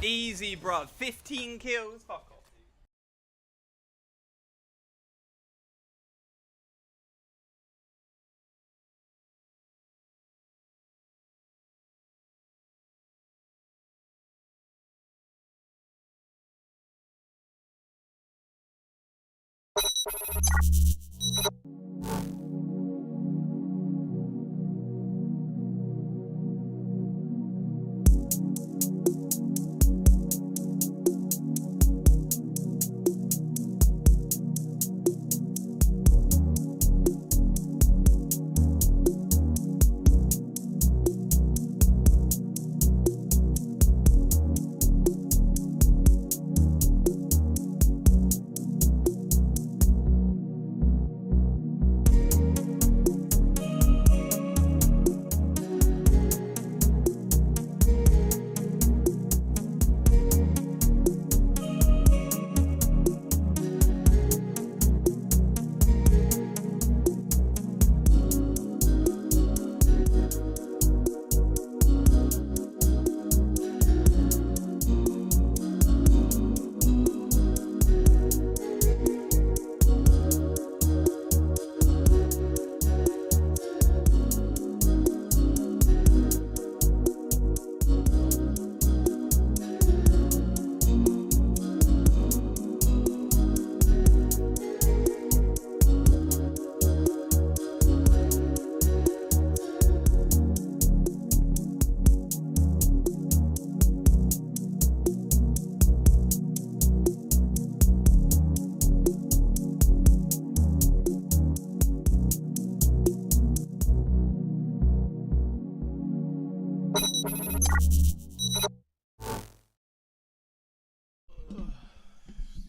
Easy, bro. 15 kills. Fuck off.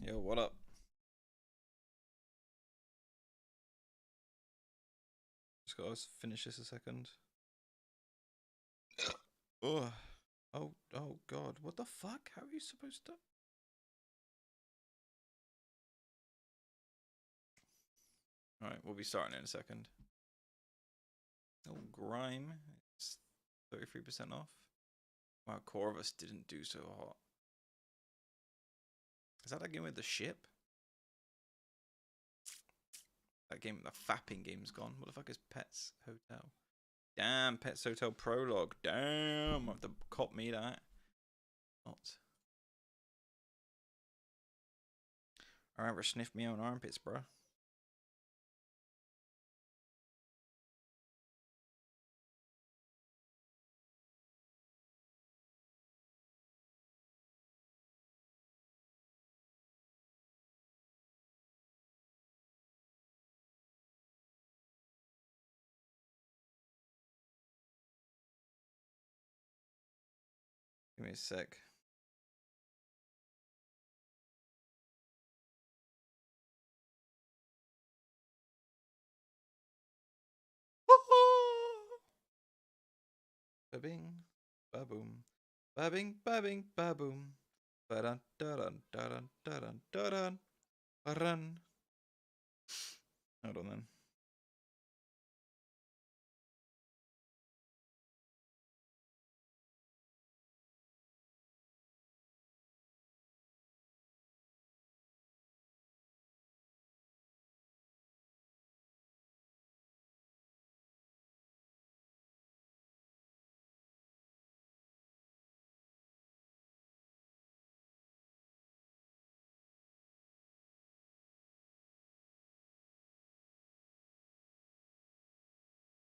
Yo, what up? Just gotta finish this a second. Oh, oh God! What the fuck? How are you supposed to? All right, we'll be starting in a second. Oh, Grime, it's 33% off. Wow, Corvus didn't do so hot. Is that game with the ship? That game, the fapping game's gone. What the fuck is Pets Hotel? Damn, Pets Hotel Prologue. Damn, I have to cop me that. Not. I ever sniffed me own armpits, bro. Give me a sec. Ba-bing, ba-boom, ba-bing, ba-bing, ba-boom, ba-dun, da-dun, da-dun, da-dun, da-dun, ba-dun. Hold on then.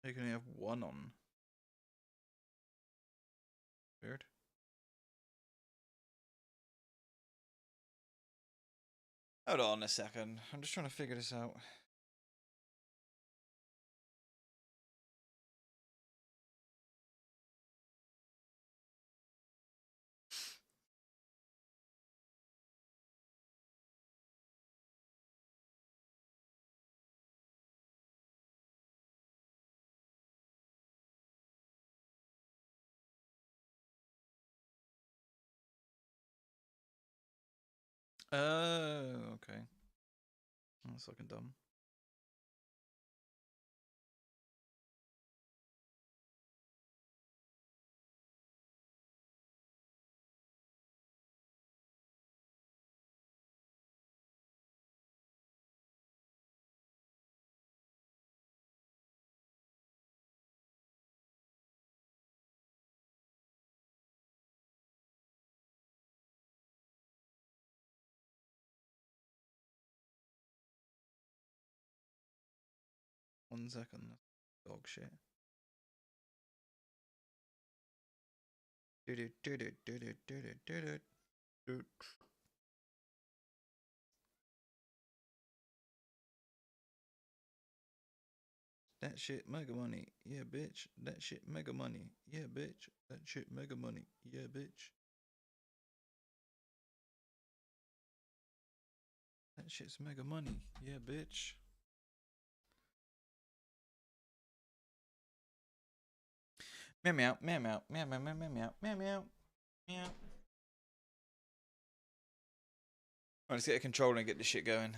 You can only have one on. Weird. Hold on a second. I'm just trying to figure this out. Oh, okay. That's fucking dumb. 1 second. Dog shit. That shit mega money. Yeah, bitch. That shit mega money. Yeah, bitch. That shit mega money. Yeah, bitch. That shit's mega money. Yeah, bitch. Meow meow meow meow meow meow meow meow meow meow meow. Let's get a controller and get this shit going.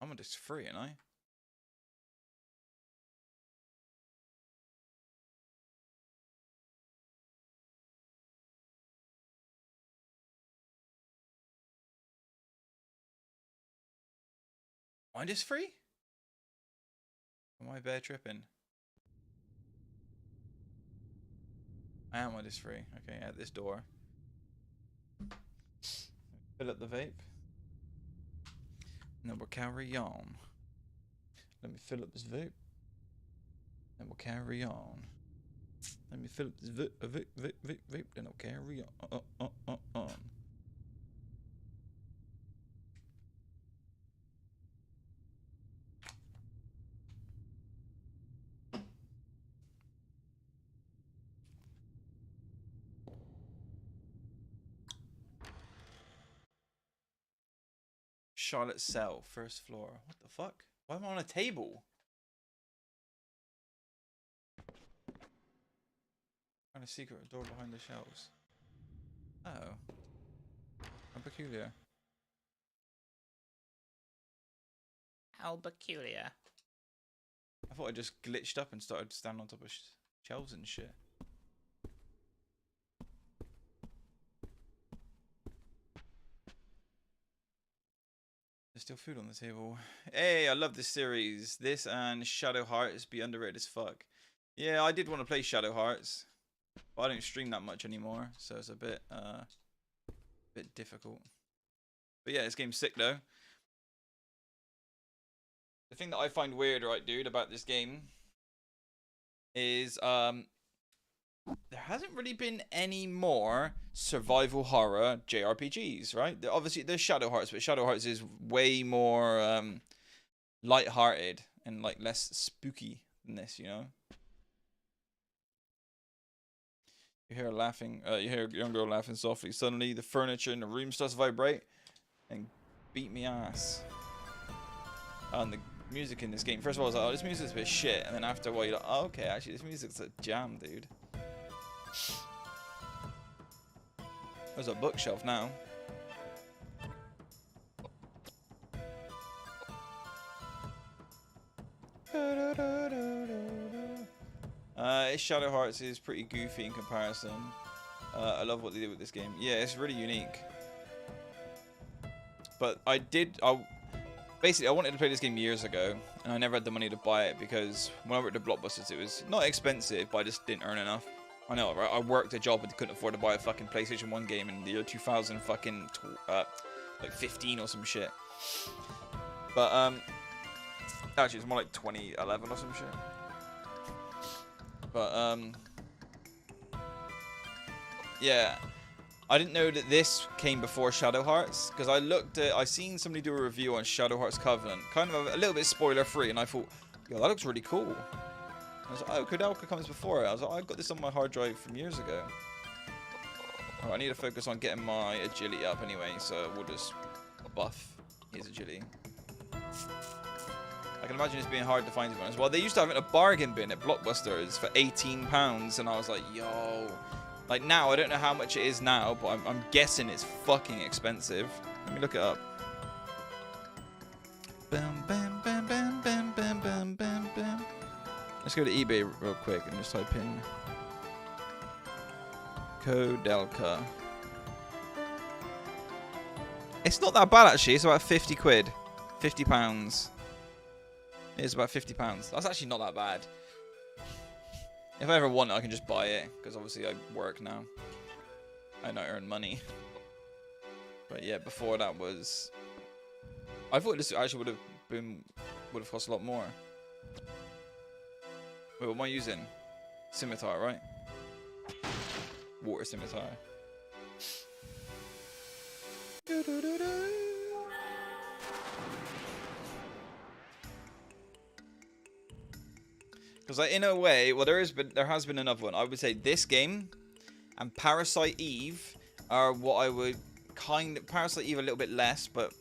I'm just free, ain't I? Am I just free? Am I bear tripping? I am just free. Okay, at this door. Fill up the vape. And then we'll carry on. Let me fill up this vape. Then we'll carry on. Let me fill up this vape. Then I'll carry on. Charlotte cell, first floor. What the fuck? Why am I on a table? Find a secret door behind the shelves. Oh. How peculiar. How peculiar. I thought I just glitched up and started standing on top of shelves and shit. There's still food on the table. Hey, I love this series. This and Shadow Hearts be underrated as fuck. Yeah, I did want to play Shadow Hearts, but I don't stream that much anymore, so it's a bit difficult. But yeah, this game's sick though. The thing that I find weird, right, dude, about this game is there hasn't really been any more survival horror JRPGs, right? Obviously, there's Shadow Hearts, but Shadow Hearts is way more light-hearted and like less spooky than this, you know. You hear laughing. You hear a young girl laughing softly. Suddenly, the furniture in the room starts to vibrate and beat me ass. And the music in this game. First of all, I was like, "Oh, this music's a bit shit," and then after a while, you're like, "Oh, okay, actually, this music's a jam, dude." There's a bookshelf now. Shadow Hearts is pretty goofy in comparison. I love what they did with this game. Yeah, it's really unique. But basically, I wanted to play this game years ago, and I never had the money to buy it because when I worked at Blockbusters, it was not expensive, but I just didn't earn enough. I know, right? I worked a job and couldn't afford to buy a fucking PlayStation 1 game in the year 2000 fucking like 15 or some shit. But actually it's more like 2011 or some shit. But yeah, I didn't know that this came before Shadow Hearts, because I seen somebody do a review on Shadow Hearts Covenant, kind of a little bit spoiler free, and I thought, yo, that looks really cool. I was like, oh, Koudelka comes before it. I was like, I got this on my hard drive from years ago. Oh, I need to focus on getting my agility up anyway, so we'll just buff his agility. I can imagine it's being hard to find, to be honest. Well, they used to have it in a bargain bin at Blockbusters for £18, and I was like, yo. Like, now, I don't know how much it is now, but I'm guessing it's fucking expensive. Let me look it up. Bam, bam, bam, bam, bam, bam, bam, bam, bam. Let's go to eBay real quick and just type in Koudelka. It's not that bad, actually. It's about 50 quid. £50. It's about £50. That's actually not that bad. If I ever want it, I can just buy it, because obviously I work now. I don't earn money. But yeah, before that was... I thought this actually would have cost a lot more. Wait, what am I using? Scimitar, right? Water scimitar. Because like, in a way, well, there has been another one. I would say this game and Parasite Eve are what I would Parasite Eve a little bit less, but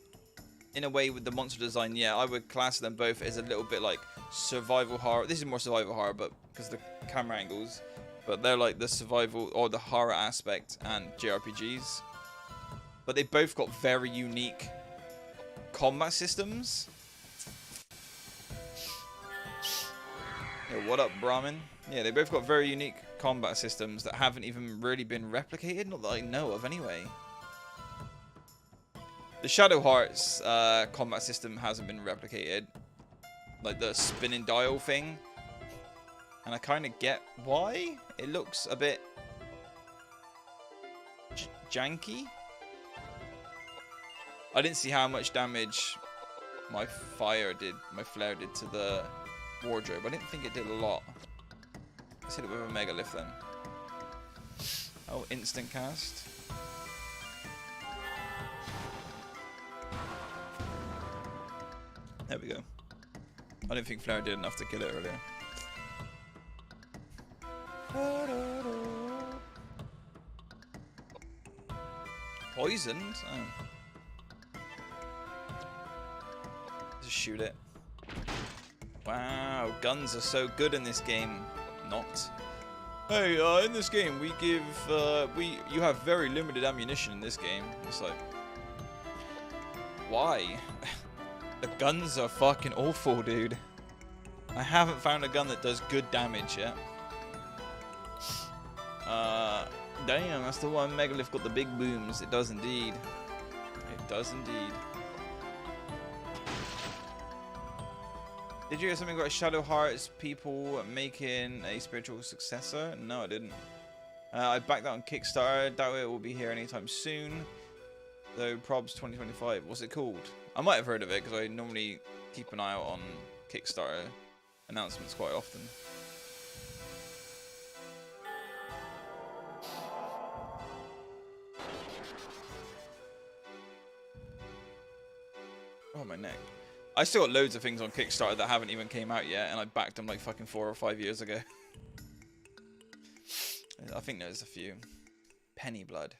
in a way with the monster design, yeah, I would class them both as a little bit like survival horror. This is more survival horror, but because of the camera angles, but they're like the survival or the horror aspect and JRPGs. But they both got very unique combat systems. Yeah, what up, Brahmin? Yeah, they both got very unique combat systems that haven't even really been replicated, not that I know of anyway. The Shadow Hearts combat system hasn't been replicated. Like the spinning dial thing. And I kind of get why. It looks a bit janky. I didn't see how much damage my flare did to the wardrobe. I didn't think it did a lot. Let's hit it with a Mega Lift then. Oh, instant cast. There we go. I didn't think flare did enough to kill it earlier. Poisoned? Oh. Just shoot it. Wow, guns are so good in this game. Not. Hey, in this game we give you have very limited ammunition in this game. It's like, why? The guns are fucking awful, dude. I haven't found a gun that does good damage yet. Damn, that's the one Megalith got the big booms. It does indeed. It does indeed. Did you hear something about Shadow Hearts people making a spiritual successor? No, I didn't. I backed that on Kickstarter. Doubt it will be here anytime soon. Though, probs 2025. What's it called? I might have heard of it because I normally keep an eye out on Kickstarter announcements quite often. Oh, my neck. I still got loads of things on Kickstarter that haven't even came out yet, and I backed them like fucking 4 or 5 years ago. I think there's a few. Penny Blood.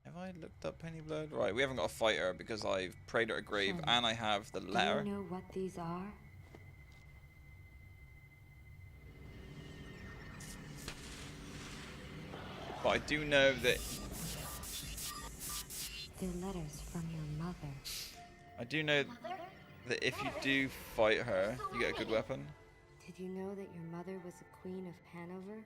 Have I looked up Penny Blood? Right, we haven't got a fighter because I've prayed at a grave and I have the letter. Do you know what these are? But I do know that... They're letters from your mother. I do know that if you do fight her, you get a good weapon. Did you know that your mother was a queen of Hanover?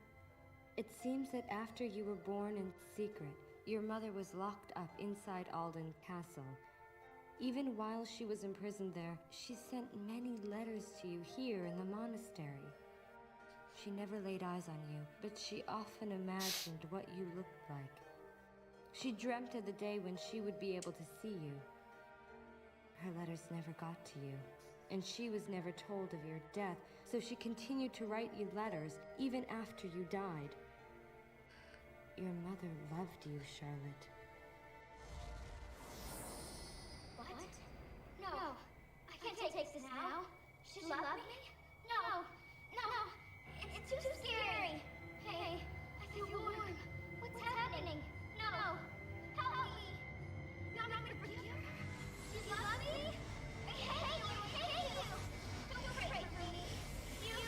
It seems that after you were born in secret, your mother was locked up inside Alden Castle. Even while she was imprisoned there, she sent many letters to you here in the monastery. She never laid eyes on you, but she often imagined what you looked like. She dreamt of the day when she would be able to see you. Her letters never got to you, and she was never told of your death, so she continued to write you letters even after you died. Your mother loved you, Charlotte. What? No. I can't take this now. She love me? No. It's too scary. Hey, I feel warm. What's happening? No. Help me. You're not gonna forgive her? You love me? I hate you. Don't pray for me. You.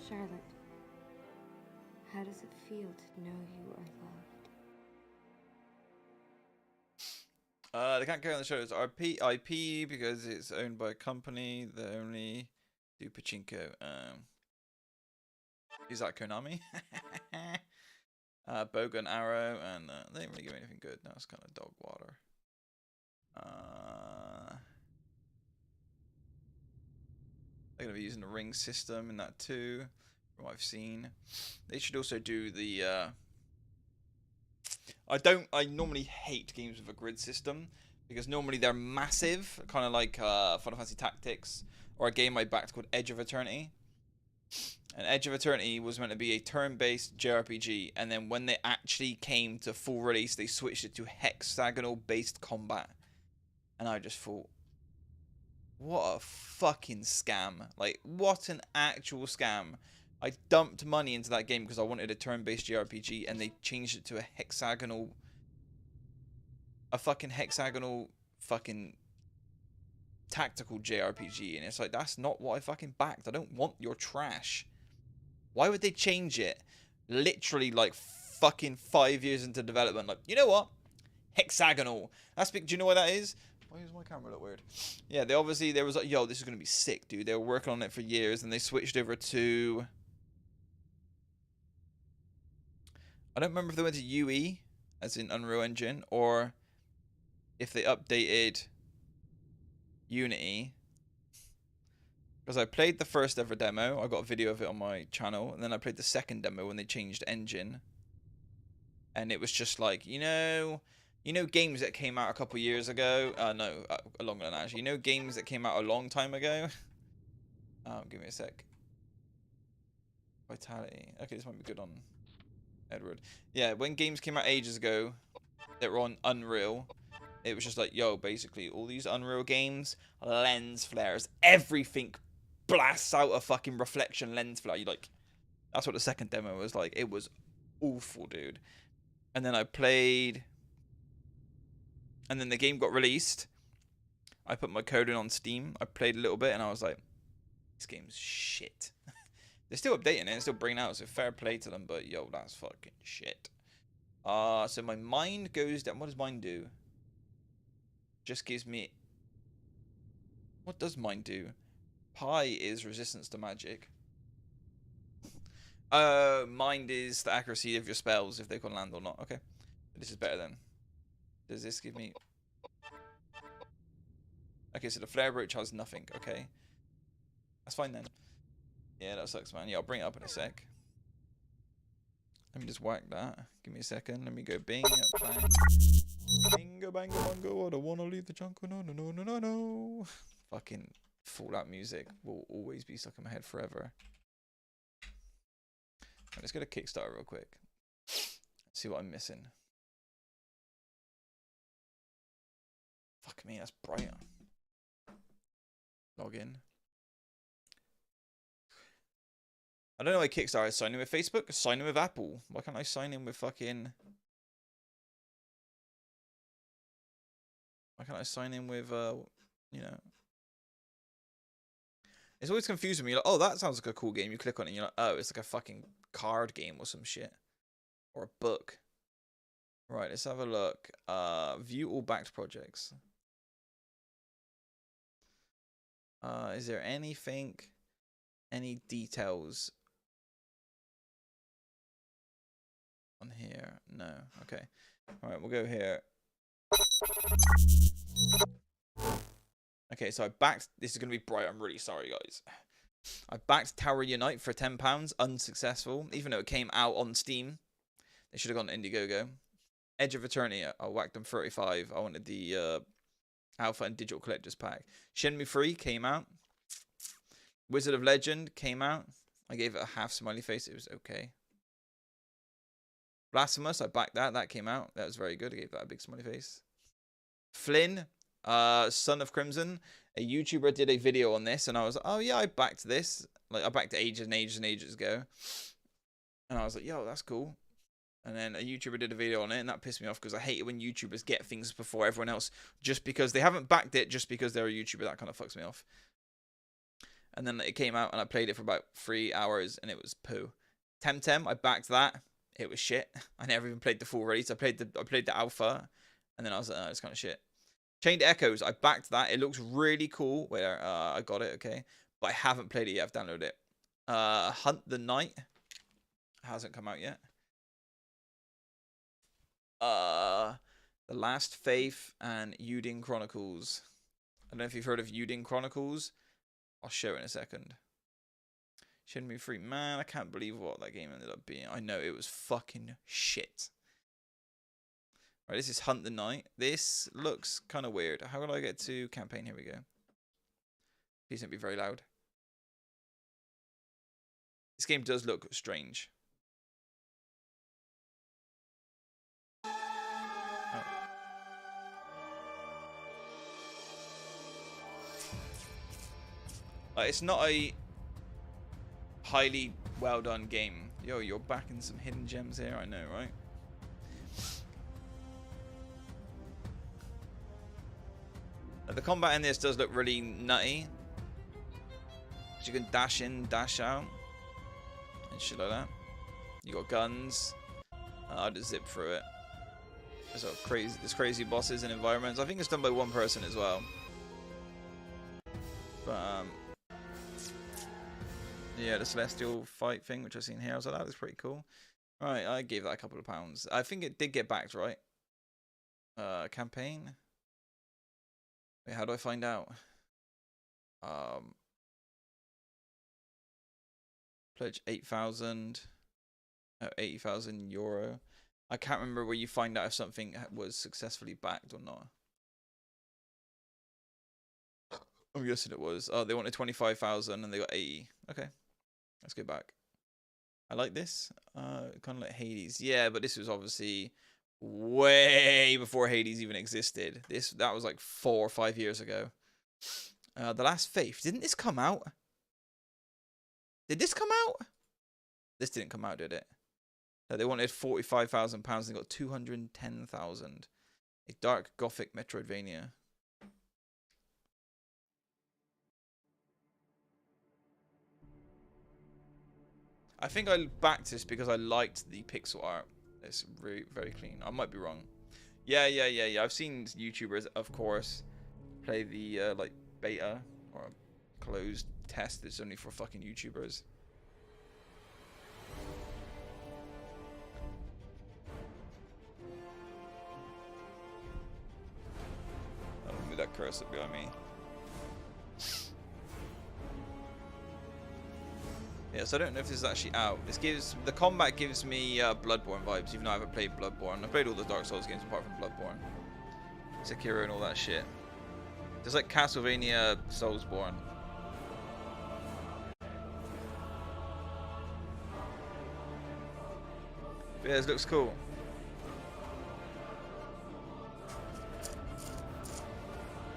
Charlotte, how does it feel to know you are loved? They can't carry on the show. It's IP because it's owned by a company that only do pachinko. Is that Konami? Bow and arrow, and they didn't really give me anything good. No, it's kind of dog water. They're gonna be using the ring system in that too, from what I've seen. They should also do the. I normally hate games with a grid system because normally they're massive, kind of like Final Fantasy Tactics or a game I backed called Edge of Eternity. And Edge of Eternity was meant to be a turn-based JRPG, and then when they actually came to full release, they switched it to hexagonal-based combat. And I just thought, what a fucking scam. Like, what an actual scam. I dumped money into that game because I wanted a turn-based JRPG, and they changed it to a fucking hexagonal fucking tactical JRPG, and it's like, that's not what I fucking backed. I don't want your trash. Why would they change it? Literally, like, fucking 5 years into development. Like, you know what? Hexagonal. That's big. Do you know what that is? Why does my camera look weird? Yeah, they was like, yo, this is going to be sick, dude. They were working on it for years, and they switched over to... I don't remember if they went to UE, as in Unreal Engine, or if they updated Unity. Because I played the first ever demo. I got a video of it on my channel. And then I played the second demo when they changed engine. And it was just like, you know games that came out a couple years ago? No, longer than that, actually. You know games that came out a long time ago? Give me a sec. Vitality. Okay, this might be good on Edward. Yeah, when games came out ages ago that were on Unreal, it was just like, yo, basically, all these Unreal games, lens flares, everything blasts out a fucking reflection lens flare. That's what the second demo was like. It was awful, dude. And then I played, and then the game got released. I put my code in on Steam. I played a little bit, and I was like, this game's shit. They're still updating it, and still bringing it out, so fair play to them, but yo, that's fucking shit. So my mind goes down. What does mine do? Just gives me... What does mine do? Pi is resistance to magic. Mind is the accuracy of your spells, if they can land or not. Okay. This is better then. Does this give me... Okay, so the flare brooch has nothing. Okay. That's fine then. Yeah, that sucks, man. Yeah, I'll bring it up in a sec. Let me just whack that. Give me a second. Let me go bing, bang. Bingo, bango, bongo. I don't want to leave the jungle. No, no, no, no, no, no. Fucking Fallout music will always be stuck in my head forever. Right, let's go to Kickstarter real quick. See what I'm missing. Fuck me, that's bright. Log in. I don't know why Kickstarter is signing with Facebook. Sign in with Apple. Why can't I sign in with fucking... Why can't I sign in with, you know... It's always confusing me. Like, oh, that sounds like a cool game. You click on it and you're like, oh, it's like a fucking card game or some shit. Or a book. Right, let's have a look. View all backed projects. Is there anything... Any details... on here? No. Okay. Alright, we'll go here. Okay, so I backed... This is going to be bright. I'm really sorry, guys. I backed Tower Unite for £10, unsuccessful, even though it came out on Steam. They should have gone to Indiegogo. Edge of Eternity, I whacked them 35. I wanted the Alpha and Digital Collector's Pack. Shenmue 3 came out. Wizard of Legend came out. I gave it a half smiley face. It was okay. Blasphemous, I backed that. That came out. That was very good. I gave that a big smiley face. Flynn, Son of Crimson. A YouTuber did a video on this, and I was like, oh yeah, I backed this. Like, I backed it ages and ages and ages ago. And I was like, yo, that's cool. And then a YouTuber did a video on it, and that pissed me off because I hate it when YouTubers get things before everyone else just because they haven't backed it, just because they're a YouTuber. That kind of fucks me off. And then it came out, and I played it for about 3 hours, and it was poo. Temtem, I backed that. It was shit. I never even played the full release. I played the alpha, and then I was like, oh, it's kind of shit. Chained Echoes, I backed that. It looks really cool. Where I got it, okay, but I haven't played it yet. I've downloaded it. Hunt the Night hasn't come out yet. The Last Faith and Yudin Chronicles. I don't know if you've heard of Yudin Chronicles. I'll show it in a second. Shenmue 3. Man, I can't believe what that game ended up being. I know, it was fucking shit. Right, this is Hunt the Night. This looks kind of weird. How will I get to campaign? Here we go. Please don't be very loud. This game does look strange. It's not a highly well done game. Yo, you're backing some hidden gems here, I know, right? The combat in this does look really nutty. You can dash in, dash out, and shit like that. You got guns. I'll just zip through it. There's crazy bosses and environments. I think it's done by one person as well. But yeah, the celestial fight thing, which I've seen here, I was like, that was pretty cool. Right, I gave that a couple of pounds. I think it did get backed, right? Campaign. Wait, how do I find out? Pledge 8,000. 80,000 euro. I can't remember where you find out if something was successfully backed or not. I'm guessing it was. Oh, they wanted 25,000 and they got 80. Okay, let's go back. I like this. Kind of like Hades. Yeah, but this was obviously way before Hades even existed. That was like 4 or 5 years ago. The Last Faith. Didn't this come out? Did this come out? This didn't come out, did it? They wanted £45,000 and they got 210,000. A dark gothic Metroidvania. I think I backed this because I liked the pixel art. It's very, very clean. I might be wrong. Yeah. I've seen YouTubers, of course, play the like beta or closed test that's only for fucking YouTubers. I'll move that cursor behind me. Yeah, so I don't know if this is actually out. The combat gives me Bloodborne vibes, even though I haven't played Bloodborne. I've played all the Dark Souls games apart from Bloodborne, Sekiro, and all that shit. It's like Castlevania Soulsborne. But yeah, this looks cool.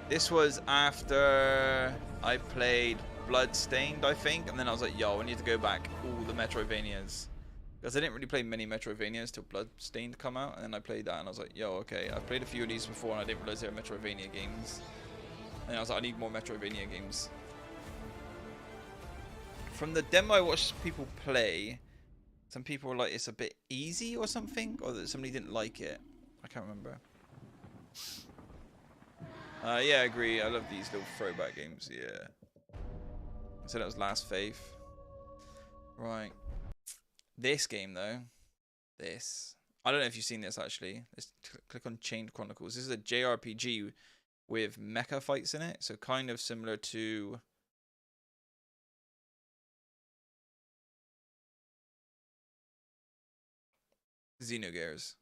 This was after I played Bloodstained, I think, and then I was like, yo, I need to go back all the Metroidvanias, because I didn't really play many Metroidvanias till Bloodstained come out, and then I played that and I was like, yo, okay, I've played a few of these before and I didn't realize they were Metroidvania games, and I was like, I need more Metroidvania games. From the demo I watched people play, some people were like, it's a bit easy or something, or that somebody didn't like it. I can't remember. Yeah, I agree. I love these little throwback games. Yeah. So that was Last Faith. Right. This game, though. This. I don't know if you've seen this, actually. Let's click on Chained Chronicles. This is a JRPG with mecha fights in it. So kind of similar to Xenogears,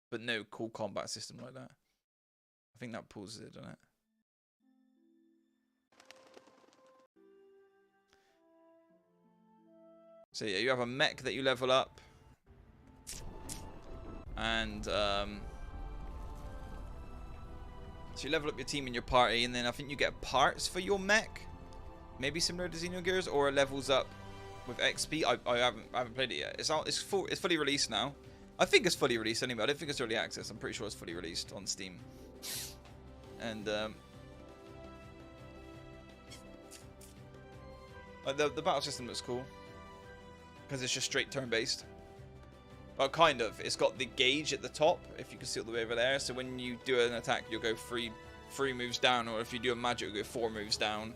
but no cool combat system like that. I think that pulls it, doesn't it? So yeah, you have a mech that you level up, and so you level up your team in your party, and then I think you get parts for your mech, maybe similar to Xenogears, or it levels up with XP. I haven't played it yet. It's fully released now. I think it's fully released anyway. I don't think it's early access. I'm pretty sure it's fully released on Steam. And like the battle system looks cool because it's just straight turn-based. Well, kind of. It's got the gauge at the top, if you can see all the way over there. So when you do an attack, you'll go three moves down, or if you do a magic, you'll go 4 moves down.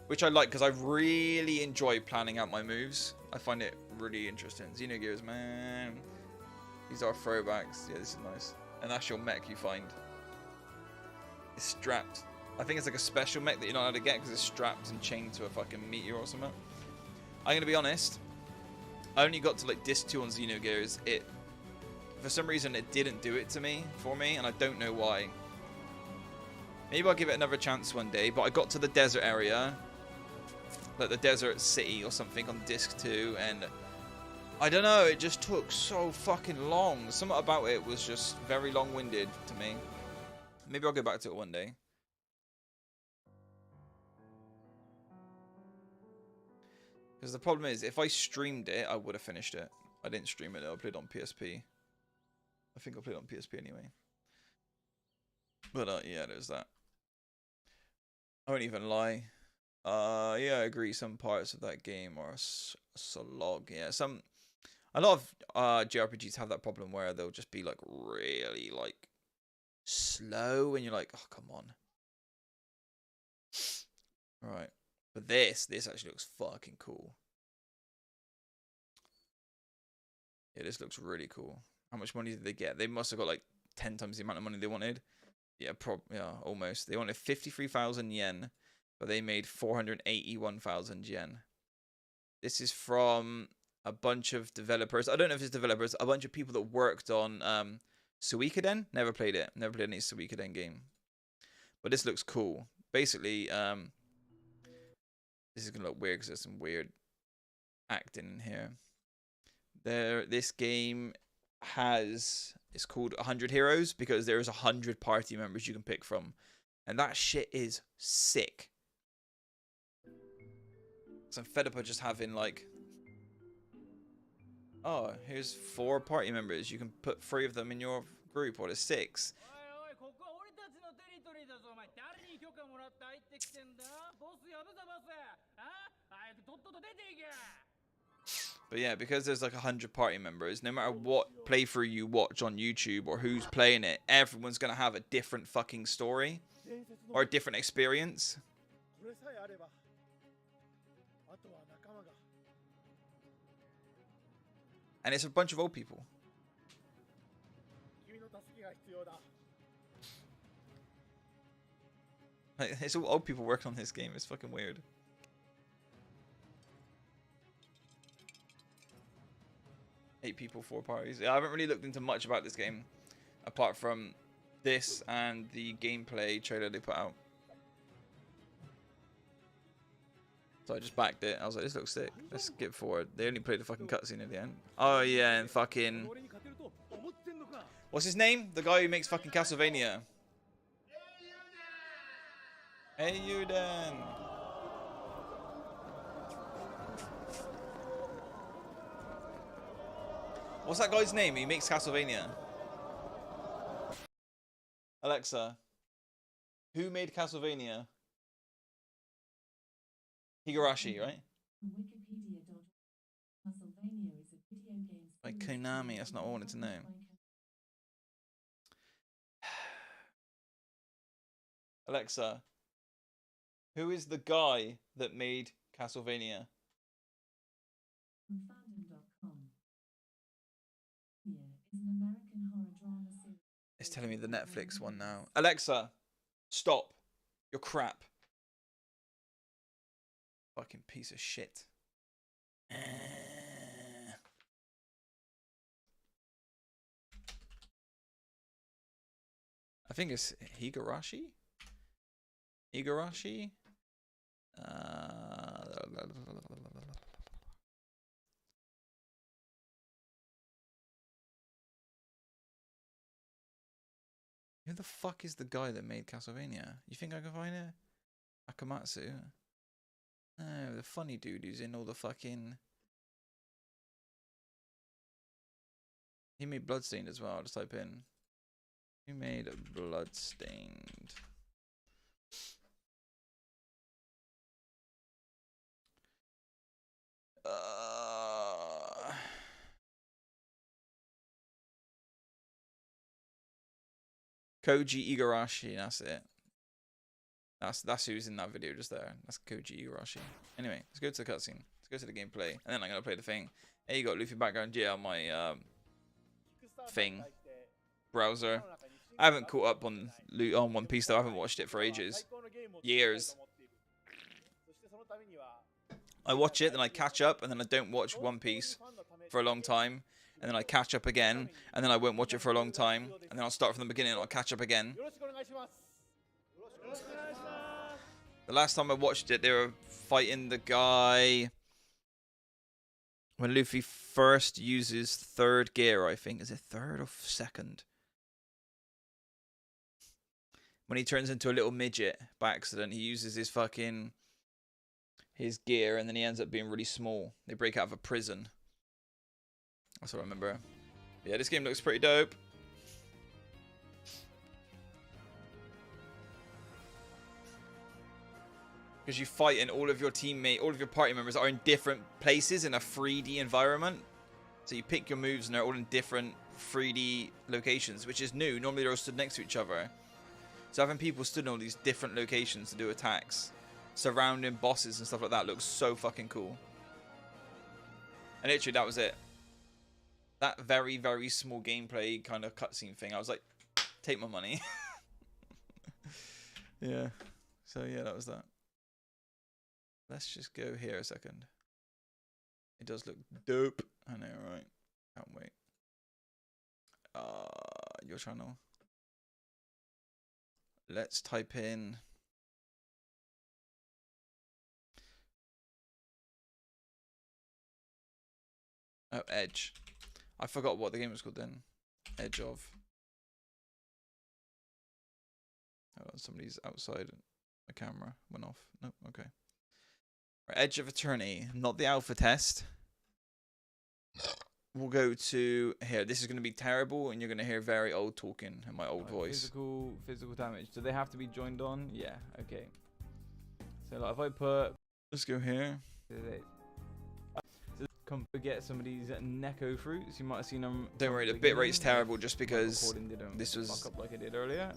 Which I like because I really enjoy planning out my moves. I find it really interesting. Xenogears, man. These are throwbacks. Yeah, this is nice. And that's your mech you find. It's strapped. I think it's like a special mech that you're not allowed to get because it's strapped and chained to a fucking meteor or something. I'm going to be honest. I only got to like disc 2 on Xenogears. For some reason, it didn't do it for me, and I don't know why. Maybe I'll give it another chance one day, but I got to the desert area, like the desert city or something on disc 2, and I don't know, it just took so fucking long. Something about it was just very long-winded to me. Maybe I'll go back to it one day. Because the problem is, if I streamed it, I would have finished it. I didn't stream it, I played on PSP. I think I played on PSP anyway. But yeah, there's that. I won't even lie. Yeah, I agree. Some parts of that game are a slog. Yeah, a lot of JRPGs have that problem where they'll just be like really like slow, and you're like, oh come on. Right, but this actually looks fucking cool. Yeah, this looks really cool. How much money did they get? They must have got like 10 times the amount of money they wanted. Yeah, almost. They wanted 53,000 yen, but they made 481,000 yen. This is from a bunch of developers. I don't know if it's developers. A bunch of people that worked on Suikoden. Never played it. Never played any Suikoden game. But this looks cool. Basically, this is gonna look weird because there's some weird acting in here. This game it's called 100 Heroes because there's 100 party members you can pick from, and that shit is sick. So I'm fed up of just having like, oh, here's 4 party members. You can put 3 of them in your group, or there's 6. But yeah, because there's like 100 party members, no matter what playthrough you watch on YouTube or who's playing it, everyone's gonna have a different fucking story or a different experience. And it's a bunch of old people. Like, it's all old people working on this game. It's fucking weird. Eight people, 4 parties. Yeah, I haven't really looked into much about this game, apart from this and the gameplay trailer they put out. So I just backed it. I was like, this looks sick. Let's skip forward. They only played the fucking cutscene at the end. Oh yeah, and fucking... What's his name? The guy who makes fucking Castlevania. Hey, you then. What's that guy's name? He makes Castlevania. Alexa, who made Castlevania? Higurashi, right? Like Konami, that's not what I wanted to know. Alexa, who is the guy that made Castlevania? It's telling me the Netflix one now. Alexa, stop. You're crap. Fucking piece of shit. I think it's Higurashi. Higurashi. Who the fuck is the guy that made Castlevania? You think I can find it? Akamatsu? No, the funny dude who's in all the fucking... He made Bloodstained as well. I'll just type in. Who made Bloodstained? Koji Igarashi, that's it. That's who's in that video just there. That's Koji Igarashi. Anyway, let's go to the cutscene. Let's go to the gameplay, and then I'm gonna play the thing. Hey, you got Luffy background, yeah, on my thing browser. I haven't caught up on One Piece though. I haven't watched it for ages, years. I watch it, then I catch up, and then I don't watch One Piece for a long time, and then I catch up again, and then I won't watch it for a long time, and then I'll start from the beginning and I'll catch up again. The last time I watched it, they were fighting the guy when Luffy first uses third gear, I think. Is it third or second? When he turns into a little midget by accident, he uses his gear, and then he ends up being really small. They break out of a prison. That's what I remember. Yeah, this game looks pretty dope. Because you fight and all of your party members are in different places in a 3D environment. So you pick your moves and they're all in different 3D locations, which is new. Normally they're all stood next to each other. So having people stood in all these different locations to do attacks, surrounding bosses and stuff like that, looks so fucking cool. And literally that was it. That very, very small gameplay kind of cutscene thing, I was like, take my money. Yeah. So yeah, that was that. Let's just go here a second. It does look dope. I know, right? Can't wait. Your channel. Let's type in. Oh, Edge. I forgot what the game was called then. Edge of. Oh, somebody's outside. The camera went off. Nope. Okay. Edge of Eternity, not the alpha test. We'll go to here. This is going to be terrible, and you're going to hear very old talking in my old voice. Physical damage. Do they have to be joined on? Yeah. Okay. So like, if I put, Let's go here. come get some of these Neko fruits. You might have seen them. Don't worry, the bitrate's terrible just because this was fuck up like I did earlier.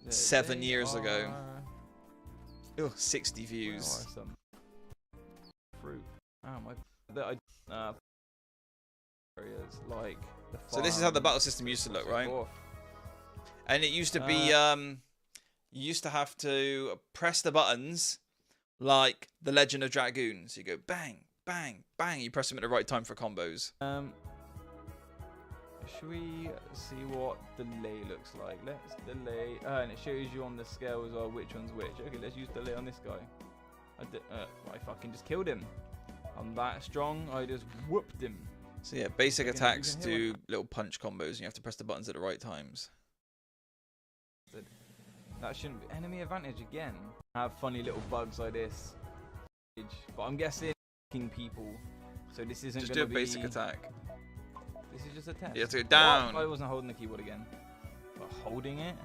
7 years ago. Oh, 60 views. Fruit. Oh my. Areas like the So this is how the battle system used to look, right? And it used to be you used to have to press the buttons like the Legend of Dragoon. So you go bang, bang, bang. You press them at the right time for combos. Should we see what delay looks like? Let's delay, and it shows you on the scale as well which one's which. Okay, let's use delay on this guy. I fucking just killed him. I'm that strong. I just whooped him. So yeah, basic attacks do little punch combos, and you have to press the buttons at the right times. That shouldn't be enemy advantage again. Have funny little bugs like this, but I'm guessing people. So this isn't just gonna do a basic attack. This is just a test. You have to go down. What? I wasn't holding the keyboard again. But holding it.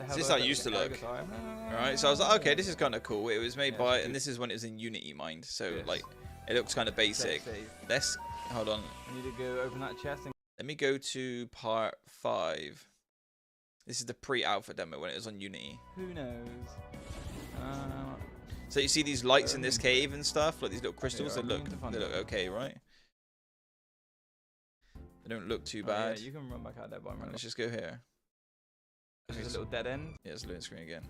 This is how it used to look. Alright, so I was like, okay, this is kind of cool. It was made by, and this is when it was in Unity mind. So like, it looks kind of basic. Let's hold on. I need to go open that chest. Let me go to part 5. This is the pre-alpha demo when it was on Unity. Who knows? So you see these lights in this cave and stuff, like these little crystals. They look okay, right? They don't look too bad. Yeah, you can run back out there, but Let's just go here. There's a little dead end. Yeah, it's a loading screen again.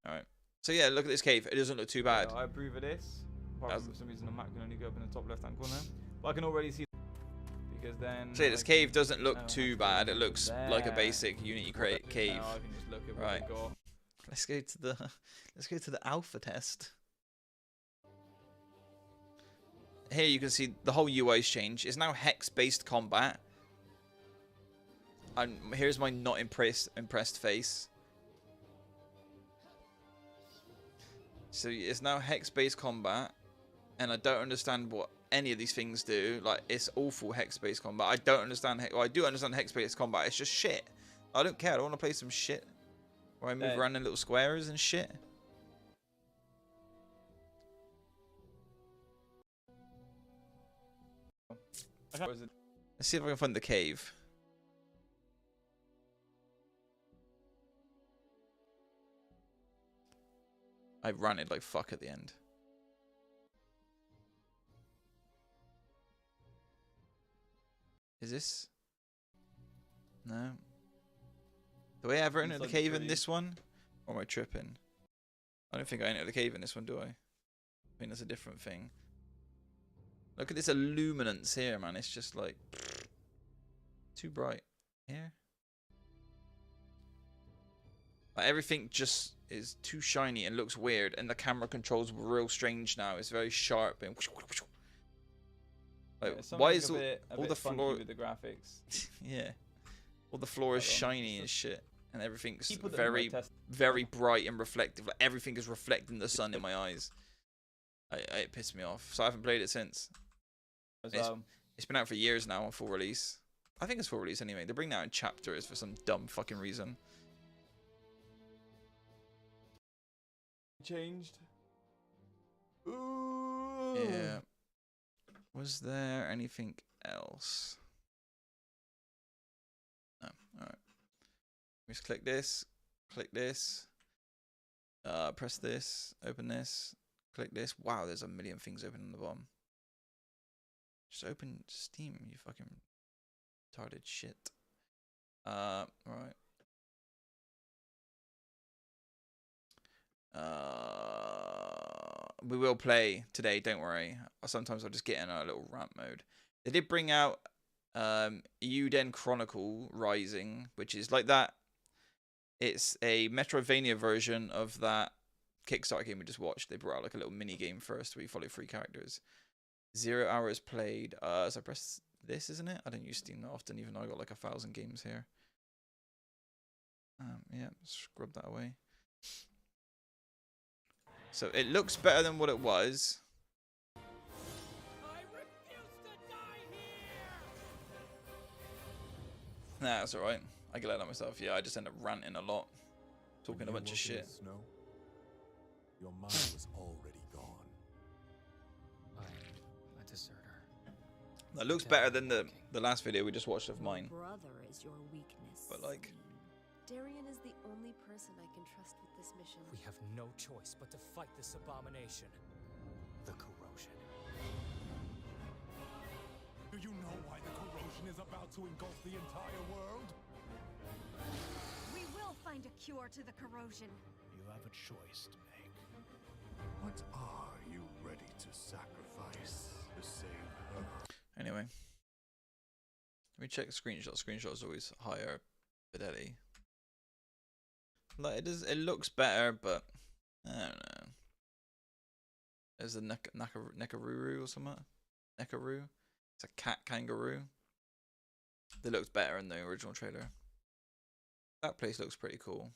All right. So yeah, look at this cave. It doesn't look too bad. I approve of this. Apart from for some reason the map can only go up in the top left-hand corner, but I can already see because then. See, this I cave can doesn't look know too how bad. to It looks like a there. basic Unity cave. Now I can just look at what Right. I got. Let's go to the alpha test. Here you can see the whole UI's changed. It's now hex-based combat. And here's my not impressed face. So it's now hex-based combat, and I don't understand what any of these things do. Like, it's awful hex-based combat. I don't understand. Well, I do understand hex-based combat. It's just shit. I don't care. I want to play some shit where I move around in little squares and shit. Let's see if I can find the cave. I ran it like fuck at the end. Is this? No. Do I ever enter the cave in this one? Or am I tripping? I don't think I enter the cave in this one, do I? I think that's a different thing. Look at this illuminance here, man. It's just like too bright. Here. Like, everything just is too shiny and looks weird, and the camera controls real strange now. It's very sharp and like, why is all the floor with the graphics? yeah, all the floor is shiny and shit, and everything's very bright and reflective. Like, everything is reflecting the sun in my eyes. It pissed me off, so I haven't played it since. It's been out for years now on full release. I think it's full release anyway. They bring that in chapters for some dumb fucking reason. Changed. Ooh. Yeah. Was there anything else? No. Alright. Just click this. Click this. Press this. Open this. Click this. Wow, there's a million things open on the bottom. Just open Steam, you fucking retarded shit. Right. We will play today, don't worry. Sometimes I'll just get in a little rant mode. They did bring out Euden Chronicle Rising, which is like that. It's a Metroidvania version of that Kickstarter game we just watched. They brought out like a little mini game first where you follow 3 characters. 0 hours played. So I press this, isn't it? I don't use Steam that often, even though I got like 1,000 games here. Yeah, scrub that away. So it looks better than what it was. I refuse to die here. Nah, that's alright. I can let that myself. Yeah, I just end up ranting a lot. Talking a bunch of shit. Snow, your mind was already gone. I'm a deserter. That looks better than the last video we just watched of mine. Brother is your weakness. But like, Darian is the only person I can trust with this mission. We have no choice but to fight this abomination. The corrosion. Do you know why the corrosion is about to engulf the entire world? We will find a cure to the corrosion. You have a choice to make. What are you ready to sacrifice to save her? anyway. Let me check the screenshot. Screenshot is always higher fidelity. Like it looks better, but I don't know. There's a Nekaruru or something. Nekaroo. It's a cat kangaroo. It looks better in the original trailer. That place looks pretty cool.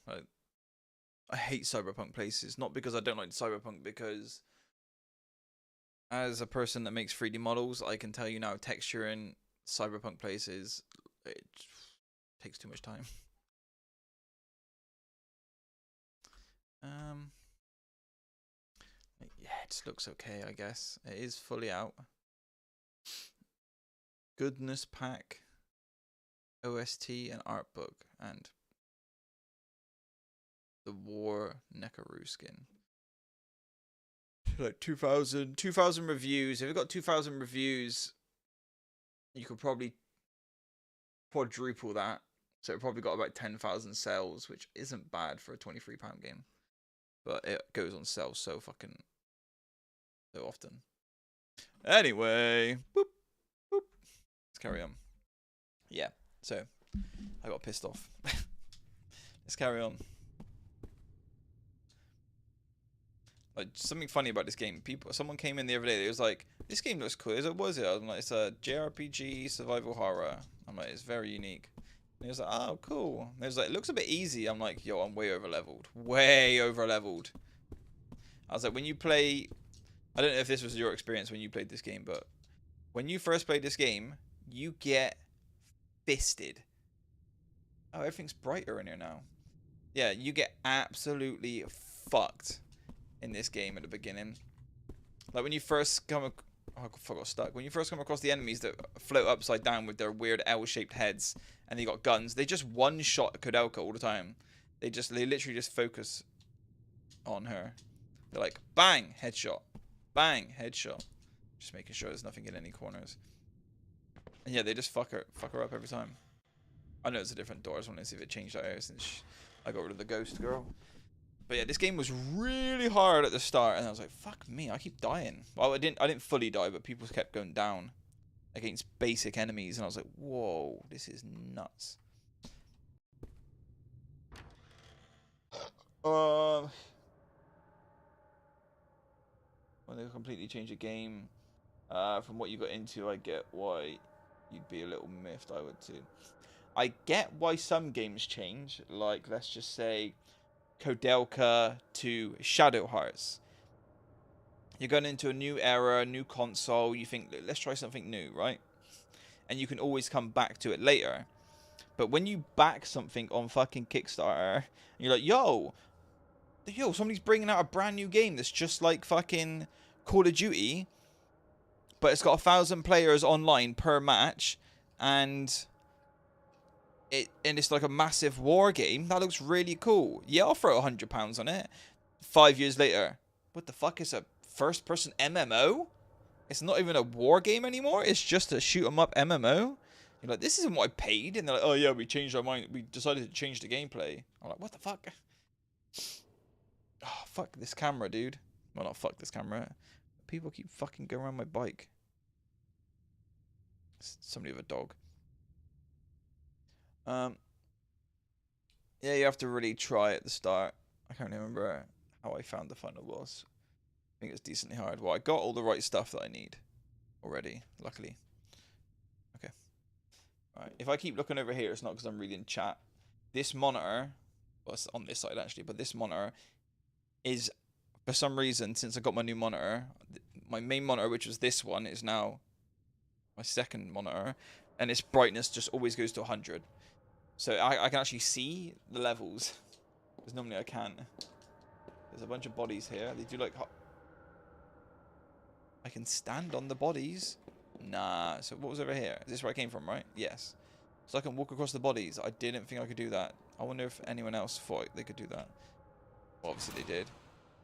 I hate cyberpunk places, not because I don't like cyberpunk, because as a person that makes 3D models, I can tell you now, texturing cyberpunk places, it takes too much time. Yeah, it just looks okay, I guess. It is fully out. Goodness pack, OST and art book, and the War Nekaroo skin. Like 2,000 reviews. If it got 2,000 reviews, you could probably quadruple that. So it probably got about 10,000 sales, which isn't bad for a £23 game. But it goes on sale so often. Anyway, boop, boop. carry on. Yeah, so I got pissed off. Let's carry on. Like, something funny about this game. Someone came in the other day. It was like, "This game looks cool." What was it? I'm like, "It's a JRPG survival horror." I'm like, "It's very unique." And he was like, "Oh, cool." And he was like, "It looks a bit easy." I'm like, "Yo, I'm way over leveled. Way over leveled." I was like, when you play, I don't know if this was your experience when you played this game, but when you first played this game, you get fisted. Oh, everything's brighter in here now. Yeah, you get absolutely fucked in this game at the beginning. Like when you first come, oh, I got stuck. When you first come across the enemies that float upside down with their weird L-shaped heads, and they got guns, they just one-shot Koudelka all the time. They literally just focus on her. They're like, bang, headshot, bang, headshot. Just making sure there's nothing in any corners. And yeah, they just fuck her up every time. I know it's a different door. I just wanted to see if it changed out here since I got rid of the ghost girl. But yeah, this game was really hard at the start, and I was like, "Fuck me, I keep dying." Well, I didn't fully die, but people kept going down against basic enemies, and I was like, "Whoa, this is nuts." When they completely change the game, from what you got into, I get why you'd be a little miffed. I would too. I get why some games change, like let's just say Koudelka to Shadow Hearts. You're going into a new era, a new console. You think, let's try something new, right? And you can always come back to it later. But when you back something on fucking Kickstarter, and you're like, yo, somebody's bringing out a brand new game that's just like fucking Call of Duty, but it's got 1,000 players online per match, and it's like a massive war game. That looks really cool. Yeah, I'll throw £100 on it. 5 years later, what the fuck is a first-person MMO? It's not even a war game anymore. It's just a shoot 'em up MMO. You're like, this isn't what I paid. And they're like, oh yeah, we changed our mind. We decided to change the gameplay. I'm like, what the fuck? Oh, fuck this camera, dude. Well, not fuck this camera. People keep fucking going around my bike. Somebody with a dog. Yeah, you have to really try at the start. I can't remember how I found the final boss. I think it's decently hard. Well, I got all the right stuff that I need already, luckily. Okay. Alright, if I keep looking over here, it's not because I'm reading chat. This monitor, well, it's on this side actually, but this monitor is, for some reason, since I got my new monitor, my main monitor, which was this one, is now my second monitor, and its brightness just always goes to 100. So I can actually see the levels, because normally I can't. There's a bunch of bodies here. They do like... I can stand on the bodies? Nah. So what was over here? Is this where I came from, right? Yes. So I can walk across the bodies. I didn't think I could do that. I wonder if anyone else thought they could do that. Well, obviously they did.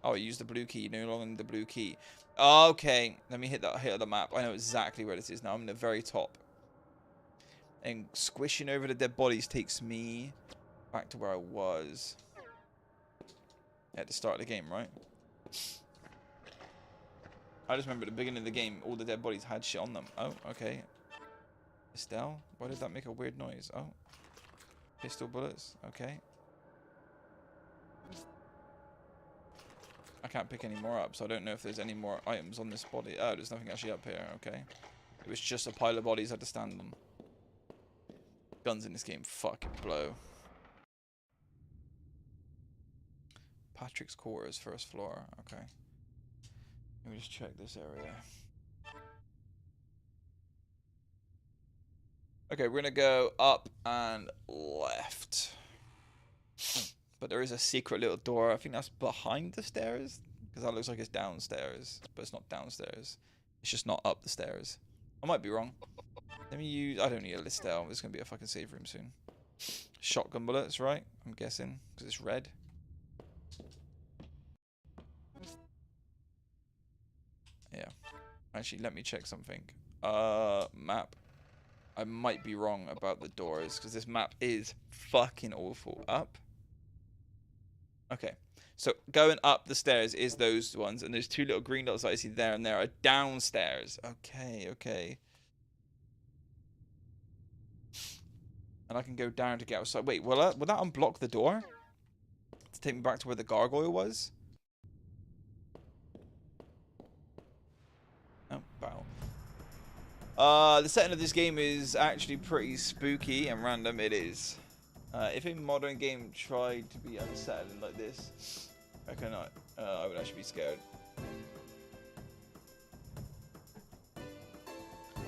Oh, I used the blue key. No longer the blue key. Okay. Let me hit the map. I know exactly where this is now. I'm in the very top. And squishing over the dead bodies takes me back to where I was. At the start of the game, right? I just remember at the beginning of the game, all the dead bodies had shit on them. Oh, okay. Estelle? Why did that make a weird noise? Oh. Pistol bullets. Okay. I can't pick any more up, so I don't know if there's any more items on this body. Oh, there's nothing actually up here. Okay. It was just a pile of bodies I had to stand on. Guns in this game fucking blow. Patrick's quarters, first floor. Okay. Let me just check this area. Okay, we're gonna go up and left. But there is a secret little door. I think that's behind the stairs. Because that looks like it's downstairs. But it's not downstairs. It's just not up the stairs. I might be wrong. Let me use... I don't need a list down. There's going to be a fucking save room soon. Shotgun bullets, right? I'm guessing. Because it's red. Yeah. Actually, let me check something. Map. I might be wrong about the doors. Because this map is fucking awful. Up. Okay. So going up the stairs is those ones. And there's two little green dots that I see there and there are downstairs. Okay, okay. And I can go down to get outside. Wait, will that unblock the door? To take me back to where the gargoyle was? Oh, battle. The setting of this game is actually pretty spooky and random. It is. If a modern game tried to be unsettling like this, I cannot. I would actually be scared.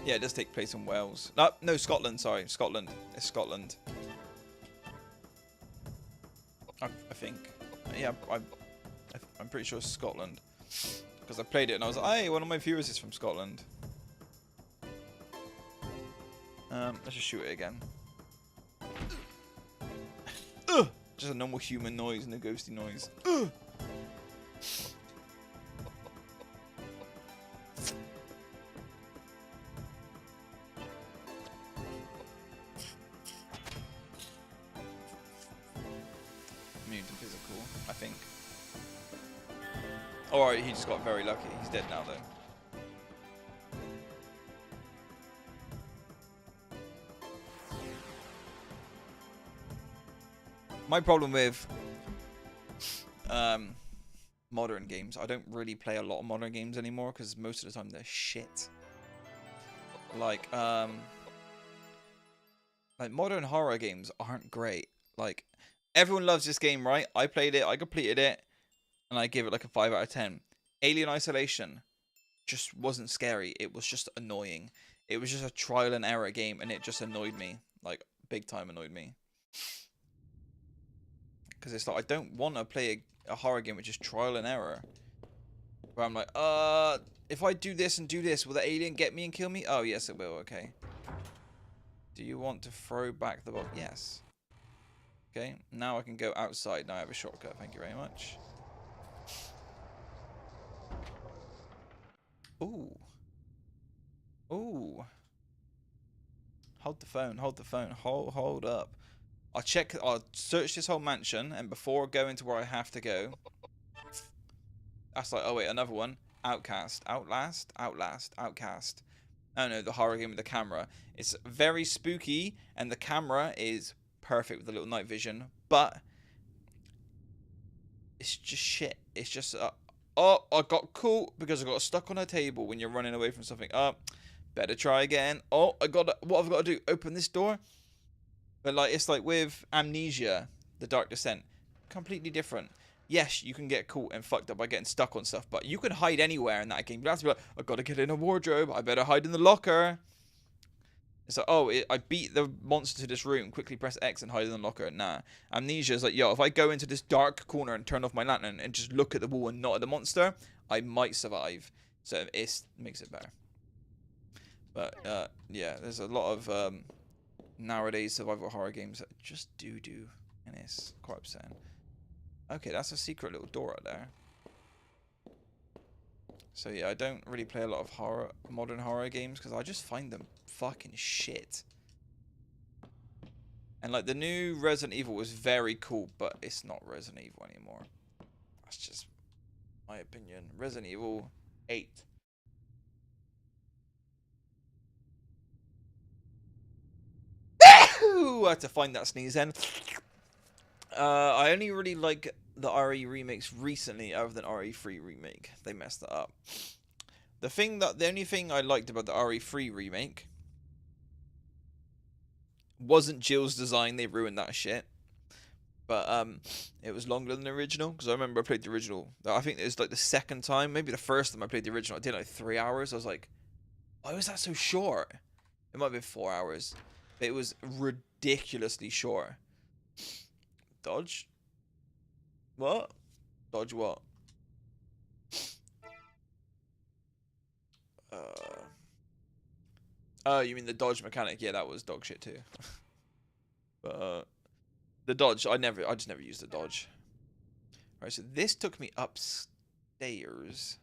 Yeah, it does take place in Wales. No, Scotland. Sorry, Scotland. It's Scotland. I think. Yeah, I'm pretty sure it's Scotland. Because I played it and I was like, hey, one of my viewers is from Scotland. Let's just shoot it again. Just a normal human noise, no ghosty noise. Immune to physical, I think. Alright, he just got very lucky. He's dead now, though. My problem with modern games, I don't really play a lot of modern games anymore because most of the time they're shit. Like modern horror games aren't great. Like, everyone loves this game, right? I played it, I completed it, and I give it like a 5 out of 10. Alien Isolation just wasn't scary. It was just annoying. It was just a trial and error game, and it just annoyed me. Like, big time annoyed me. Because it's like, I don't want to play a horror game with just trial and error. Where I'm like, if I do this and do this, will the alien get me and kill me? Oh, yes, it will. Okay. Do you want to throw back the box? Yes. Okay. Now I can go outside. Now I have a shortcut. Thank you very much. Ooh. Ooh. Hold the phone. Hold the phone. Hold up. I'll search this whole mansion, and before going to where I have to go, that's like, oh wait, another one. Outcast. Outlast? Outlast. Outcast. Oh no, the horror game with the camera. It's very spooky, and the camera is perfect with the little night vision, but it's just shit. It's just, oh, I got caught because I got stuck on a table when you're running away from something. Better try again. Oh, what I've got to do? Open this door? But like, it's like with Amnesia, The Dark Descent, completely different. Yes, you can get caught and fucked up by getting stuck on stuff, but you can hide anywhere in that game. You don't have to be like, I gotta get in a wardrobe, I better hide in the locker. It's like, oh, I beat the monster to this room, quickly press X and hide in the locker. Nah. Amnesia is like, yo, if I go into this dark corner and turn off my lantern and just look at the wall and not at the monster, I might survive. So it makes it better. But, yeah, there's a lot of nowadays survival horror games that just do, and it's quite upsetting. Okay, that's a secret little door out there. So yeah, I don't really play a lot of modern horror games because I just find them fucking shit. And like, the new Resident Evil was very cool, but it's not Resident Evil anymore. That's just my opinion. Resident Evil 8. I had to find that sneeze then. I only really like the RE remakes recently, other than RE3 remake. They messed that up. The only thing I liked about the RE3 remake wasn't Jill's design. They ruined that shit. But it was longer than the original, because I remember I played the original. I think it was like the second time, maybe the first time I played the original, I did like 3 hours. I was like, why was that so short? It might have been 4 hours. But it was ridiculously short. Dodge? What? Dodge what? Oh, you mean the dodge mechanic? Yeah, that was dog shit too. But the dodge, I just never used the dodge. Right, so this took me upstairs.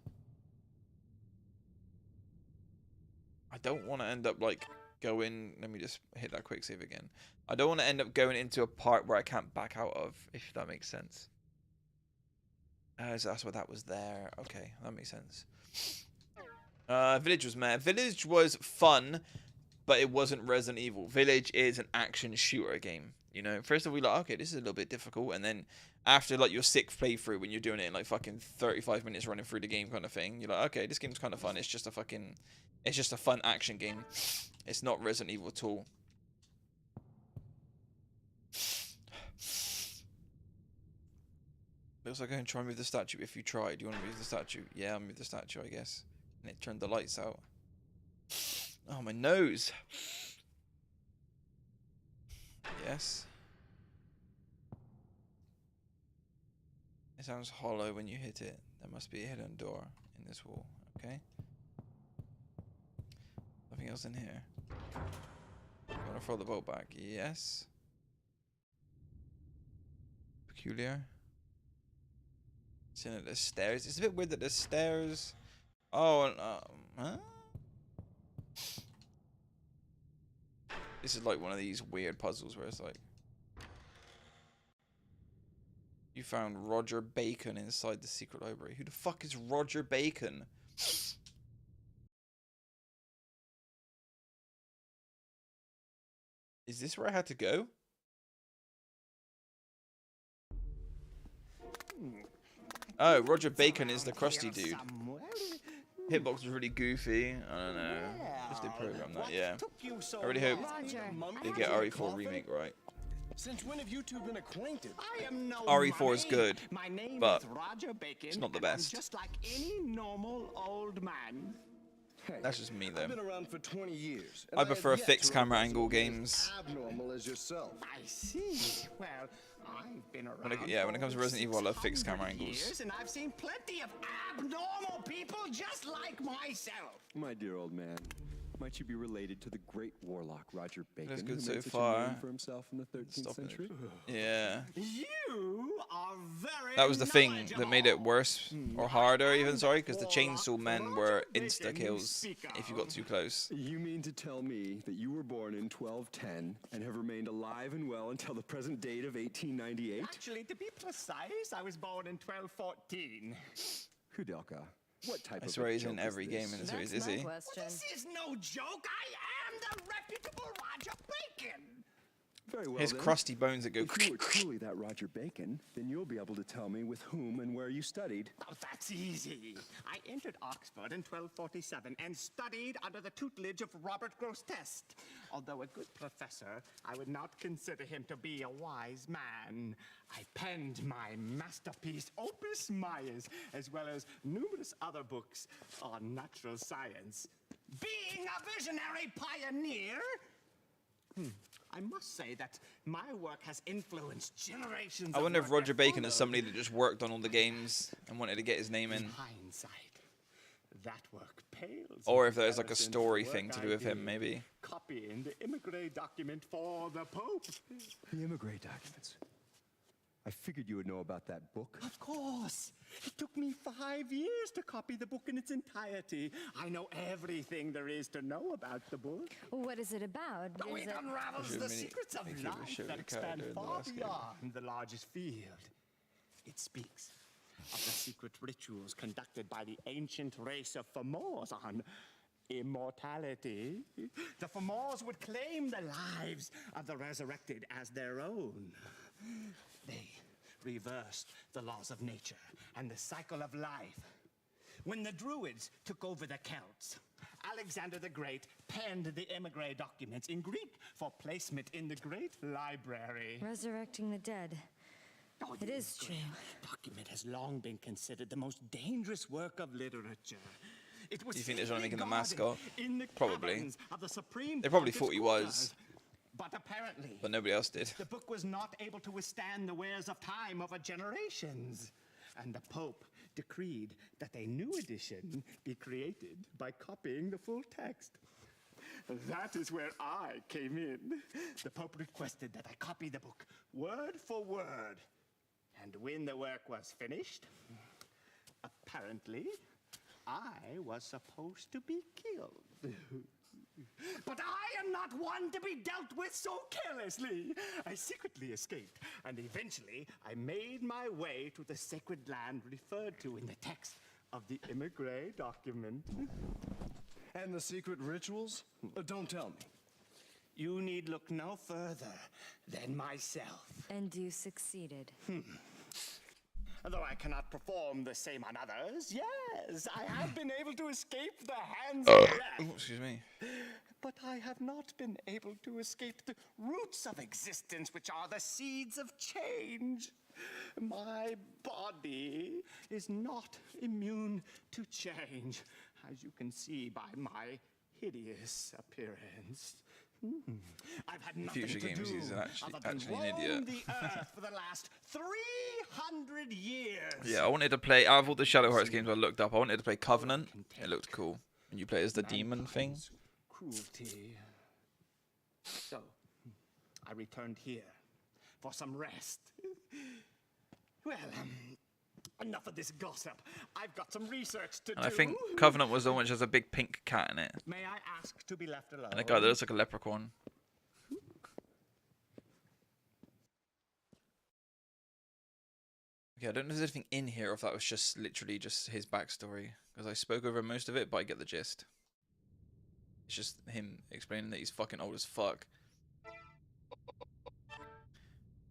I don't want to end up like going. Let me just hit that quick save again. I don't want to end up going into a part where I can't back out of, if that makes sense. So that's what that was there. Okay, that makes sense. Village was meh. Village was fun but it wasn't Resident Evil. Village is an action shooter game. You know, first of all, you're like, okay, this is a little bit difficult, and then after like your 6th playthrough, when you're doing it in like fucking 35 minutes running through the game kind of thing, you're like, okay, this game's kind of fun. It's just a fun action game. It's not Resident Evil at all. Looks like I can try and move the statue. If you try, do you want to move the statue? Yeah, I'll move the statue, I guess. And it turned the lights out. Oh, my nose. Yes. It sounds hollow when you hit it. There must be a hidden door in this wall. Okay. Nothing else in here. You want to throw the bolt back? Yes. Peculiar. Seeing that there's stairs. It's a bit weird that there's stairs. Oh, huh? This is like one of these weird puzzles where it's like, you found Roger Bacon inside the secret library. Who the fuck is Roger Bacon? Is this where I had to go? Oh, Roger Bacon is the crusty dude. Hitbox was really goofy. I don't know. Just they program that, yeah. I really hope they get RE4 remake right. Since when have you two been acquainted? RE4 is good, but it's not the best. Just like any normal old man. Hey, That's just me, though. I've been around for 20 years. I prefer fixed camera angle games. Abnormal as yourself. I see. Well, I've been around. When it comes to Resident Evil, I love fixed camera angles. Years, and I've seen plenty of abnormal people just like myself. My dear old man, might you be related to the great warlock Roger Bacon, That's who good made so such a far. name for himself in the 13th century? Yeah. You are very That was the thing that made it worse, or harder even, sorry, because the chainsaw men were insta-kills if you got too close. You mean to tell me that you were born in 1210 and have remained alive and well until the present date of 1898? Actually, to be precise, I was born in 1214. Koudelka, what type I of swear a he's in joke is every this? game in the series, is he? This is no joke. I am the reputable Roger Bacon. Very well His then. crusty bones that go. If you were truly that Roger Bacon, then you'll be able to tell me with whom and where you studied. Oh, that's easy. I entered Oxford in 1247 and studied under the tutelage of Robert Grosseteste. Although a good professor, I would not consider him to be a wise man. I penned my masterpiece, Opus Maius, as well as numerous other books on natural science. Being a visionary pioneer, I must say that my work has influenced generations I of wonder if work Roger that Bacon is followed. somebody that just worked on all the games and wanted to get his name in, In hindsight, that work pales. or in if there's like a comparison to story the thing work to I do with him, did maybe. Copying the immigrant document for the Pope. The immigrant documents. I figured you would know about that book. Of course. It took me 5 years to copy the book in its entirety. I know everything there is to know about the book. What is it about? Oh, it unravels Should the mini- secrets of make you a life show that the expand character in the far last game. beyond the largest field. It speaks of the secret rituals conducted by the ancient race of Fomors on immortality. The Fomors would claim the lives of the resurrected as their own. They reversed the laws of nature and the cycle of life. When the Druids took over the Celts, Alexander the Great penned the emigre documents in Greek for placement in the Great Library. Resurrecting the dead. Oh, It the is true. document has long been considered the most dangerous work of literature. It was Do you think they're trying to make him the safely mascot? guarded in the Probably. caverns of the Supreme They probably Pontiff's thought he quarters. was. But apparently, But nobody else did. the book was not able to withstand the wears of time over generations. And the Pope decreed that a new edition be created by copying the full text. That is where I came in. The Pope requested that I copy the book word for word. And when the work was finished, apparently, I was supposed to be killed. But I am not one to be dealt with so carelessly. I secretly escaped, and eventually I made my way to the sacred land referred to in the text of the emigre document. And the secret rituals? Don't tell me. you need look no further than myself. And you succeeded. Though I cannot perform the same on others, yes, I have been able to escape the hands of death. Oh, excuse me. But I have not been able to escape the roots of existence, which are the seeds of change. My body is not immune to change, as you can see by my hideous appearance. I've had nothing Future to Games do is actually other than an roam idiot. the earth for the last 300 years. Yeah, I wanted to play, out of all the Shadow Hearts games I looked up, I wanted to play Covenant. It looked cool. And you play as the demon thing. Mankind's Cruelty. So, I returned here for some rest. Well, enough of this gossip. I've got some research to do. And I think Covenant was the one which has a big pink cat in it. May I ask to be left alone? And a guy that looks like a leprechaun. Okay, I don't know if there's anything in here or if that was just literally just his backstory. Because I spoke over most of it, but I get the gist. It's just him explaining that he's fucking old as fuck.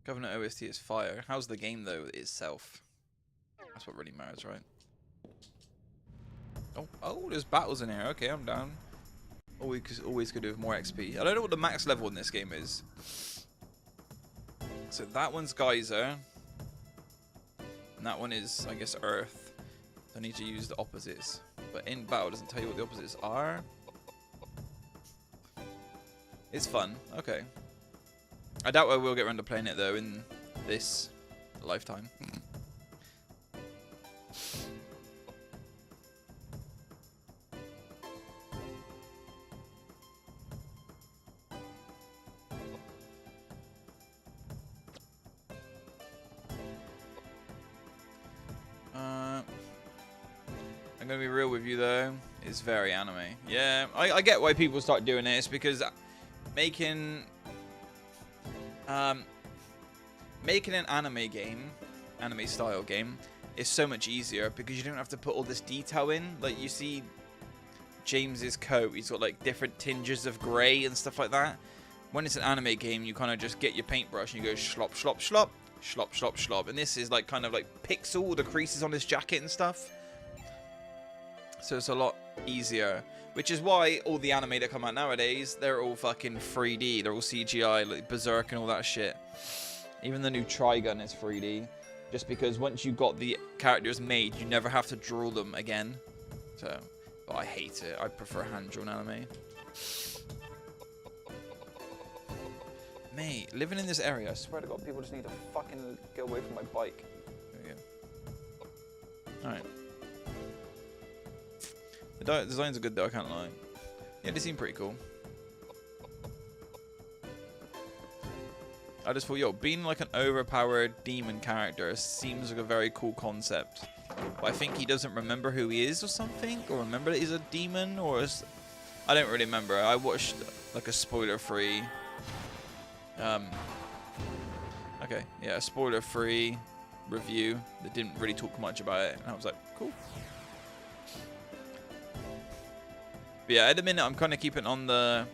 Covenant OST is fire. How's the game though itself? That's what really matters, right? Oh, there's battles in here. Okay, I'm down. Always could do with more XP. I don't know what the max level in this game is. So that one's Geyser. And that one is, I guess, Earth. So I need to use the opposites. But in battle, it doesn't tell you what the opposites are. It's fun. Okay. I doubt I will get around to playing it, though, in this lifetime. I'm gonna be real with you though, it's very anime. Yeah, I get why people start doing it. It's because making an anime style game, is so much easier because you don't have to put all this detail in. Like you see James's coat, he's got like different tinges of grey and stuff like that. When it's an anime game, you kind of just get your paintbrush and you go slop, slop, slop, slop, slop, slop. And this is like kind of like pixel, the creases on his jacket and stuff. So it's a lot easier, which is why all the anime that come out nowadays, they're all fucking 3D. They're all CGI, like Berserk and all that shit. Even the new Trigun is 3D, just because once you got the characters made, you never have to draw them again. So, but I hate it. I prefer hand-drawn anime. Mate, living in this area, I swear to God, people just need to fucking get away from my bike. There we go. Alright. The designs are good though, I can't lie. Yeah, they seem pretty cool. I just thought, yo, being like an overpowered demon character seems like a very cool concept. But I think he doesn't remember who he is or something, or remember that he's a demon, or I don't really remember. I watched like a spoiler-free. Okay, yeah, a spoiler-free review that didn't really talk much about it, and I was like, cool. But yeah, at the minute I'm kind of keeping on the.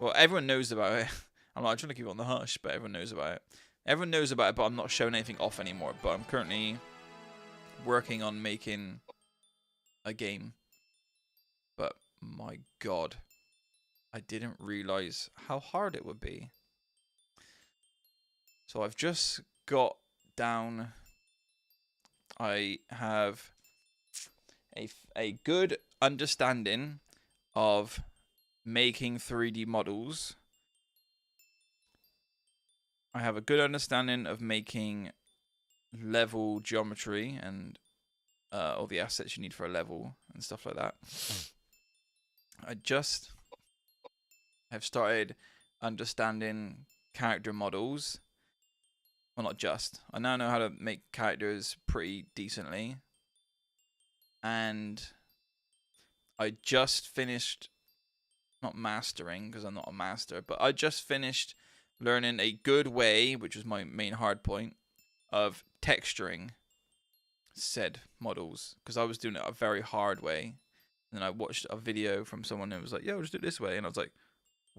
Well, everyone knows about it. I'm not trying to keep it on the hush, but everyone knows about it. Everyone knows about it, but I'm not showing anything off anymore. But I'm currently working on making a game. But my God, I didn't realize how hard it would be. So I've just got down. I have a good understanding of making 3D models. I have a good understanding of making level geometry and all the assets you need for a level and stuff like that. I just have started understanding character models. Well, not just. I now know how to make characters pretty decently. And I just finished, not mastering because I'm not a master, but I just finished learning a good way, which was my main hard point, of texturing said models, because I was doing it a very hard way. And then I watched a video from someone who was like, yo, just do it this way. And I was like,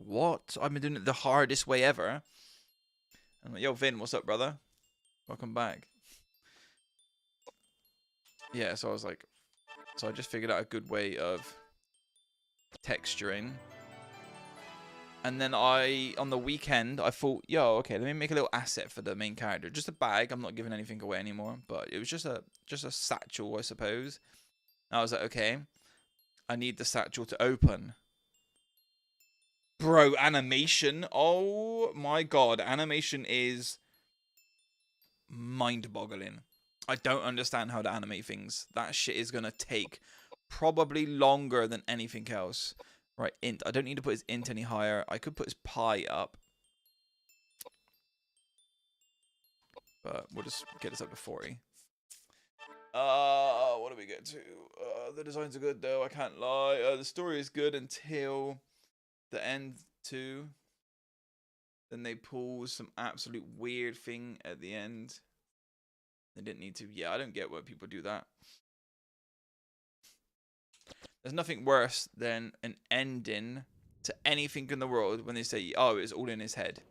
what? I've been doing it the hardest way ever. I'm like, yo, Vin, what's up, brother? Welcome back. Yeah, so I was like, so I just figured out a good way of texturing. And then on the weekend, I thought, yo, okay, let me make a little asset for the main character. Just a bag. I'm not giving anything away anymore. But it was just a satchel, I suppose. And I was like, okay, I need the satchel to open. Bro, animation. Oh my god. Animation is mind-boggling. I don't understand how to animate things. That shit is going to take probably longer than anything else. Right, int. I don't need to put his int any higher. I could put his pi up. But we'll just get this up to 40. What do we get to? The designs are good though, I can't lie. The story is good until the end too. Then they pull some absolute weird thing at the end. They didn't need to. Yeah, I don't get why people do that. There's nothing worse than an ending to anything in the world when they say, oh, it was all in his head.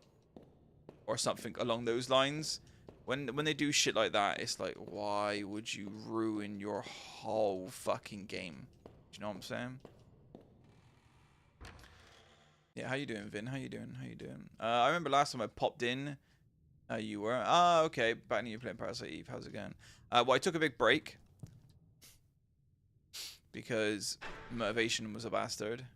Or something along those lines. When they do shit like that, it's like, why would you ruin your whole fucking game? Do you know what I'm saying? Yeah, how you doing, Vin? How you doing? How you doing? I remember last time I popped in. You were. Ah, okay. Back when you were playing Parasite Eve. How's it going? Well, I took a big break. Because motivation was a bastard.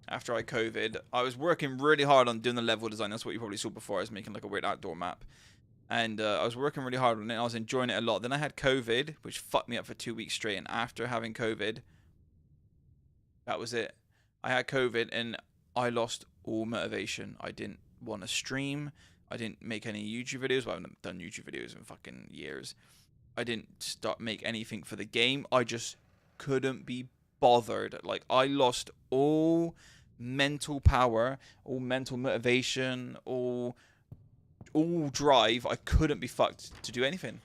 After I COVID, I was working really hard on doing the level design. That's what you probably saw before. I was making like a weird outdoor map. And I was working really hard on it. I was enjoying it a lot. Then I had COVID, which fucked me up for 2 weeks straight. And after having COVID, that was it. I had COVID and I lost all motivation. I didn't want to stream. I didn't make any YouTube videos. Well, I haven't done YouTube videos in fucking years. I didn't make anything for the game. I just couldn't be bothered. Like, I lost all mental power, all mental motivation, all drive. I couldn't be fucked to do anything.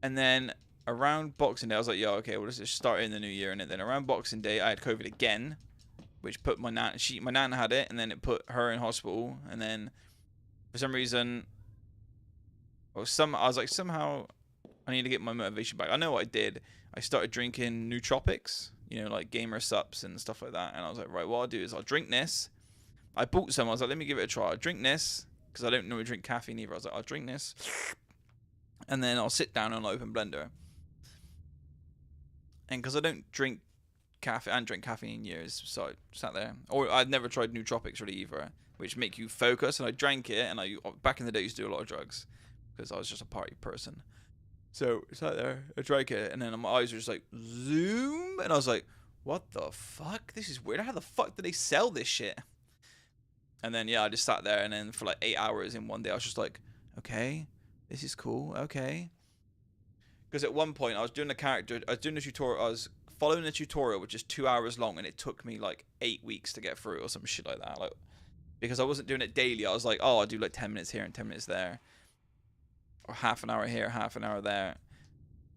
And then around Boxing Day, I was like, yo, okay, well, let's just start in the new year. And then around Boxing Day, I had COVID again, which put my nan had it, and then it put her in hospital. And then for some reason, I was like, somehow I need to get my motivation back. I know what I did. I started drinking nootropics, you know, like gamer sups and stuff like that. And I was like, right, what I'll do is I'll drink this. I bought some. I was like, let me give it a try. I'll drink this because I don't normally drink caffeine either. I was like, I'll drink this. And then I'll sit down and I'll open Blender. And because I don't drink caffeine, and drink caffeine in years, so I sat there. Or I'd never tried nootropics really either, which make you focus. And I drank it, and back in the day, I used to do a lot of drugs because I was just a party person. So I sat there, I drank it, and then my eyes were just like, zoom. And I was like, what the fuck? This is weird. How the fuck do they sell this shit? And then, yeah, I just sat there, and then for like 8 hours in one day, I was just like, okay, this is cool, okay. Because at one point, I was doing a character, I was doing a tutorial, I was following a tutorial, which is 2 hours long, and it took me like 8 weeks to get through, or some shit like that. Like, because I wasn't doing it daily, I was like, oh, I'll do like 10 minutes here and 10 minutes there. Or half an hour here, half an hour there.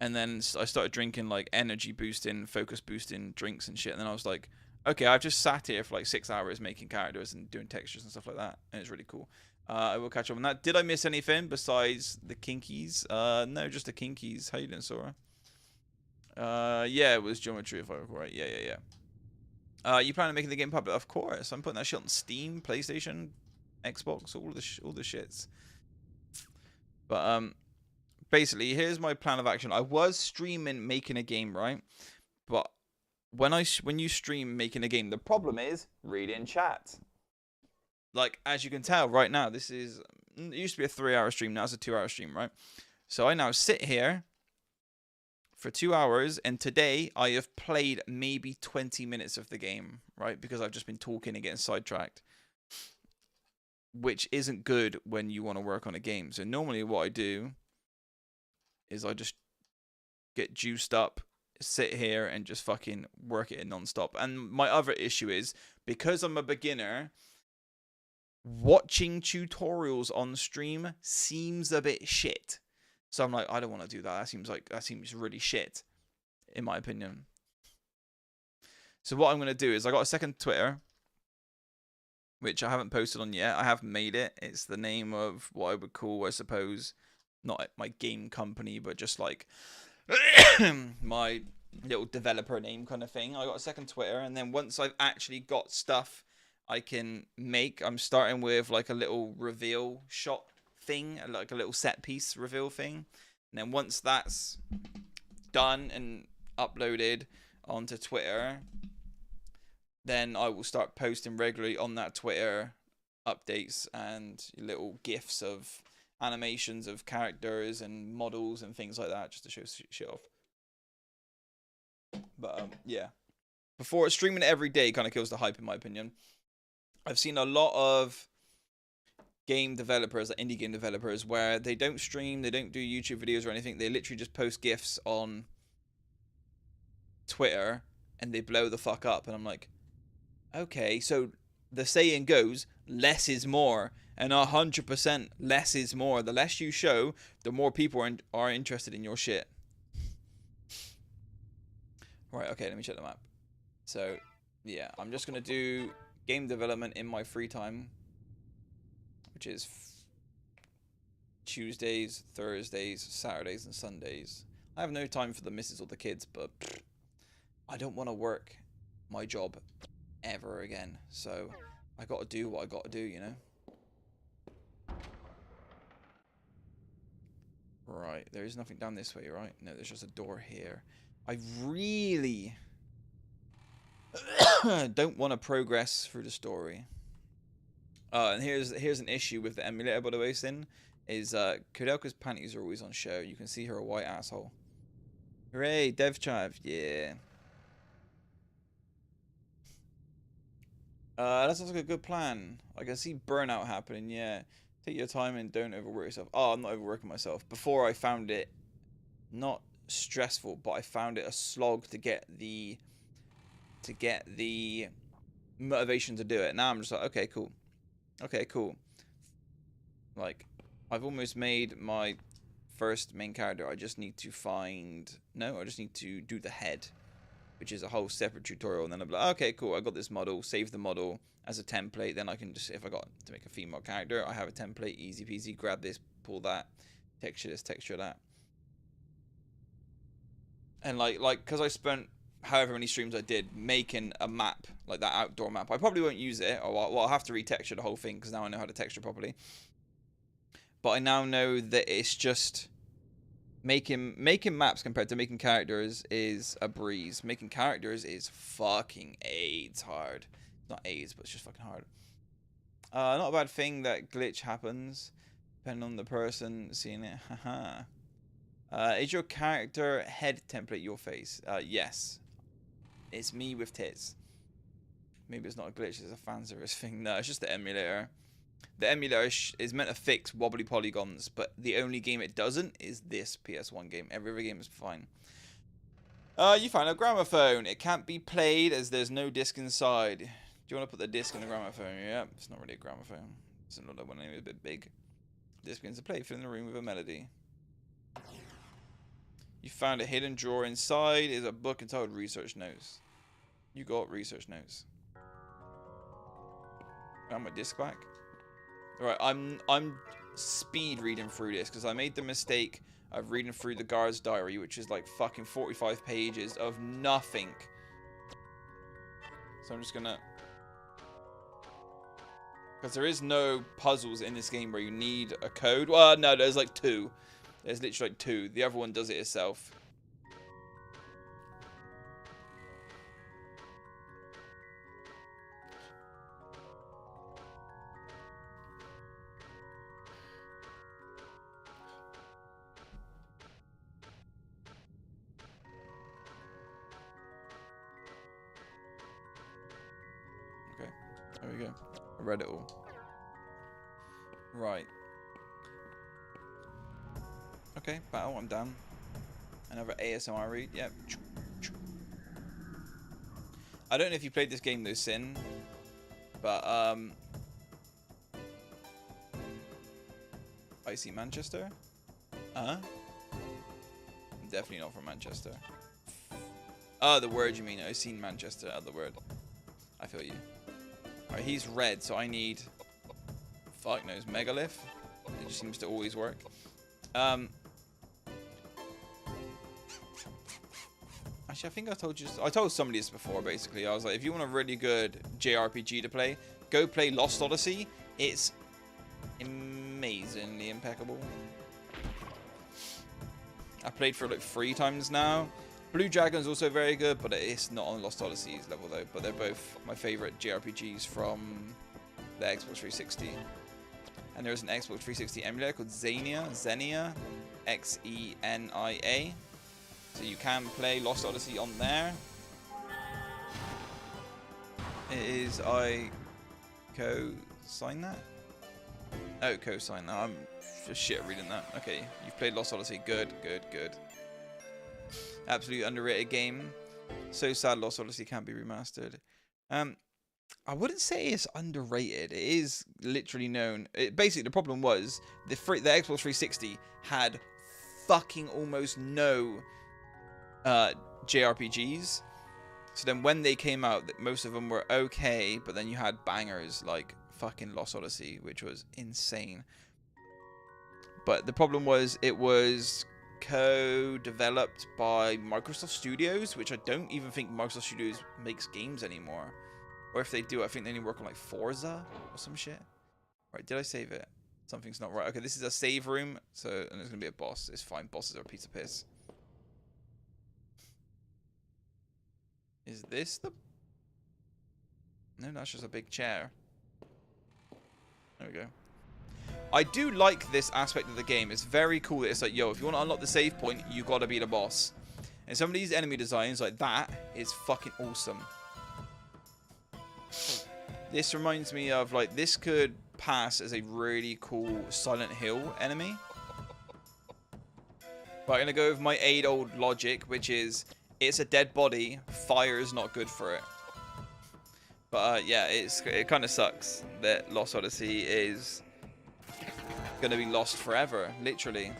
And then I started drinking like energy boosting, focus boosting drinks and shit. And then I was like, okay, I've just sat here for like 6 hours making characters and doing textures and stuff like that. And it's really cool. I will catch up on that. Did I miss anything besides the Kinkies? No, just the Kinkies. How you doing, Sora? Yeah, it was geometry if I recall right. Yeah. You plan on making the game public? Of course. I'm putting that shit on Steam, PlayStation, Xbox, all the shits. But basically, here's my plan of action. I was streaming making a game, right? But when you stream making a game, the problem is reading chat. Like, as you can tell right now, it used to be a 3-hour stream, now it's a 2-hour stream, right? So I now sit here for 2 hours, and today I have played maybe 20 minutes of the game, right? Because I've just been talking and getting sidetracked. Which isn't good when you want to work on a game. So normally what I do is I just get juiced up, sit here and just fucking work it in non-stop. And my other issue is, because I'm a beginner, watching tutorials on stream seems a bit shit. So I'm like, I don't want to do that. That seems really shit, in my opinion. So what I'm going to do is, I got a second Twitter. which I haven't posted on yet. I have made it. It's the name of what I would call, I suppose, not my game company, but just like my little developer name kind of thing. I got a second Twitter, and then once I've actually got stuff I can make, I'm starting with like a little reveal shot thing, like a little set piece reveal thing. And then once that's done and uploaded onto Twitter, then I will start posting regularly on that Twitter updates and little gifs of animations of characters and models and things like that, just to show shit off. But yeah, before streaming it every day kind of kills the hype, in my opinion. I've seen a lot of game developers, like indie game developers, where they don't stream, they don't do YouTube videos or anything. They literally just post GIFs on Twitter and they blow the fuck up. And I'm like, okay, so the saying goes, less is more. And 100% less is more. The less you show, the more people are interested in your shit. Right, okay, let me check the map. So, yeah, I'm just going to do game development in my free time, which is Tuesdays, Thursdays, Saturdays, and Sundays. I have no time for the missus or the kids, but I don't want to work my job ever again. So I got to do what I got to do, you know? Right, there is nothing down this way, right? No, there's just a door here. I really don't want to progress through the story. And here's an issue with the emulator, by the way, Sin, is Koudelka's panties are always on show. You can see her white asshole. Hooray, dev chive, yeah. That sounds like a good plan. I can see burnout happening, yeah. Take your time and don't overwork yourself. Oh, I'm not overworking myself. Before I found it not stressful, but I found it a slog to get the motivation to do it. Now I'm just like, okay, cool. Okay, cool. Like, I've almost made my first main character. I just need to I just need to do the head, which is a whole separate tutorial. And then I'm like, okay, cool. I got this model. Save the model as a template. Then I can just, if I got to make a female character, I have a template. Easy peasy. Grab this, pull that, texture this, texture that. And like, because I spent however many streams I did making a map, like that outdoor map. I probably won't use it, or I'll have to retexture the whole thing because now I know how to texture properly. But I now know that it's just making maps compared to making characters is a breeze. Making characters is fucking AIDS hard. Not AIDS, but it's just fucking hard. Not a bad thing that glitch happens, depending on the person seeing it. Haha. Is your character head template your face? Yes. It's me with tits. Maybe it's not a glitch, it's a fan service thing. No, it's just the emulator. The emulator is meant to fix wobbly polygons, but the only game it doesn't is this PS1 game. Every other game is fine. You found a gramophone. It can't be played as there's no disc inside. Do you want to put the disc in the gramophone? Yeah, it's not really a gramophone. It's another one, it's a bit big. Disc begins to play, fill in the room with a melody. You found a hidden drawer. Inside is a book entitled Research Notes. You got research notes. Got my disc back. Alright, I'm speed reading through this because I made the mistake of reading through the guard's diary, which is like fucking 45 pages of nothing. So I'm just gonna, because there is no puzzles in this game where you need a code. Well, no, there's like two. There's literally like two. The other one does it itself. Okay, there we go. I read it all. Right. Okay, battle, I'm done. Another ASMR read, yep. I don't know if you played this game though, Sin, but I see Manchester? I'm definitely not from Manchester. Oh, the word you mean, I seen Manchester, the word. I feel you. Alright, he's red, so I need... Fuck knows, Megalith. It just seems to always work. Actually, I think I told you... I told somebody this before, basically. I was like, if you want a really good JRPG to play, go play Lost Odyssey. It's amazingly impeccable. I played for like 3 times now. Blue Dragon's also very good, but it's not on Lost Odyssey's level though. But they're both my favorite JRPGs from the Xbox 360. And there's an Xbox 360 emulator called Xenia, Xenia. So you can play Lost Odyssey on there. It is I co-sign that? Oh, co-sign that. I'm just shit at reading that. Okay, you've played Lost Odyssey. Good, good, good. Absolutely underrated game. So sad Lost Odyssey can't be remastered. I wouldn't say it's underrated. It is literally known. Basically, the problem was the Xbox 360 had fucking almost no JRPGs. So then when they came out, most of them were okay, but then you had bangers like fucking Lost Odyssey, which was insane. But the problem was it was co-developed by Microsoft Studios, which I don't even think Microsoft Studios makes games anymore. Or if they do, I think they only work on like Forza or some shit. Right, did I save it? Something's not right. Okay, this is a save room, so and there's gonna be a boss. It's fine. Bosses are a piece of piss. Is this the... No, that's just a big chair. There we go. I do like this aspect of the game. It's very cool that it's like, yo, if you want to unlock the save point, you gotta be the boss. And some of these enemy designs like that is fucking awesome. This reminds me of, like, this could pass as a really cool Silent Hill enemy. But I'm gonna go with my age-old logic, which is, it's a dead body, fire is not good for it. But yeah, it kind of sucks that Lost Odyssey is gonna be lost forever, literally,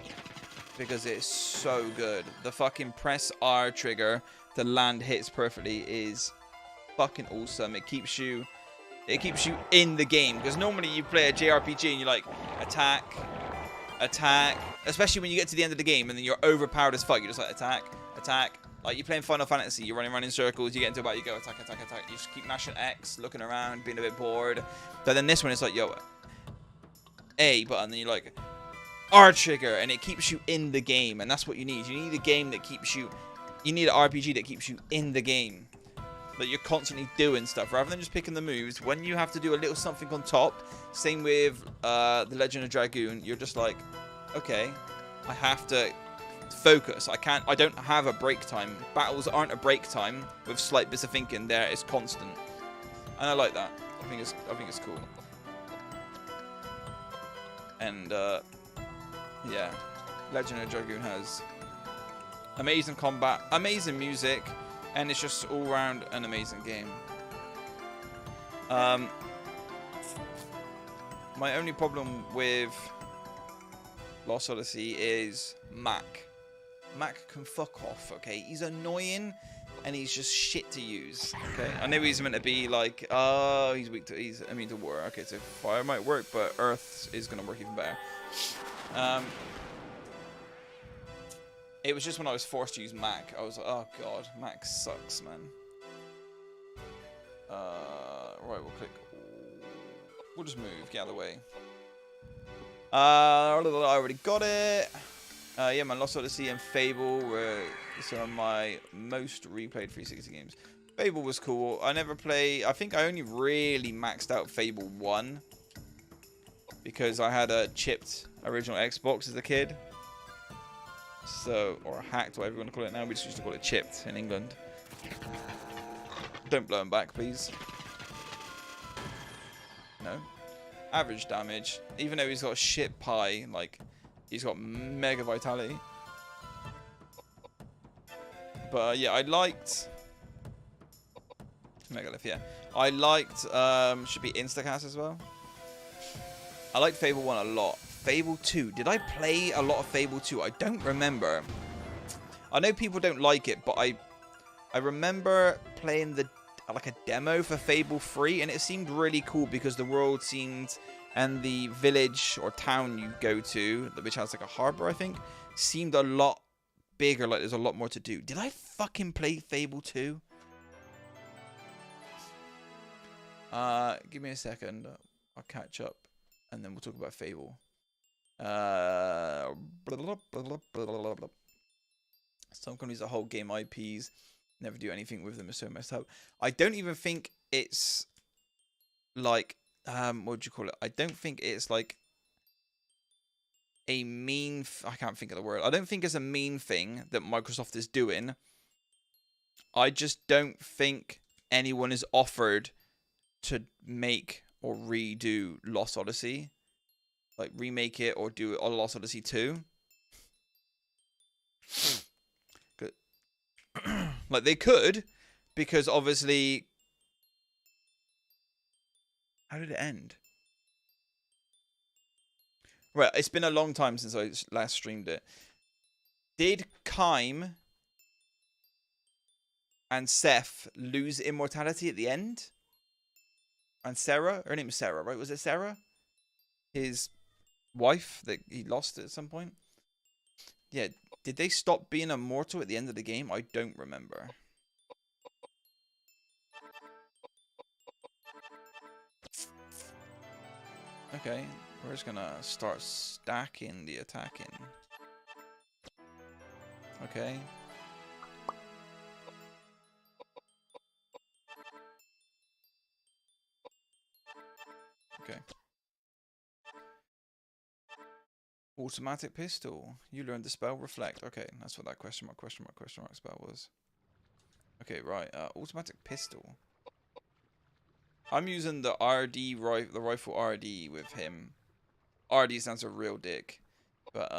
because it's so good. The fucking press R trigger to land hits perfectly is fucking awesome. It keeps you in the game, because normally you play a JRPG and you're like attack, especially when you get to the end of the game and then you're overpowered as fuck. You're just like attack. Like, you're playing Final Fantasy, you're running around in circles, you get into a battle, you go attack. You just keep mashing X, looking around, being a bit bored. But then this one, it's like, yo, A button, then you're like, R trigger, and it keeps you in the game, and that's what you need. You need a game that keeps you, you need an RPG that keeps you in the game. That you're constantly doing stuff, rather than just picking the moves. When you have to do a little something on top, same with The Legend of Dragoon, you're just like, okay, I have to focus. I don't have a break time. Battles aren't a break time with slight bits of thinking. There, it's constant, and I like that. I think it's cool. And yeah, Legend of Dragoon has amazing combat, amazing music, and it's just all around an amazing game. My only problem with Lost Odyssey is Mac. Mac can fuck off, okay? He's annoying, and he's just shit to use, okay? I know he's meant to be like, oh, he's weak to, he's immune to water. Okay, so fire might work, but earth is gonna work even better. It was just when I was forced to use Mac, I was like, oh god, Mac sucks, man. Right, we'll click. We'll just move, get out of the way. I already got it. Yeah, my Lost Odyssey and Fable were some of my most replayed 360 games. Fable was cool. I never play. I think I only really maxed out Fable 1 because I had a chipped original Xbox as a kid. So, or hacked, whatever you want to call it now. We just used to call it chipped in England. Don't blow him back, please. No. Average damage. Even though he's got shit pie, like, he's got mega vitality. But yeah, I liked Megalith, yeah. I liked should be Instacast as well. I liked Fable 1 a lot. Fable 2. Did I play a lot of Fable 2? I don't remember. I know people don't like it, but I remember playing the like a demo for Fable 3, and it seemed really cool because the world seemed, and the village or town you go to, which has like a harbor, I think, seemed a lot bigger, like there's a lot more to do. Did I fucking play Fable 2? Give me a second. I'll catch up, and then we'll talk about Fable. Some companies that hold game IPs never do anything with them. Are so messed up. I don't even think it's like what would you call it? I don't think it's like a mean. I can't think of the word. I don't think it's a mean thing that Microsoft is doing. I just don't think anyone is offered to make or redo Lost Odyssey, like remake it or do it on Lost Odyssey 2. Like they could, because obviously, how did it end? Right, it's been a long time since I last streamed it. Did Kaim and Seth lose immortality at the end? And Sarah, her name was Sarah, right? Was it Sarah? His wife that he lost at some point? Yeah, did they stop being immortal at the end of the game? I don't remember. Okay, we're just gonna start stacking the attacking. Okay. Okay. Automatic pistol. You learned the spell Reflect. Okay, that's what that question mark spell was. Okay, right. Automatic pistol. I'm using the RD the rifle RD with him. RD stands for real dick, but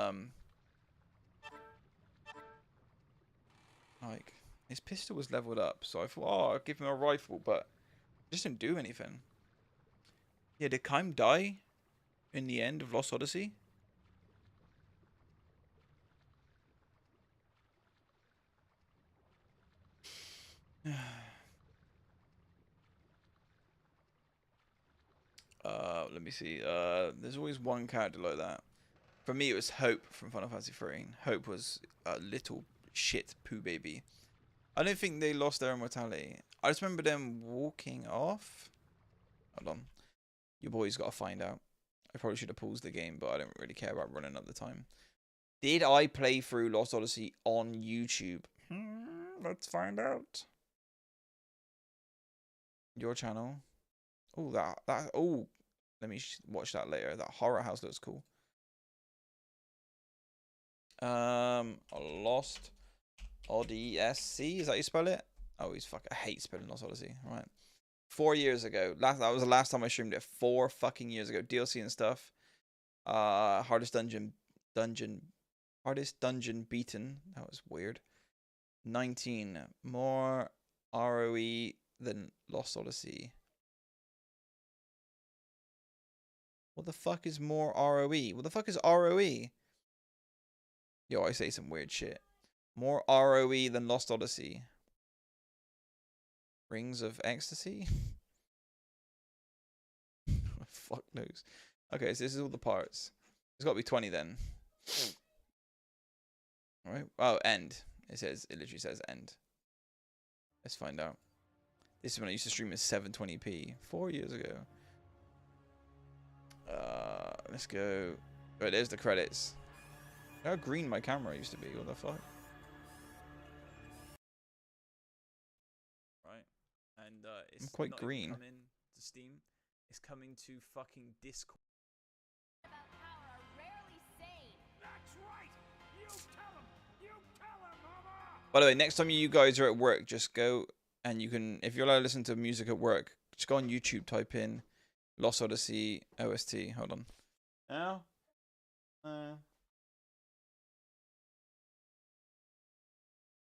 like his pistol was leveled up, so I thought, oh, I'll give him a rifle, but it just didn't do anything. Yeah, did Kaim die in the end of Lost Odyssey? Let me see. There's always one character like that. For me, it was Hope from Final Fantasy 3. Hope was a little shit poo baby. I don't think they lost their immortality. I just remember them walking off. Hold on. Your boy's got to find out. I probably should have paused the game, but I don't really care about running at the time. Did I play through Lost Odyssey on YouTube? Let's find out. Your channel. Oh, oh, let me watch that later. That horror house looks cool. Lost Odyssey. Is that how you spell it? Oh, I hate spelling Lost Odyssey. Right. 4 years ago. That was the last time I streamed it. 4 fucking years ago. DLC and stuff. Hardest dungeon beaten. That was weird. 19. More ROE than Lost Odyssey. What the fuck is more ROE? What the fuck is ROE? Yo, I say some weird shit. More ROE than Lost Odyssey. Rings of Ecstasy? Fuck knows. Okay, so this is all the parts. There's got to be 20 then. Alright. Oh, end. It literally says end. Let's find out. This is when I used to stream at 720p. 4 years ago. Let's go. Right, there's the credits. How green my camera used to be. What the fuck? Right. And it's quite green. Coming to Steam. It's coming to fucking Discord. By the way, next time you guys are at work, just go and you can, if you're allowed to listen to music at work, just go on YouTube, type in Lost Odyssey OST. Hold on. Now?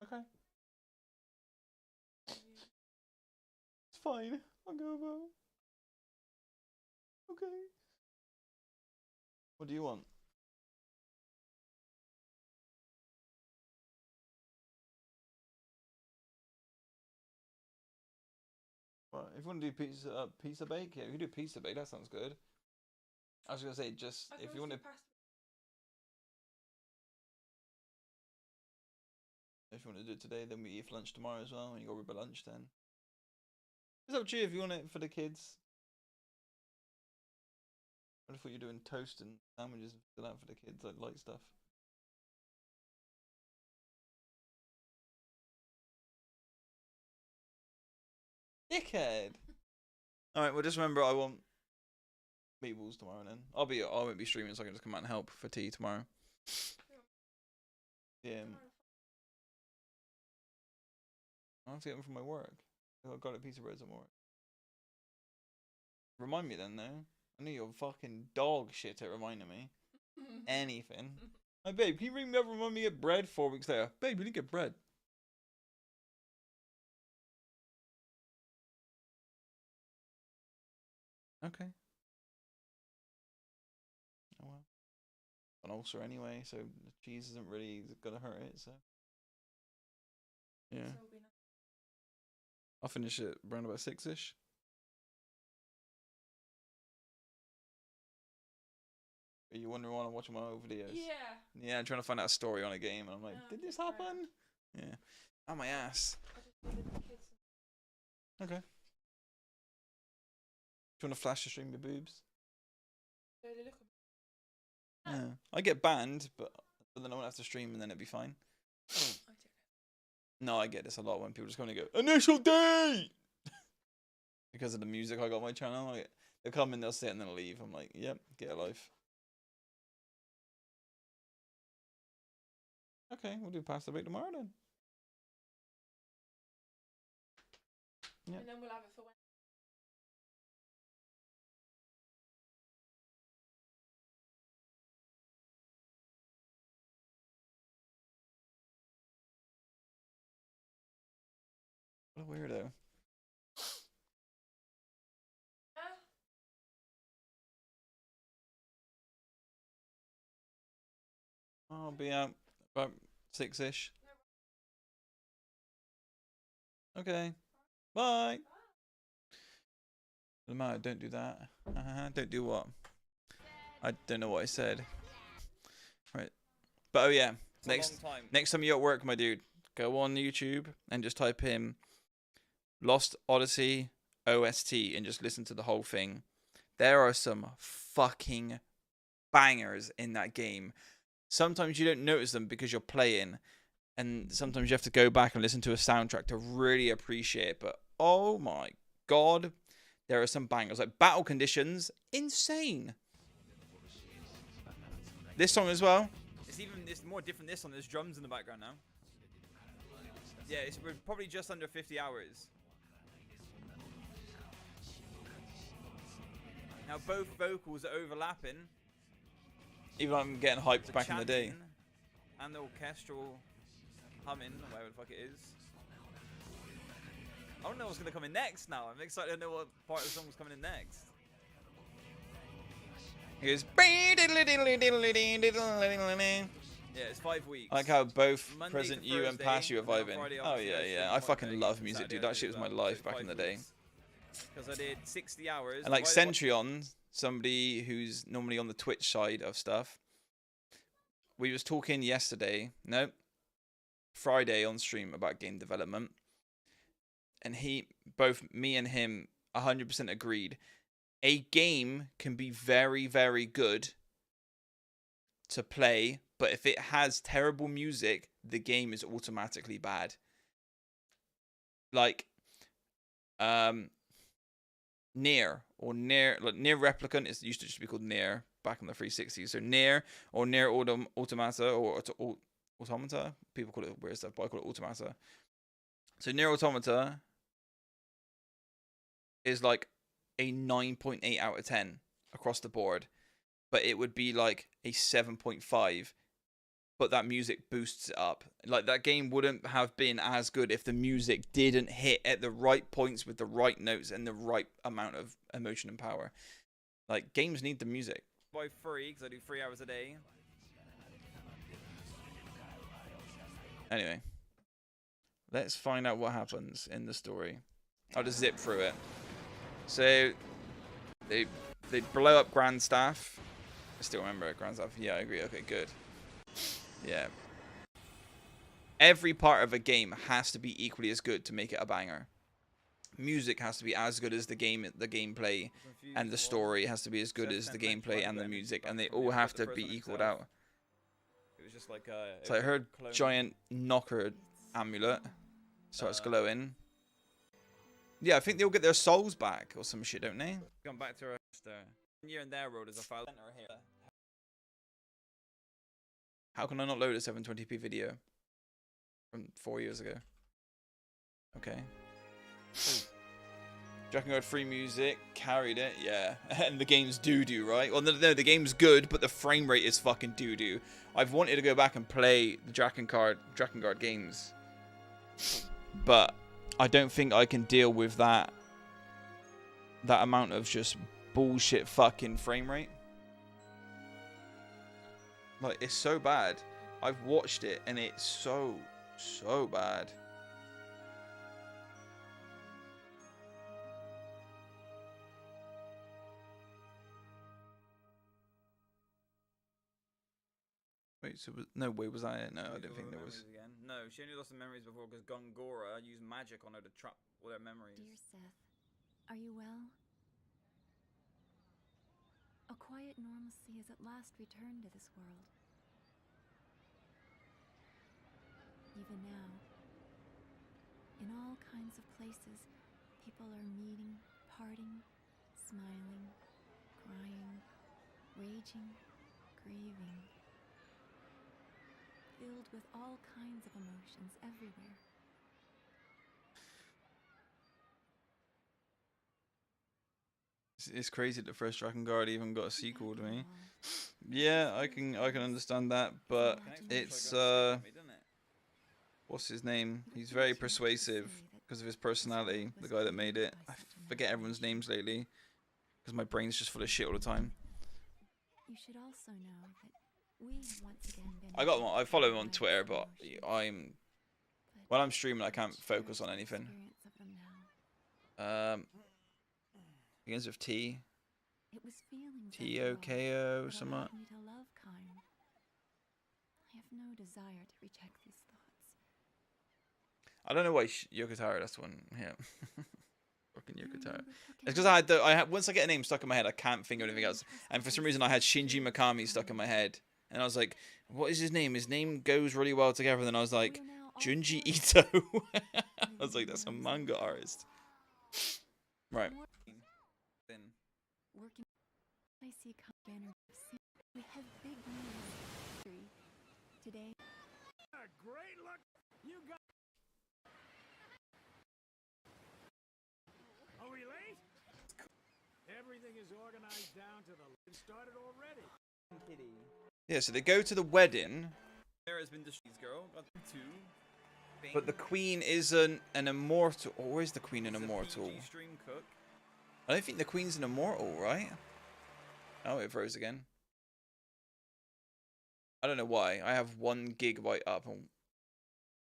Okay. It's fine. I'll go about. Okay. What do you want? If you want to do pizza bake, yeah, we can do pizza bake. That sounds good. I was gonna say just if you want to. If you want to do it today, then we eat for lunch tomorrow as well. And you go for lunch then. It's up to you if you want it for the kids. I thought you were doing toast and sandwiches for that for the kids, like light stuff. Dickhead. All right, well, just remember I want meatballs tomorrow. Then I won't be streaming, so I can just come out and help for tea tomorrow. Yeah. I have to get them from my work. I've got a piece of bread at work. Remind me then, though. I knew you're fucking dog shit at reminding me. Anything. Hey, babe, can you ring me up and remind me to get bread 4 weeks later? Babe, we didn't get bread. Okay. Oh well. An ulcer anyway, so the cheese isn't really gonna hurt it, so. Yeah. I'll finish it around about 6-ish. Are you wondering why I'm watching my old videos? Yeah. Yeah, I'm trying to find out a story on a game, and I'm like, did this happen? Yeah. Oh, my ass. Okay. Do you want to flash the stream your boobs? Yeah. I get banned, but then I won't have to stream, and then it'd be fine. No, I get this a lot when people just come and go, initial D! Because of the music I got on my channel. They'll come in, they'll sit, and then they'll leave. I'm like, yep, get a life. Okay, we'll do pasta bake tomorrow then. Yeah. And then we'll have it for when. What a weirdo. I'll be out about 6-ish. Okay. Bye. Lamar, don't do that. Don't do what? I don't know what I said. Right. But oh yeah. Next time you're at work, my dude, go on YouTube and just type in Lost Odyssey OST and just listen to the whole thing. There are some fucking bangers in that game. Sometimes you don't notice them because you're playing, and sometimes you have to go back and listen to a soundtrack to really appreciate it. But oh my god, there are some bangers. Like Battle Conditions, insane. This song as well. It's more different this one. There's drums in the background now. Yeah, we're probably just under 50 hours. Now both vocals are overlapping. Even though I'm getting hyped back in the day. And the orchestral humming, whatever the fuck it is. I don't know what's going to come in next now. I'm excited to know what part of the song is coming in next. He goes... Yeah, it's 5 weeks. I like how both Monday Present to You and Thursday, Pass You are and then vibing. Friday Oh off, yeah, yeah, yeah. I fucking love music, dude. That shit was my life back in the day. Because I did 60 hours. And like Centurion, somebody who's normally on the Twitch side of stuff, we was talking Friday on stream about game development, and both me and him 100% agreed. A game can be very, very good to play, but if it has terrible music, the game is automatically bad. Like, Nier Replicant, it used to just be called Nier back in the 360s. So Nier or Nier Automata or Automata, people call it weird stuff, but I call it Automata. So Nier Automata is like a 9.8 out of 10 across the board, but it would be like a 7.5. But that music boosts it up. Like, that game wouldn't have been as good if the music didn't hit at the right points with the right notes and the right amount of emotion and power. Like, games need the music. By 3, because I do 3 hours a day. Anyway, let's find out what happens in the story. I'll just zip through it. So they blow up Grandstaff. I still remember it, Grandstaff. Yeah, I agree. Okay, good. Yeah. Every part of a game has to be equally as good to make it a banger. Music has to be as good as the gameplay, and the story has to be as good as the gameplay and the music, and they all have to be equaled out. It was just like So I heard giant knocker amulet starts glowing. Yeah, I think they'll get their souls back or some shit, don't they? Come back to her. Here and there road as a file. How can I not load a 720p video from 4 years ago? Okay. Drakengard free music carried it, yeah. And the game's doo-doo, right? Well, no, the game's good, but the frame rate is fucking doo-doo. I've wanted to go back and play the Drakengard games, but I don't think I can deal with that amount of just bullshit fucking frame rate. Like, it's so bad. I've watched it and it's so bad. Wait, so no way was I? No, I don't think there was. Again. No, she only lost the memories before because Gongora used magic on her to trap all her memories. Dear Seth, are you well? A quiet normalcy has at last returned to this world. Even now, in all kinds of places, people are meeting, parting, smiling, crying, raging, grieving. Filled with all kinds of emotions everywhere. It's crazy that the first Drakengard even got a sequel to me. Yeah, I can understand that, but it's what's his name? He's very persuasive because of his personality. The guy that made it. I forget everyone's names lately because my brain's just full of shit all the time. You should also know that we have once again been. I follow him on Twitter, but when I'm streaming, I can't focus on anything. Begins with T. It was feelings T-O-K-O, something. I have no desire to reject these thoughts. I don't know why Yoko Taro, that's the one. Yeah. Fucking Yoko Taro. It's because I had once I get a name stuck in my head, I can't think of anything else. And for some reason, I had Shinji Mikami stuck in my head. And I was like, what is his name? His name goes really well together. And then I was like, Junji Ito. I was like, that's a manga artist. Right. Working, I see banner. We have big news. Today. Great luck. You got. Are we late? Everything is organized down to the. It started already. Yeah, so they go to the wedding. There has been this girl. Got two. But the queen isn't an immortal. Or is the queen an immortal? I don't think the queen's an immortal, right? Oh, it froze again. I don't know why. I have 1 gigabyte up on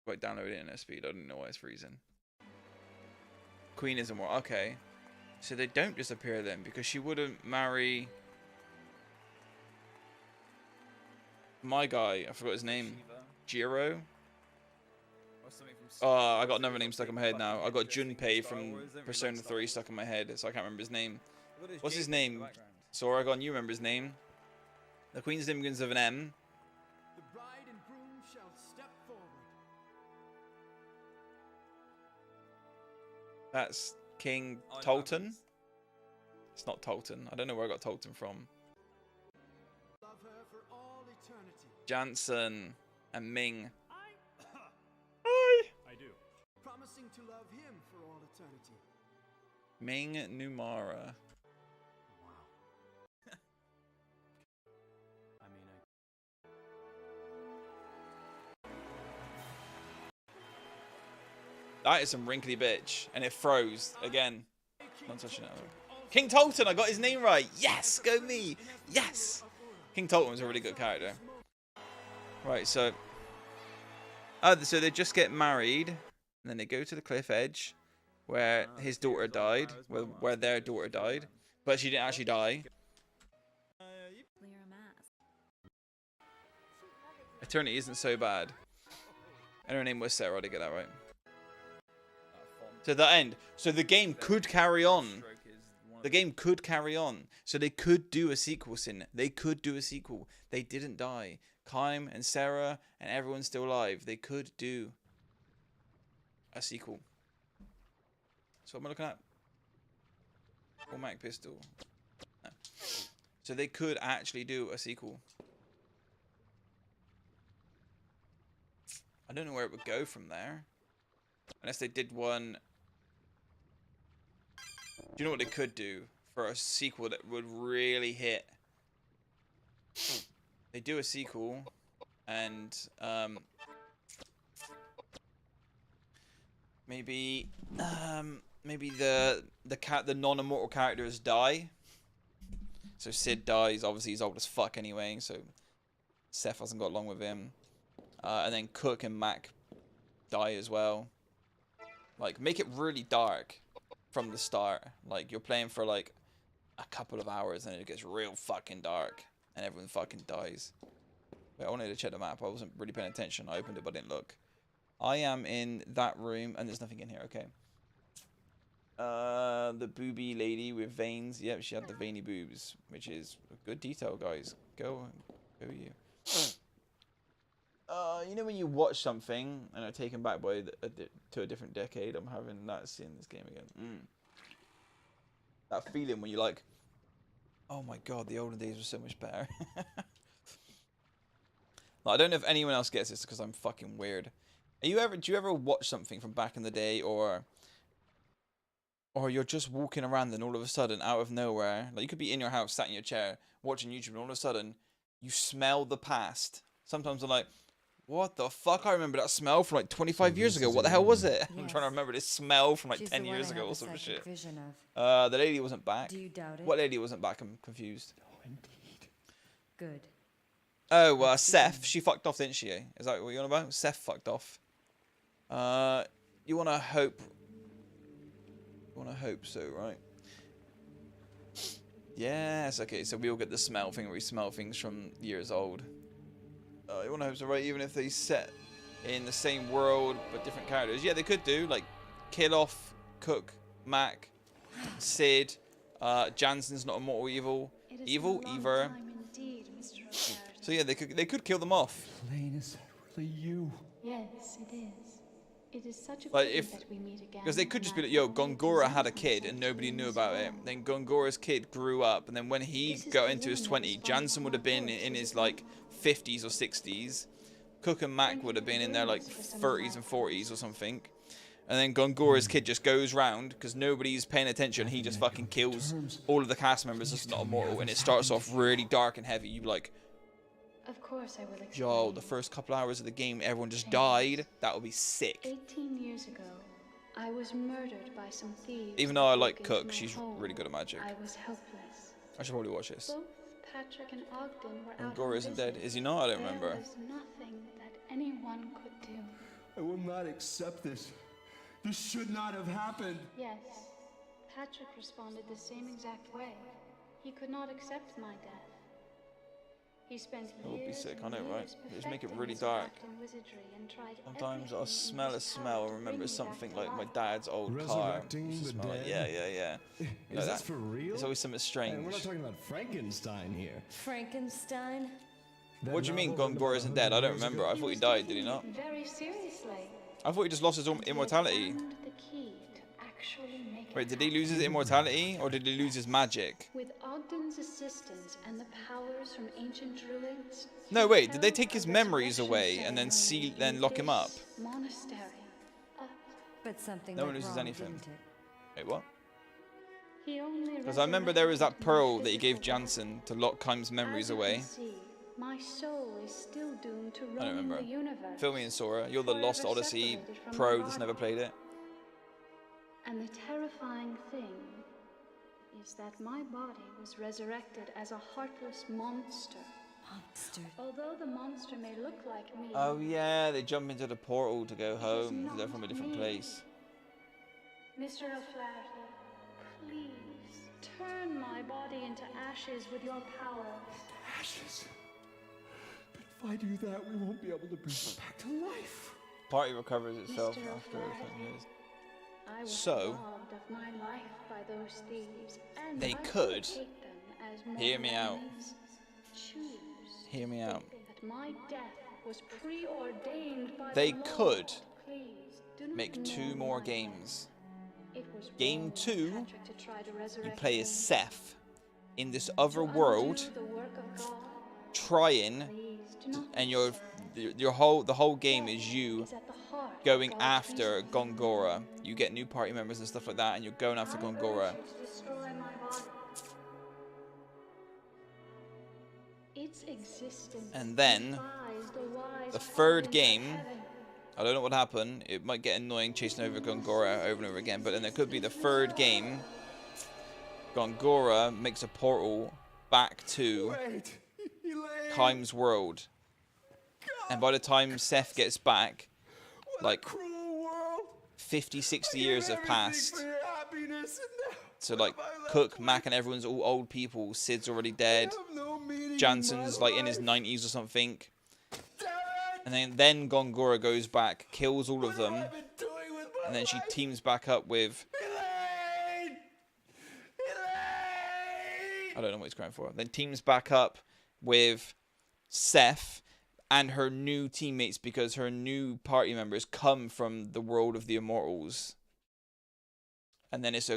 like download internet speed. I don't know why it's freezing. Queen is immortal. Okay. So they don't disappear then because she wouldn't marry my guy. I forgot his name. Jiro. Oh, I got another name stuck in my head now. I got Junpei from Persona 3 stuck in my head, so I can't remember his name. What's his name? Soragon, you remember his name? The queen's name begins with an M. The bride and groom shall step forward. That's King Tolton. It's not Tolton. I don't know where I got Tolton from. Love her for all eternity. Jansen and Ming. I do. Promising to love him for all eternity. Ming Numara. Wow. I mean, That is some wrinkly bitch. And it froze again. Not touching it. King Tolton, I got his name right. Yes, go me. Yes. King Tolton was a really good character. Right, so so they just get married, and then they go to the cliff edge, where his daughter died, where their daughter died, but she didn't actually die. Clear a mask. Eternity isn't so bad. And her name was Sarah, I did get that right. To that end. So the game could carry on. The game could carry on. So they could do a sequel, Sin. They could do a sequel. They didn't die. Kym and Sarah and everyone's still alive. They could do a sequel. So what am I looking at? Automatic pistol. No. So they could actually do a sequel. I don't know where it would go from there. Unless they did one. Do you know what they could do for a sequel that would really hit? They do a sequel and maybe the non-immortal characters die. So Sid dies, obviously he's old as fuck anyway, so Seth hasn't got along with him. And then Cook and Mac die as well. Like, make it really dark from the start. Like, you're playing for like a couple of hours and it gets real fucking dark and everyone fucking dies. Wait, I wanted to check the map. I wasn't really paying attention. I opened it but didn't look. I am in that room and there's nothing in here. Okay. The booby lady with veins. Yep, she had the veiny boobs, which is a good detail, guys. Go you. You know when you watch something and are taken back by to a different decade? I'm having that scene in this game again. That feeling when you're like, oh my god, the olden days were so much better. Like, I don't know if anyone else gets this because I'm fucking weird. Do you ever watch something from back in the day, or you're just walking around and all of a sudden, out of nowhere, like you could be in your house, sat in your chair, watching YouTube, and all of a sudden, you smell the past. Sometimes I'm like, what the fuck? I remember that smell from like 25 years ago. What the hell was it? I'm trying to remember this smell from like 10 years ago or some shit. The lady wasn't back. Do you doubt it? What lady wasn't back? I'm confused. Oh, indeed. Good. Oh, Seth. She fucked off, didn't she? Is that what you're on about? Seth fucked off. You want to hope. You want to hope so, right? Yes, okay, so we all get the smell thing where we smell things from years old. You want to hope so, right? Even if they set in the same world but different characters. Yeah, they could do, like, kill off Cook, Mac, Sid, Jansen's not immortal evil, either. So yeah, they could kill them off. Lane, is that really you? Yes, it is. It is such a Like pity if, that we meet again. because they could just be like, yo, Gongora had a kid and nobody knew about it. Then Gongora's kid grew up, and then when he got into his 20s, Jansen would have been in his like 50s or 60s. Cook and Mac would have been in their like 30s and 40s or something. And then Gongora's kid just goes round because nobody's paying attention. He just fucking kills all of the cast members that's not immortal, and it starts off really dark and heavy. You like, Of course I will explain. yo, the first couple hours of the game, everyone just died. That would be sick. 18 years ago, I was murdered by some thieves. Even though I who like broke into Cook, my she's home. really good at magic. I was helpless. I should probably watch this. Both Patrick and Ogden were out Gongora on isn't dead. business. Is he not? I don't remember. There was nothing that anyone could do. I will not accept this. This should not have happened. Yes, Patrick responded the same exact way. He could not accept my death. He spent That would be years sick, and I know, right? years Just make it perfecting really his dark. craft in wizardry and tried Sometimes I'll everything in smell a his smell power and to remember bring me something back to like my life. dad's old car. Resurrecting Used to the smell like- dead? Yeah. Is Like this that. for real? It's always something And strange. we're not talking about Frankenstein here. Frankenstein? That What do you mean novel written Gongora about isn't 100 dead? I don't years remember. ago? I thought he died, did he not? Very seriously. I thought he just lost his Until he immortality. found the key to actually make it Wait, did he happen. lose his immortality or did he lose his magic? With Ogden's assistance and the powers from ancient druids. No, he wait, did they held take a his memories resurrection away and then ceremony then in lock him up? this Monastery. But something No one went loses wrong, anything. didn't it? Wait, what? Because I remember there was that pearl that he gave Jansen to lock Kym's memories away. My soul is still doomed to I don't roam remember. the universe. Fill me in, Sora. You're the forever Lost Odyssey separated from pro my that's body. never played it. And the terrifying thing is that my body was resurrected as a heartless monster. Monster. Although the monster may look like me, Oh yeah, they jump into the portal to go it is home because they're not from a different me. place. Mr. O'Flaherty, please turn my body into ashes with your power. Ashes? But if I do that, we won't be able to bring it back to life. Party recovers itself Mr. after O'Flaherty, I was So, robbed of my life by those thieves, and they I could will take them as hear me mortal out. enemies. Choose Hear me out. that my death was preordained by They the Lord. could Please, do not make 2 mourn more my games. death. It was Game wrong, 2, Patrick, to try to you resurrect play as me. Seth in this To other world, undo the work of God. trying, Please, do not and be the whole game is Death you is at the heart of going God's after reason. Gongora. You get new party members and stuff like that, and you're going after I Gongora. urge you to destroy my body. Its existence And then, defies the wise the providence third of game, heaven. I don't know what happened. It might get annoying chasing over Gongora over and over again, but then there could be the third game. Gongora makes a portal back to Wait, Elaine! Time's world. And by the time Seth gets back, What like a cruel world! 50, 60 I years gave have everything passed. for your happiness, and now So what like have I left Cook, with? Mac and everyone's all old people. Sid's already I dead. have no meaning in Jansen's my like in his life. 90s or something. Damn it! And then Gongora goes back, kills all of What have them, I been doing with my and then she life? teams back up with, Elaine! Elaine! I don't know what he's going for. Then teams back up with Seth and her new teammates because her new party members come from the world of the Immortals. And then it's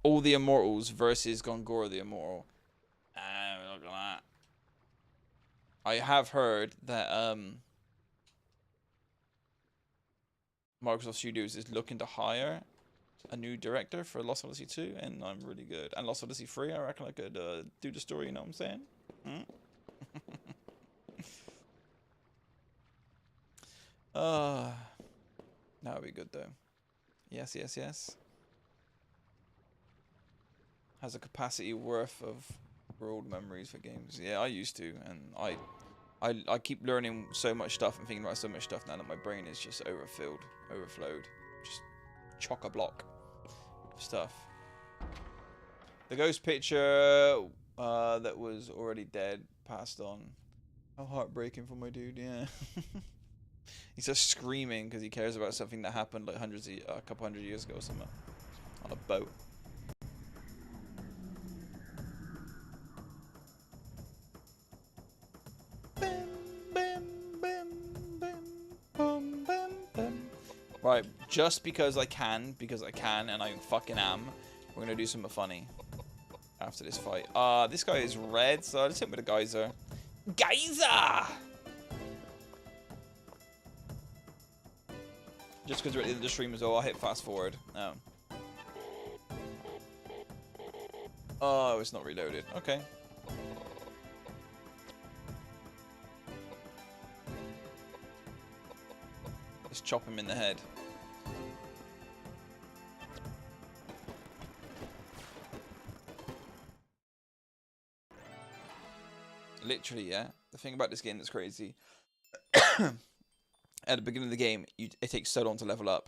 all the Immortals versus Gongora the Immortal. Look at that. I have heard that Microsoft Studios is looking to hire a new director for Lost Odyssey 2, and I'm really good. And Lost Odyssey 3, I reckon I could do the story, you know what I'm saying? That would be good though. Yes, yes, yes. Has a capacity worth of world memories for games. Yeah, I used to, and I keep learning so much stuff and thinking about so much stuff now that my brain is just overflowed. Just chock-a-block of stuff. The ghost picture that was already dead passed on. How heartbreaking for my dude, yeah. He's just screaming because he cares about something that happened like a couple hundred years ago or something. On a boat. Right, just because I can, and I fucking am, we're gonna do something funny after this fight. This guy is red, so let's hit him with a geyser. Geyser! Just because we're at the end of the stream as well, I'll hit fast forward. Oh. Oh, it's not reloaded. Okay. Let's chop him in the head. Literally, yeah. The thing about this game that's crazy. At the beginning of the game, it takes so long to level up.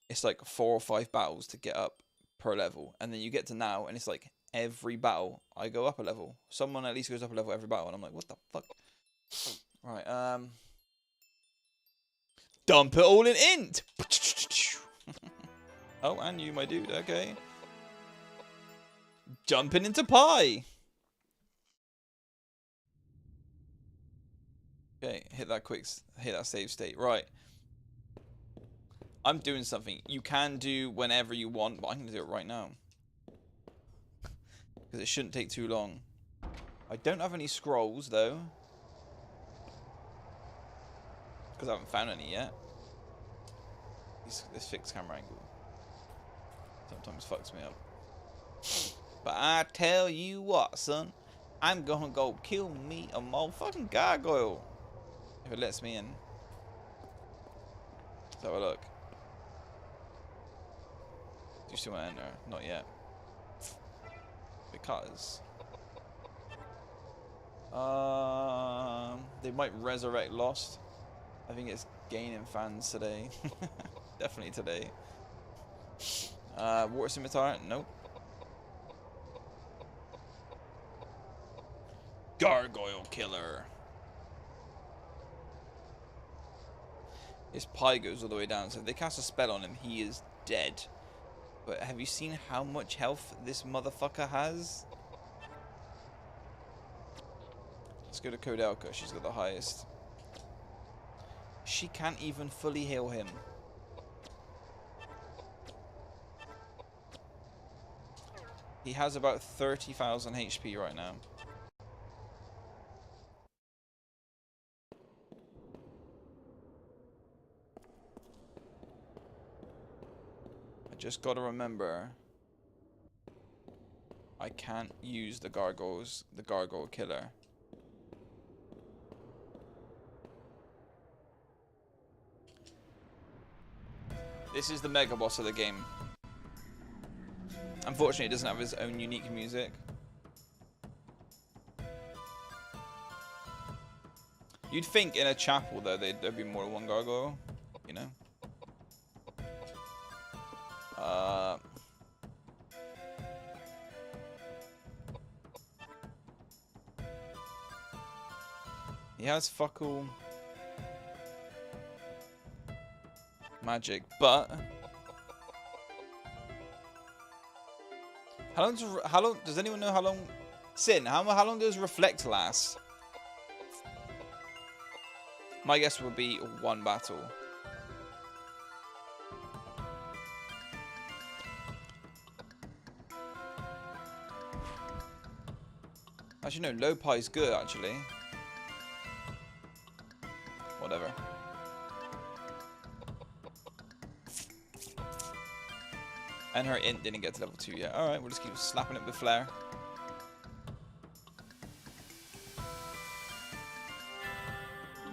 It's like 4 or 5 battles to get up per level. And then you get to now, and it's like every battle, I go up a level. Someone at least goes up a level every battle, and I'm like, what the fuck? Right, dump it all in int! Oh, and you, my dude, okay. Jumping into pie! Okay, hit that save state. Right. I'm doing something you can do whenever you want, but I'm going to do it right now. Because it shouldn't take too long. I don't have any scrolls, though. Because I haven't found any yet. This fixed camera angle sometimes fucks me up. But I tell you what, son. I'm going to go kill me a motherfucking gargoyle. If it lets me in. Let's have a look. Do you still want to enter? Not yet. Because they might resurrect Lost. I think it's gaining fans today. Definitely today. Water scimitar? Nope. Gargoyle killer. His pie goes all the way down, so if they cast a spell on him, he is dead. But have you seen how much health this motherfucker has? Let's go to Koudelka. She's got the highest. She can't even fully heal him. He has about 30,000 HP right now. I just gotta remember, I can't use the gargoyle killer. This is the mega boss of the game. Unfortunately, it doesn't have his own unique music. You'd think in a chapel, though, there'd be more than one gargoyle, you know? He has fuck all magic, but how long does anyone know how long Sin, how long does reflect last? My guess would be one battle. Actually no, low pie's good actually. Whatever. And her int didn't get to level 2 yet. Alright, we'll just keep slapping it with flare.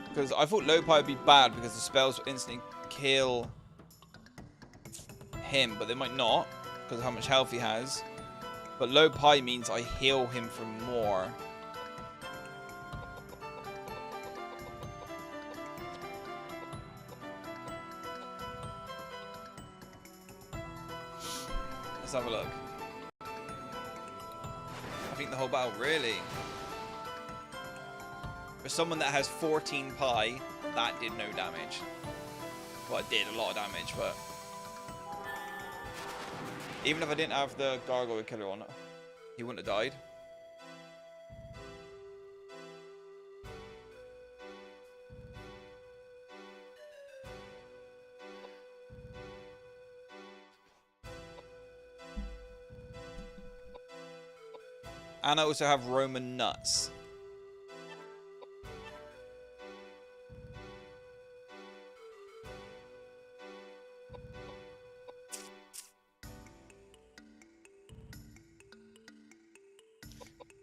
Because I thought low pie would be bad because the spells will instantly kill him, but they might not because of how much health he has. But low pie means I heal him for more. Let's have a look. I think the whole battle, really. For someone that has 14 pi, that did no damage. Well, it did a lot of damage, but even if I didn't have the gargoyle killer on it, he wouldn't have died. And I also have Roman nuts.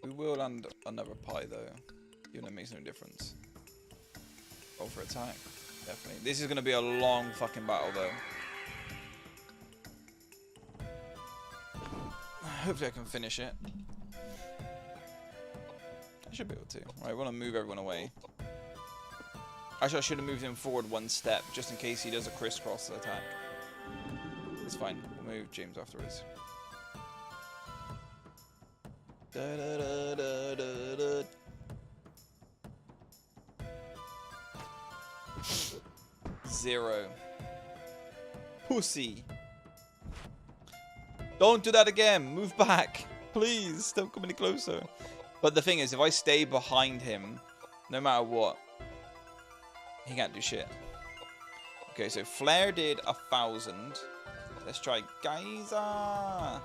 We will land another pie though, even though it makes no difference. Roll for attack, definitely. This is going to be a long fucking battle though. Hopefully I can finish it. I should be able to. Right, I want to move everyone away. Actually, I should have moved him forward one step, just in case he does a crisscross attack. It's fine. We'll move James afterwards. Da, da, da, da, da, da. 0. Pussy. Don't do that again. Move back. Please, don't come any closer. But the thing is, if I stay behind him, no matter what, he can't do shit. Okay, so Flare did 1,000. Let's try Geyser.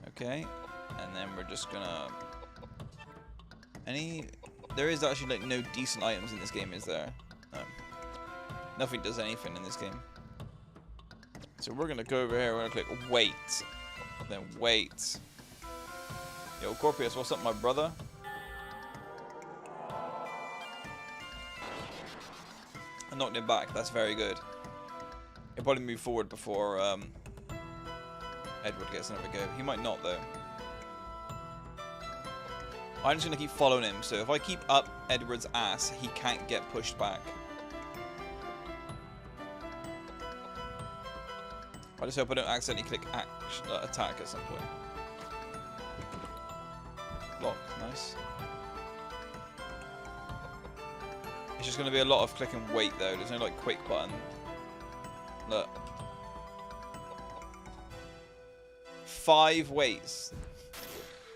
Okay, and then we're just gonna... There is actually like no decent items in this game, is there? No. Nothing does anything in this game. So we're gonna go over here, we're gonna click wait. Then wait. Yo, Corpius, what's up, my brother? I knocked him back, that's very good. He'll probably move forward before Edward gets another go. He might not, though. I'm just going to keep following him, so if I keep up Edward's ass, he can't get pushed back. I just hope I don't accidentally click attack at some point. Block, nice. It's just going to be a lot of click and wait though. There's no like quick button. Look. 5 waits.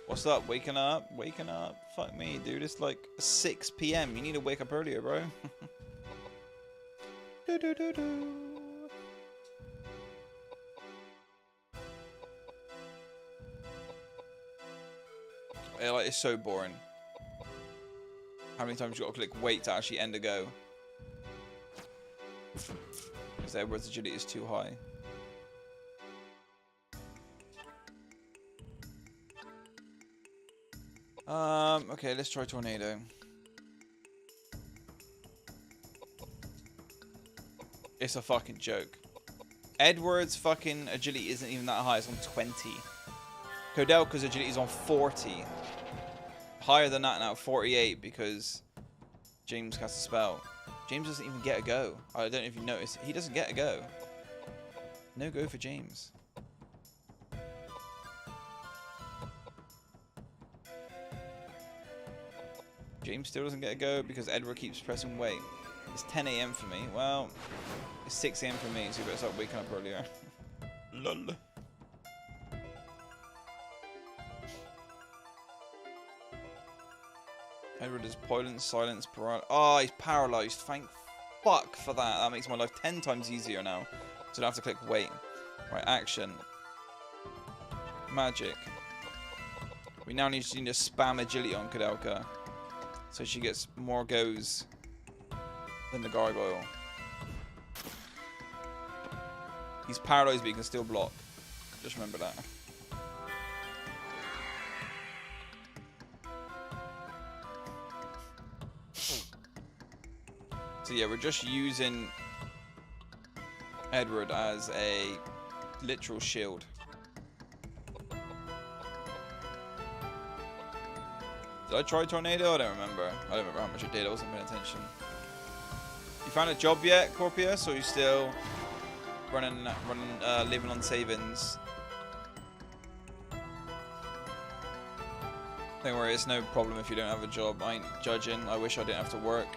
What's up? Waking up? Waking up? Fuck me, dude. It's like 6 PM. You need to wake up earlier, bro. Do do do do. Yeah, like, it's so boring. How many times you got to click wait to actually end a go? Because Edward's agility is too high. Okay, let's try tornado. It's a fucking joke. Edward's fucking agility isn't even that high, it's on 20. Koudelka's agility is on 40. Higher than that now, 48, because James casts a spell. James doesn't even get a go. I don't know if you noticed. He doesn't get a go. No go for James. James still doesn't get a go because Edward keeps pressing wait. It's 10 AM for me. Well, it's 6 AM for me, so you better start waking up earlier. Lol. Edward is poison, silence, paralysis. Oh, he's paralyzed. Thank fuck for that. That makes my life 10 times easier now. So I don't have to click wait. Right, action. Magic. We now need to spam agility on Koudelka. So she gets more goes than the gargoyle. He's paralyzed but he can still block. Just remember that. So yeah, we're just using Edward as a literal shield. Did I try tornado? I don't remember. I don't remember how much I did. I wasn't paying attention. You found a job yet, Corpius, or are you still living on savings? Don't worry, it's no problem if you don't have a job. I ain't judging. I wish I didn't have to work.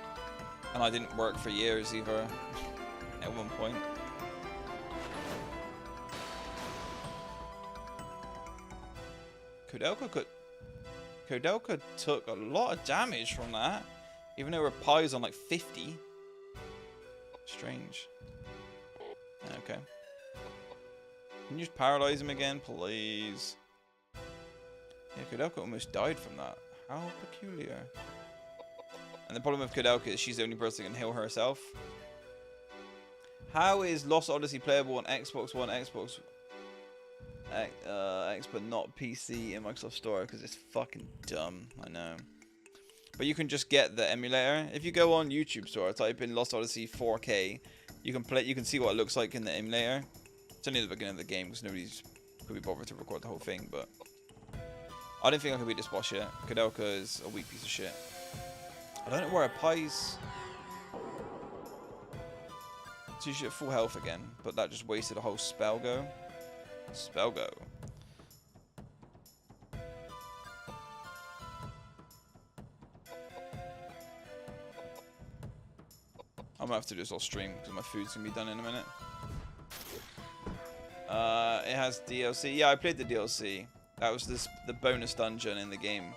And I didn't work for years either, at one point. Koudelka took a lot of damage from that, even though her pie's on like 50. Strange. Okay. Can you just paralyze him again, please? Yeah, Koudelka almost died from that. How peculiar. And the problem with Koudelka is she's the only person who can heal herself. How is Lost Odyssey playable on Xbox One, Xbox X, but not PC in Microsoft Store? Because it's fucking dumb. I know. But you can just get the emulator. If you go on YouTube Store, type in Lost Odyssey 4K, you can play. You can see what it looks like in the emulator. It's only the beginning of the game because nobody's could be bothered to record the whole thing. But I don't think I can beat this boss yet. Koudelka is a weak piece of shit. I don't know where her pies. So she's at full health again, but that just wasted a whole spell go. Spell go. I'm gonna have to do this all stream because my food's gonna be done in a minute. It has DLC. Yeah, I played the DLC. That was the bonus dungeon in the game.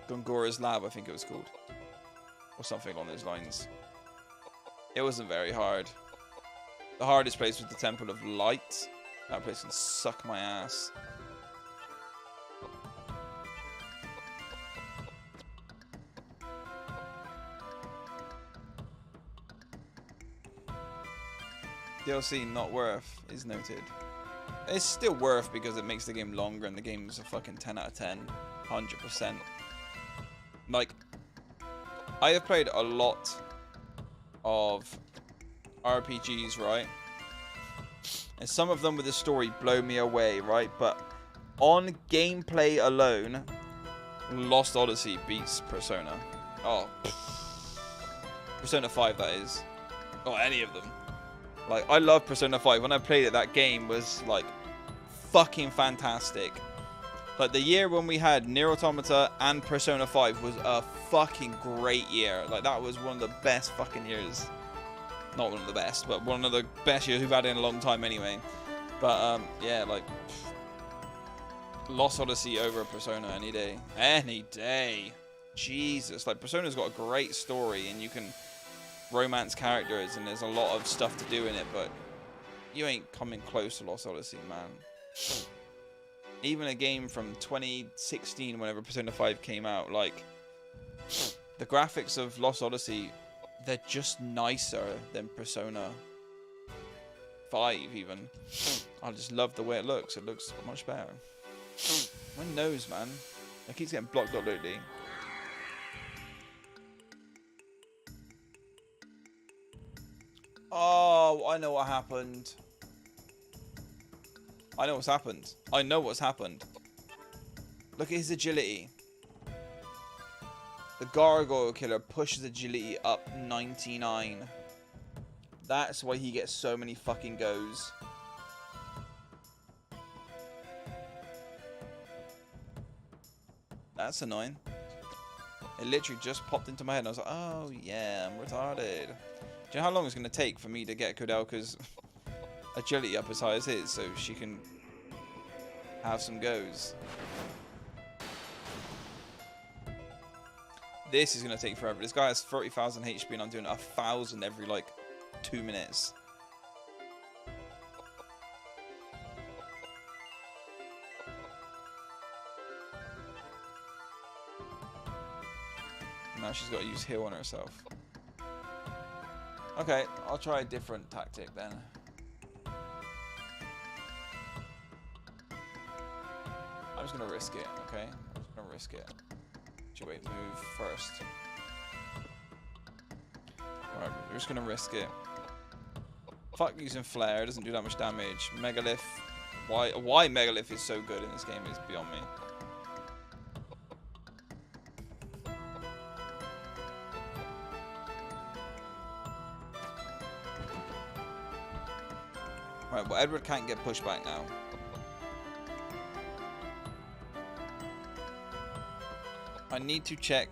Gongora's Lab, I think it was called. Or something along those lines. It wasn't very hard. The hardest place was the Temple of Light. That place can suck my ass. DLC not worth is noted. It's still worth because it makes the game longer and the game's a fucking 10 out of 10. 100%. Like, I have played a lot of RPGs, right? And some of them with the story blow me away, right? But on gameplay alone, Lost Odyssey beats Persona. Oh. Persona 5, that is. Or any of them. Like, I love Persona 5. When I played it, that game was, like, fucking fantastic. Like, the year when we had Nier Automata and Persona 5 was a fucking great year. Like, that was one of the best fucking years. Not one of the best, but one of the best years we've had in a long time anyway. But, yeah, like, Lost Odyssey over Persona any day. Any day. Jesus. Like, Persona's got a great story, and you can romance characters, and there's a lot of stuff to do in it, but you ain't coming close to Lost Odyssey, man. Even a game from 2016, whenever Persona 5 came out, like, the graphics of Lost Odyssey, they're just nicer than Persona 5, even. I just love the way it looks. It looks much better. My nose, man. It keeps getting blocked up lately. Oh, I know what happened. I know what's happened. I know what's happened. Look at his agility. The Gargoyle Killer pushes agility up 99. That's why he gets so many fucking goes. That's annoying. It literally just popped into my head and I was like, oh yeah, I'm retarded. Do you know how long it's going to take for me to get Koudelka's agility up as high as his so she can have some goes? This is going to take forever. This guy has 30,000 HP and I'm doing 1,000 every like 2 minutes. Now she's got to use heal on herself. Okay, I'll try a different tactic then. I'm just going to risk it, okay? I'm just going to risk it. Wait, move first. Alright, we're just going to risk it. Fuck using flare, it doesn't do that much damage. Megalith. Why Megalith is so good in this game is beyond me. Right, well, Edward can't get pushed back now. I need to check.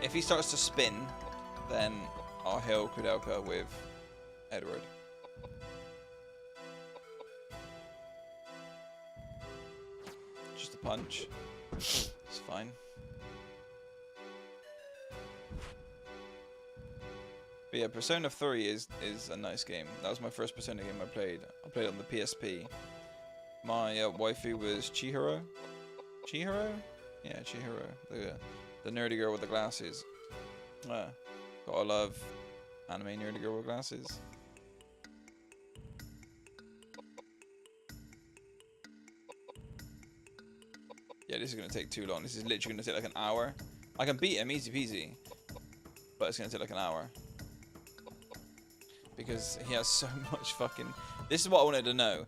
If he starts to spin, then I'll heal Koudelka with Edward. Just a punch. It's fine. But yeah, Persona 3 is a nice game. That was my first Persona game I played. I played it on the PSP. My waifu was Chihiro. Chihiro? Yeah, Chihiro. The nerdy girl with the glasses. Gotta love anime nerdy girl with glasses. Yeah, this is going to take too long. This is literally going to take like an hour. I can beat him easy peasy. But it's going to take like an hour. Because he has so much fucking... This is what I wanted to know.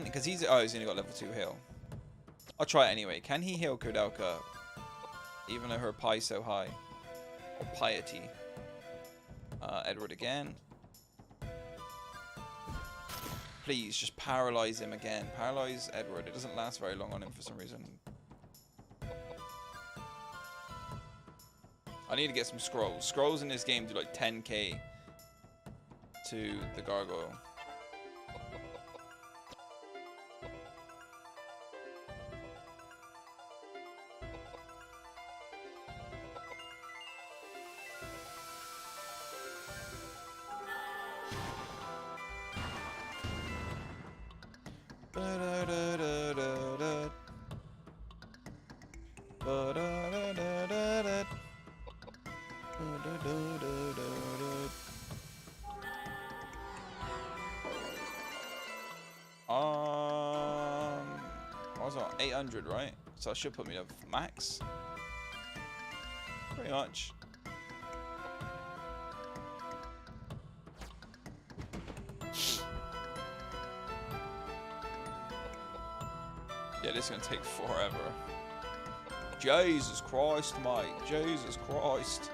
Because he's only got level 2 heal. I'll try it anyway. Can he heal Koudelka? Even though her pie is so high. Or piety. Edward again. Please, just paralyze him again. Paralyze Edward. It doesn't last very long on him for some reason. I need to get some scrolls. Scrolls in this game do like 10k to the gargoyle. I was on 800, right? So that should put me up max. Pretty much. this is gonna take forever. Jesus Christ, mate. Jesus Christ.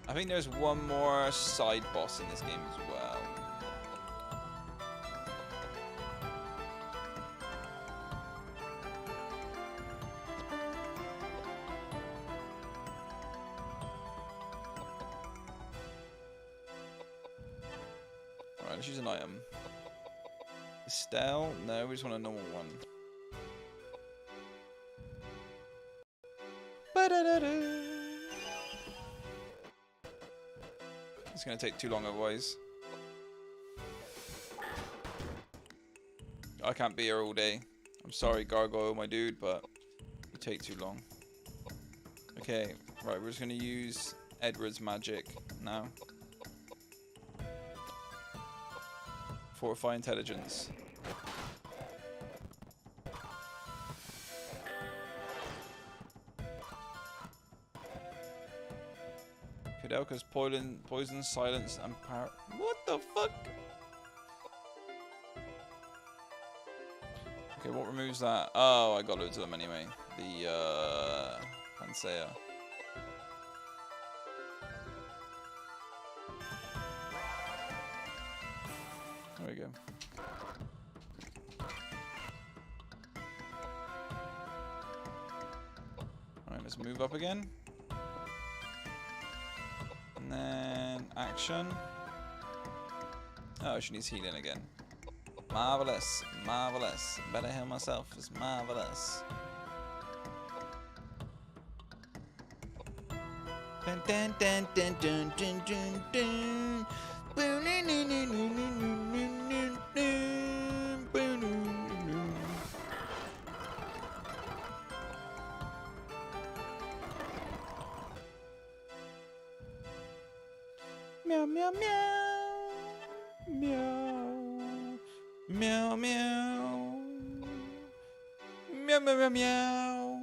I think there's one more side boss in this game as well. Alright, let's use an item. Estelle? No, we just want a normal one. Ba-da-da-da. It's gonna take too long otherwise. I can't be here all day. I'm sorry, Gargoyle, my dude, but you take too long. Okay, right, we're just gonna use Edward's magic now. Fortify intelligence. Koudelka's poison, silence, and power. What the fuck? Okay, what removes that? Oh, I got loads of them anyway. The Pansea. There we go. Alright, let's move up again. And then action. Oh, she needs healing again. Marvelous, marvelous. Better heal myself. It's marvelous. Dun dun dun dun dun dun dun dun. Meow meow meow meow meow meow meow meow meow meow.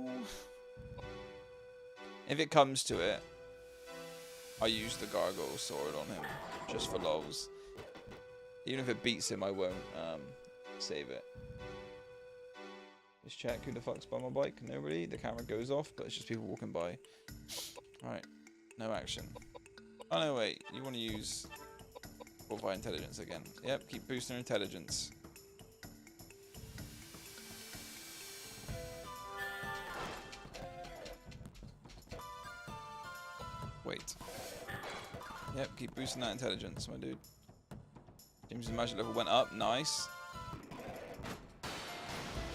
If it comes to it, I use the gargoyle sword on him just for lols. Even if it beats him, I won't save it. Just check who the fuck's by my bike. Nobody. The camera goes off, but it's just people walking by. Right, no action. Oh no, wait. You want to use Fortify Intelligence again. Yep, keep boosting intelligence. Wait. Yep, keep boosting that intelligence, my dude. James' magic level went up. Nice.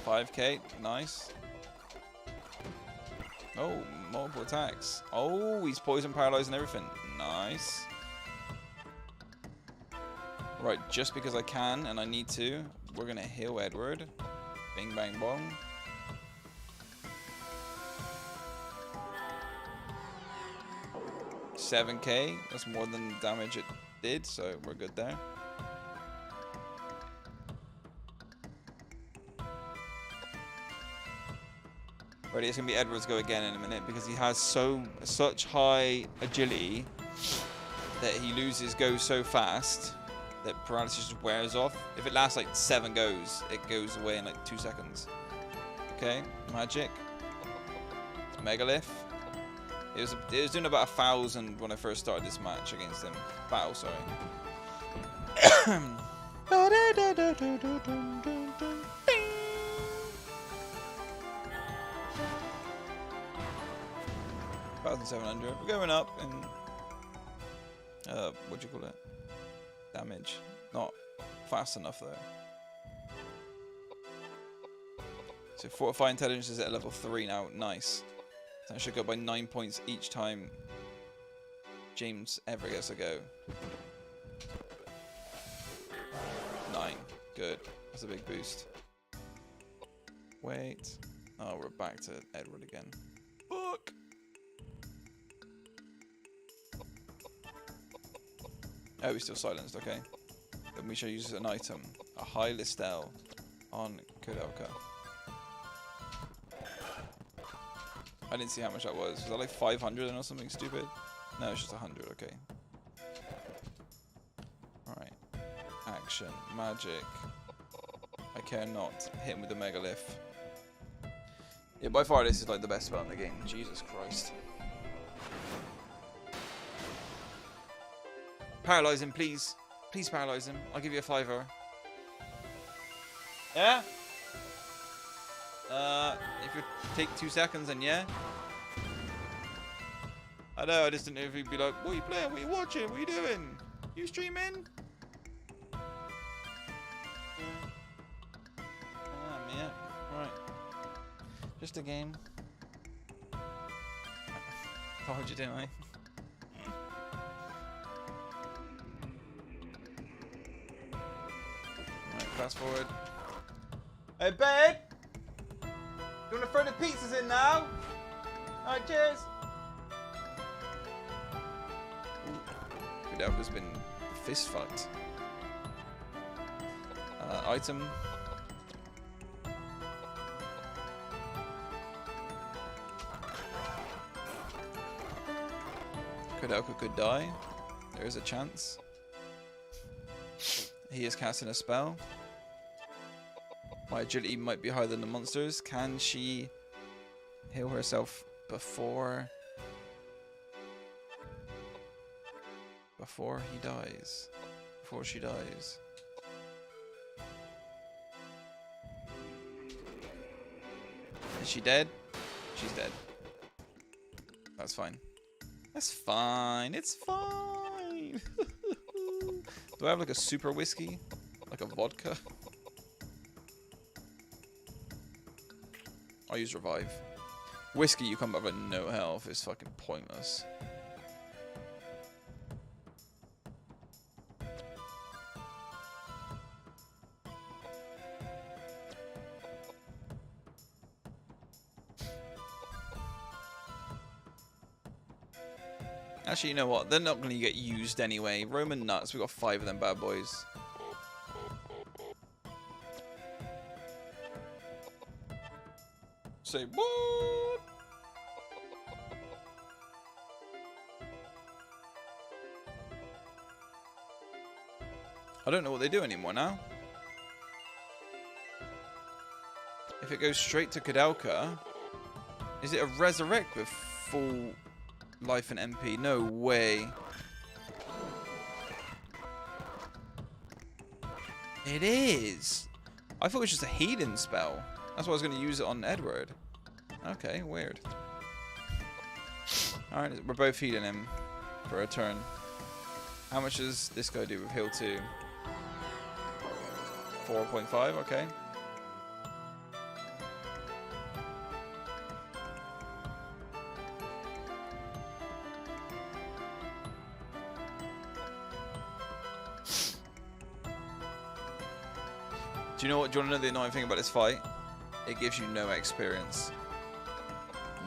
5k. Nice. Oh, multiple attacks. Oh, he's poison, paralyzed, and everything. Nice. Right, just because I can and I need to, we're going to heal Edward. Bing, bang, bong. $7k. That's more than the damage it did, so we're good there. Ready, it's gonna be Edward's go again in a minute because he has such high agility that he loses goes so fast that paralysis just wears off. If it lasts like 7 goes, it goes away in like 2 seconds. Okay, magic. Megalith. It was doing about 1,000 when I first started this match against him. Battle, sorry. 1,700. We're going up in what do you call it? Damage. Not fast enough though. So Fortify Intelligence is at level 3 now. Nice. So I should go by 9 points each time James ever gets a go. 9. Good. That's a big boost. Wait. Oh, we're back to Edward again. Fuck! Oh, he's still silenced, okay. Then we shall use an item. A high Listel on Koudelka. I didn't see how much that was. Was that like 500 or something stupid? No, it's just 100, okay. Alright. Destruction. Magic. I care not. Hit him with the megalith. Yeah, by far this is like the best spell in the game. Jesus Christ. Paralyze him, please. Please paralyze him. I'll give you a $5. Yeah? If you take 2 seconds, then yeah. I know, I just didn't know if he'd be like, what are you playing? What are you watching? What are you doing? You streaming? Yeah. Right. Just a game. Told you, didn't I? Right, fast forward. Hey, babe! You wanna throw the pizzas in now? Alright, cheers! Koudelka's been fist fucked. Item. Koudelka could die. There is a chance. He is casting a spell. My agility might be higher than the monsters. Can she heal herself before he dies? Before she dies. Is she dead? She's dead. That's fine. That's fine. It's fine. Do I have like a super whiskey? Like a vodka? I'll use revive. Whiskey, you come back with no health, is fucking pointless. Actually, you know what? They're not going to get used anyway. Roman nuts. We got 5 of them bad boys. Say what? I don't know what they do anymore now. If it goes straight to Koudelka, is it a resurrect with full life and MP? No way. It is. I thought it was just a healing spell. That's why I was going to use it on Edward. Okay, weird. Alright, we're both healing him for a turn. How much does this guy do with heal 2? 4.5, okay. Do you know what? Do you want to know the annoying thing about this fight? It gives you no experience.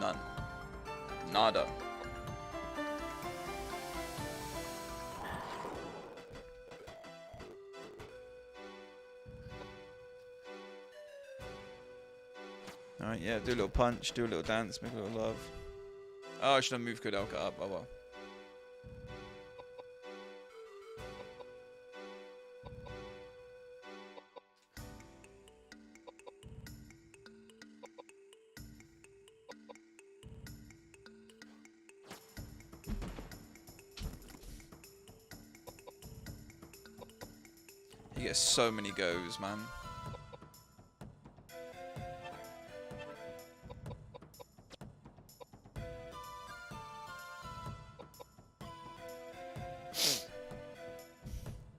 None. Nada. Alright, yeah, do a little punch, do a little dance, make a little love. Oh, I should have moved Koudelka up. Oh well. He gets so many goes, man.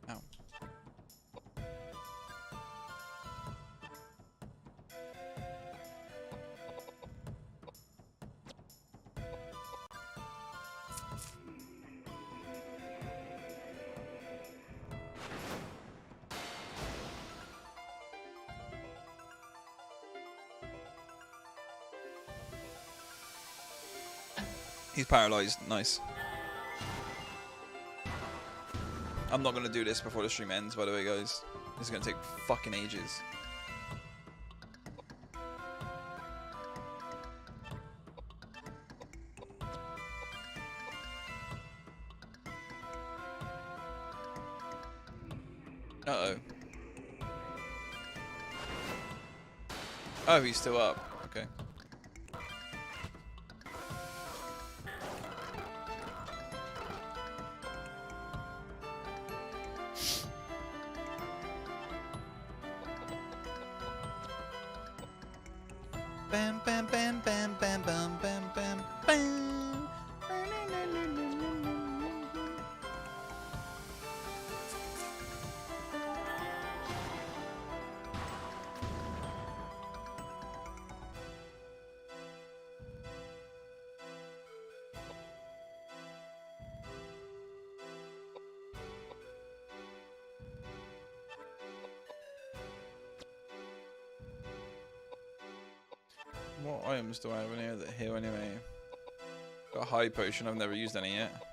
Ow. He's paralyzed. Nice. I'm not going to do this before the stream ends, by the way, guys. This is going to take fucking ages. Uh-oh. Oh, he's still up. Okay. Bam, bam, bam, bam, bam, bam, bam, bam, bam. What items do I have in here that heal anyway? Got a high potion, I've never used any yet.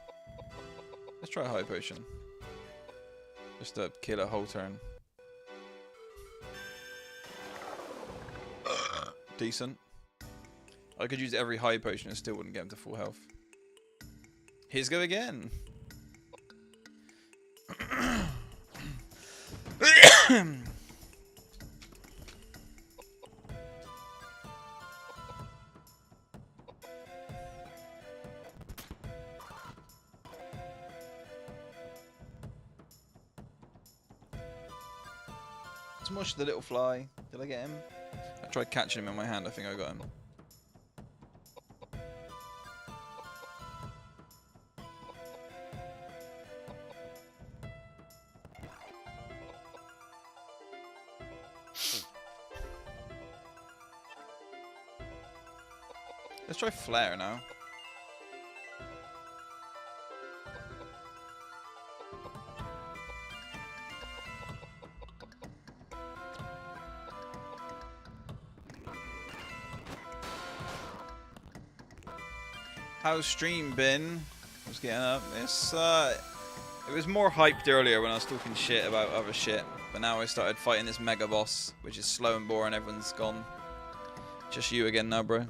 Let's try a high potion. Just to kill a whole turn. Decent. I could use every high potion and still wouldn't get him to full health. Here's go again. Smush the little fly. Did I get him? I tried catching him in my hand. I think I got him. Let's try flare now. How's stream been? I was getting up. It was more hyped earlier when I was talking shit about other shit, but now I started fighting this mega boss, which is slow and boring. Everyone's gone. Just you again now, bro.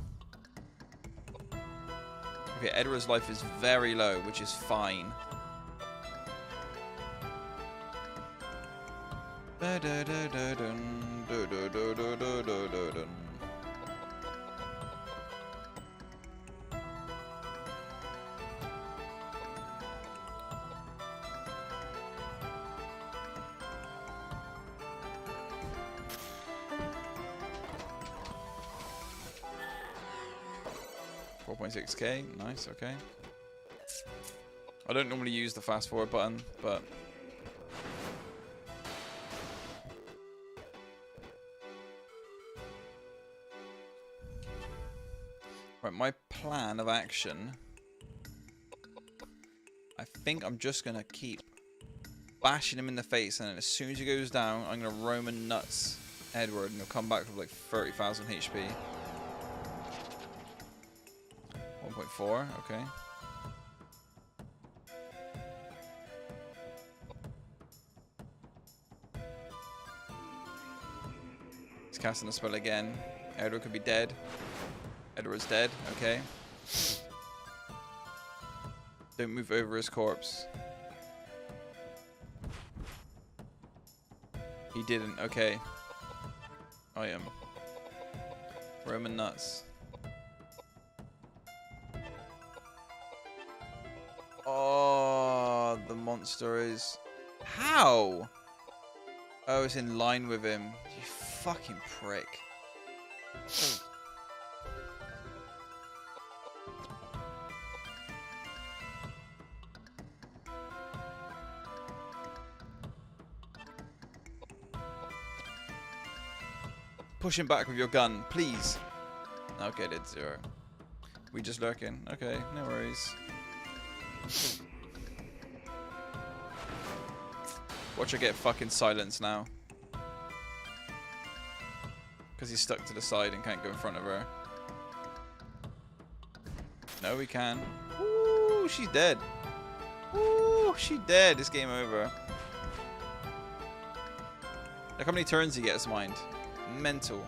Okay, Edward's life is very low, which is fine. $4.6k, nice, okay. I don't normally use the fast forward button, but right, my plan of action, I think I'm just gonna keep bashing him in the face, and then as soon as he goes down, I'm gonna Roman nuts Edward, and he'll come back with like 30,000 HP. 1.4, okay. He's casting a spell again. Edward could be dead. Edward's dead, okay. Don't move over his corpse. He didn't, okay. I am. Roman nuts. Oh, the monster is... How? Oh, it's in line with him. You fucking prick. Push him back with your gun, please. Okay, did 0. We just lurking. Okay, no worries. Watch her get fucking silenced now. Because he's stuck to the side and can't go in front of her. No, we can. Ooh, she's dead. Ooh, she's dead. It's game over. Look how many turns he gets, mind. Mental.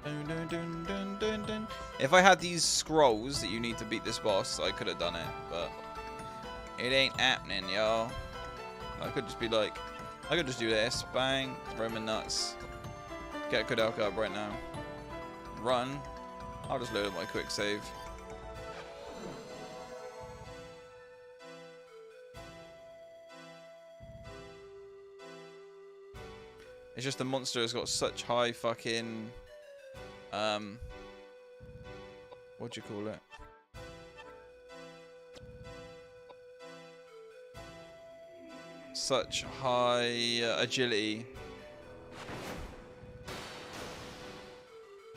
Dun, dun, dun, dun, dun, dun. If I had these scrolls that you need to beat this boss, I could have done it, but it ain't happening, y'all. I could just be like, I could just do this, bang, Roman nuts. Get Koudelka up right now. Run. I'll just load up my quick save. It's just the monster has got such high fucking what do you call it? Such high agility.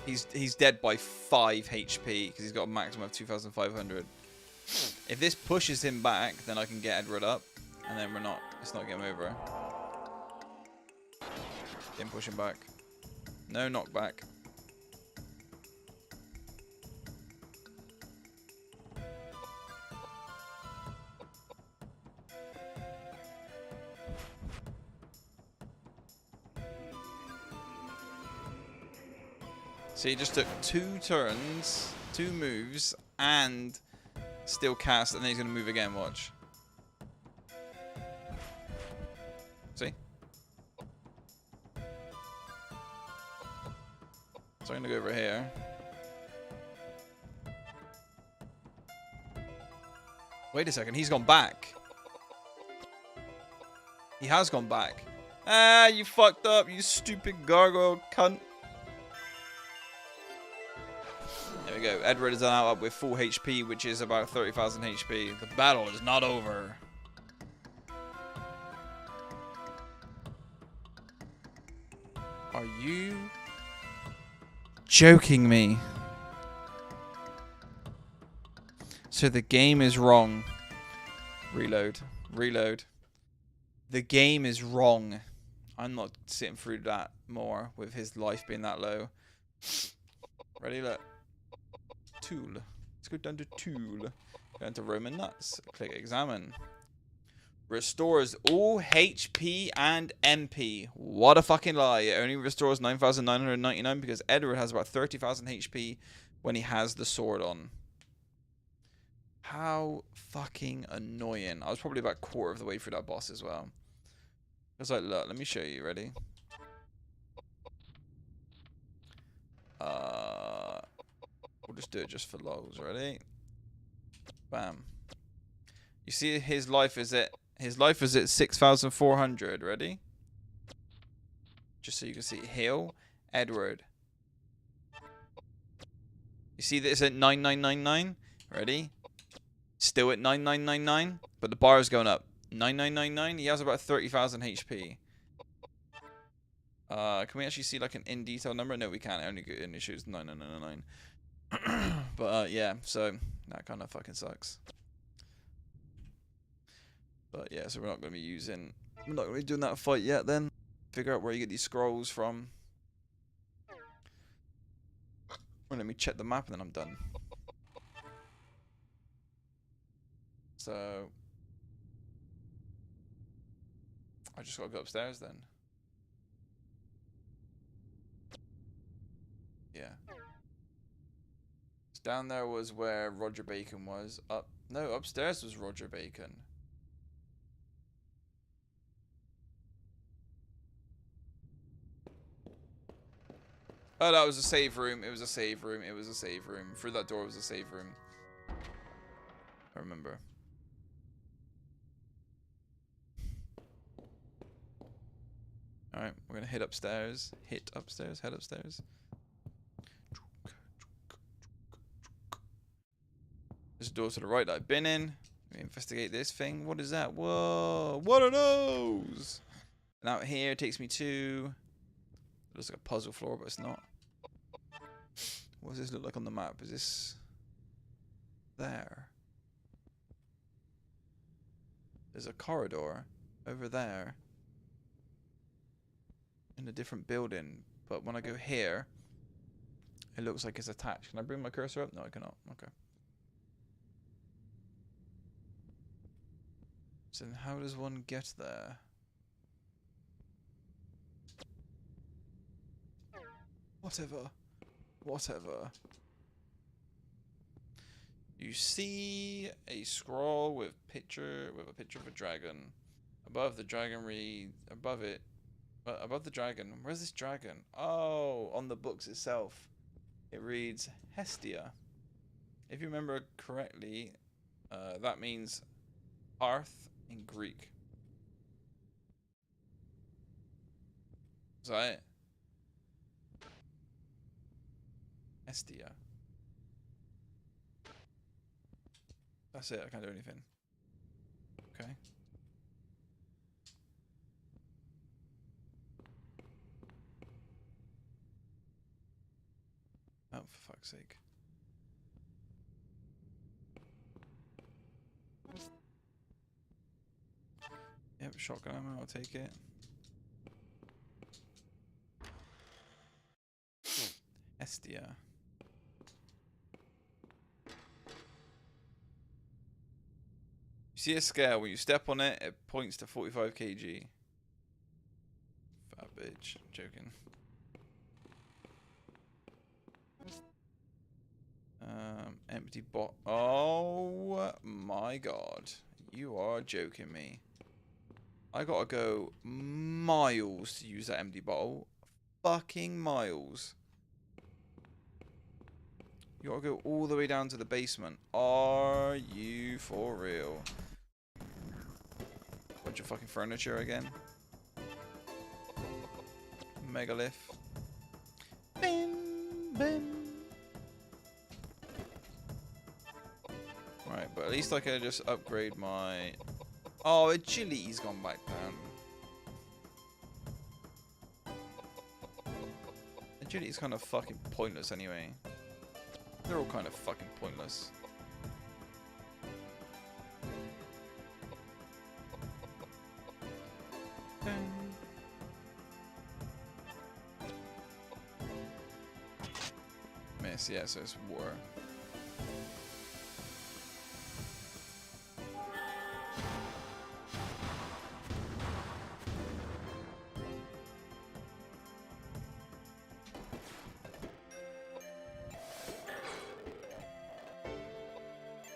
He's dead by 5 HP because he's got a maximum of 2,500. If this pushes him back, then I can get Edward up, and then it's not game over. Didn't push him back. No knockback. So he just took 2 turns, 2 moves, and still cast, and then he's going to move again, watch. See? So I'm going to go over here. Wait a second, he's gone back. He has gone back. Ah, you fucked up, you stupid gargoyle cunt. There we go. Edward is now up with full HP, which is about 30,000 HP. The battle is not over. Are you joking me? So the game is wrong. Reload. Reload. The game is wrong. I'm not sitting through that more with his life being that low. Ready? Look. Tool. Let's go down to tool. Go down to Roman nuts. Click examine. Restores all HP and MP. What a fucking lie. It only restores 9,999 because Edward has about 30,000 HP when he has the sword on. How fucking annoying. I was probably about a quarter of the way through that boss as well. I was like, look, let me show you. Ready? We'll just do it just for lols. Ready? Bam. You see his life is at 6,400. Ready? Just so you can see. Heal. Edward. You see this at 9,999? Ready? Still at 9,999, but the bar is going up. 9,999. He has about 30,000 HP. Can we actually see like an in detail number? No, we can't. It only shows 9,999. But yeah, so that kind of fucking sucks. But yeah, so we're not going to be doing that fight yet. Then figure out where you get these scrolls from. Well, let me check the map and then I'm done. So I just gotta go upstairs then. Yeah. So down there was where Roger Bacon was. No, upstairs was Roger Bacon. Oh, that was a save room. It was a save room. It was a save room. Through that door was a save room. I remember. Alright, we're gonna head upstairs. Head upstairs. There's a door to the right that I've been in. Let me investigate this thing. What is that? Whoa! What are those? And out here takes me to... It looks like a puzzle floor, but it's not. What does this look like on the map? Is this... there? There's a corridor over there. In a different building, but when I go here, it looks like it's attached. Can I bring my cursor up? No, I cannot. Okay. So then how does one get there? Whatever. You see a scroll with a picture of a dragon. Above the dragon above it Above the dragon. Where's this dragon? Oh, on the books itself. It reads Hestia. If you remember correctly, that means hearth in Greek. Is that it? Hestia. That's it. I can't do anything. Okay. Oh, for fuck's sake. Yep, shotgun ammo, I'll take it. Hestia. You see a scale, when you step on it, it points to 45 kg. Fat bitch. I'm joking. Empty bot. Oh my god. You are joking me. I gotta go miles to use that empty bottle. Fucking miles. You gotta go all the way down to the basement. Are you for real? Bunch of fucking furniture again. Megalith. Bim, bim. Right, but at least I can just upgrade my... Oh, agility's gone back down. Agility's kind of fucking pointless anyway. They're all kind of fucking pointless. Miss, yeah, so it's war.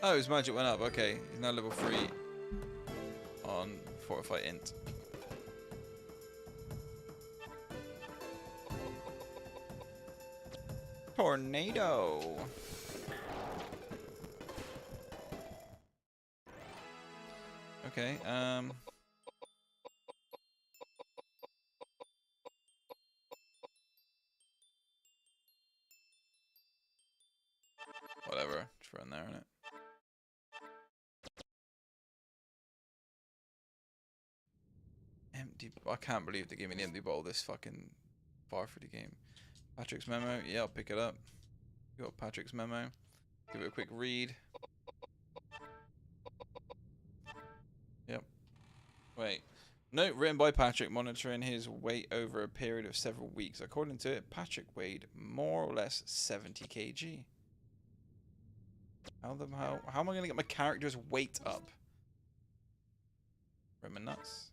Oh, his magic went up. Okay, he's now level 3 on Fortify Int. Tornado. Okay, whatever. Just run there, innit? Empty. I can't believe they gave me the empty bottle this fucking far through the game. Patrick's memo. Yeah, I'll pick it up. You got Patrick's memo. Give it a quick read. Yep. Wait. Note written by Patrick monitoring his weight over a period of several weeks. According to it, Patrick weighed more or less 70 kg. How am I going to get my character's weight up? Roman nuts.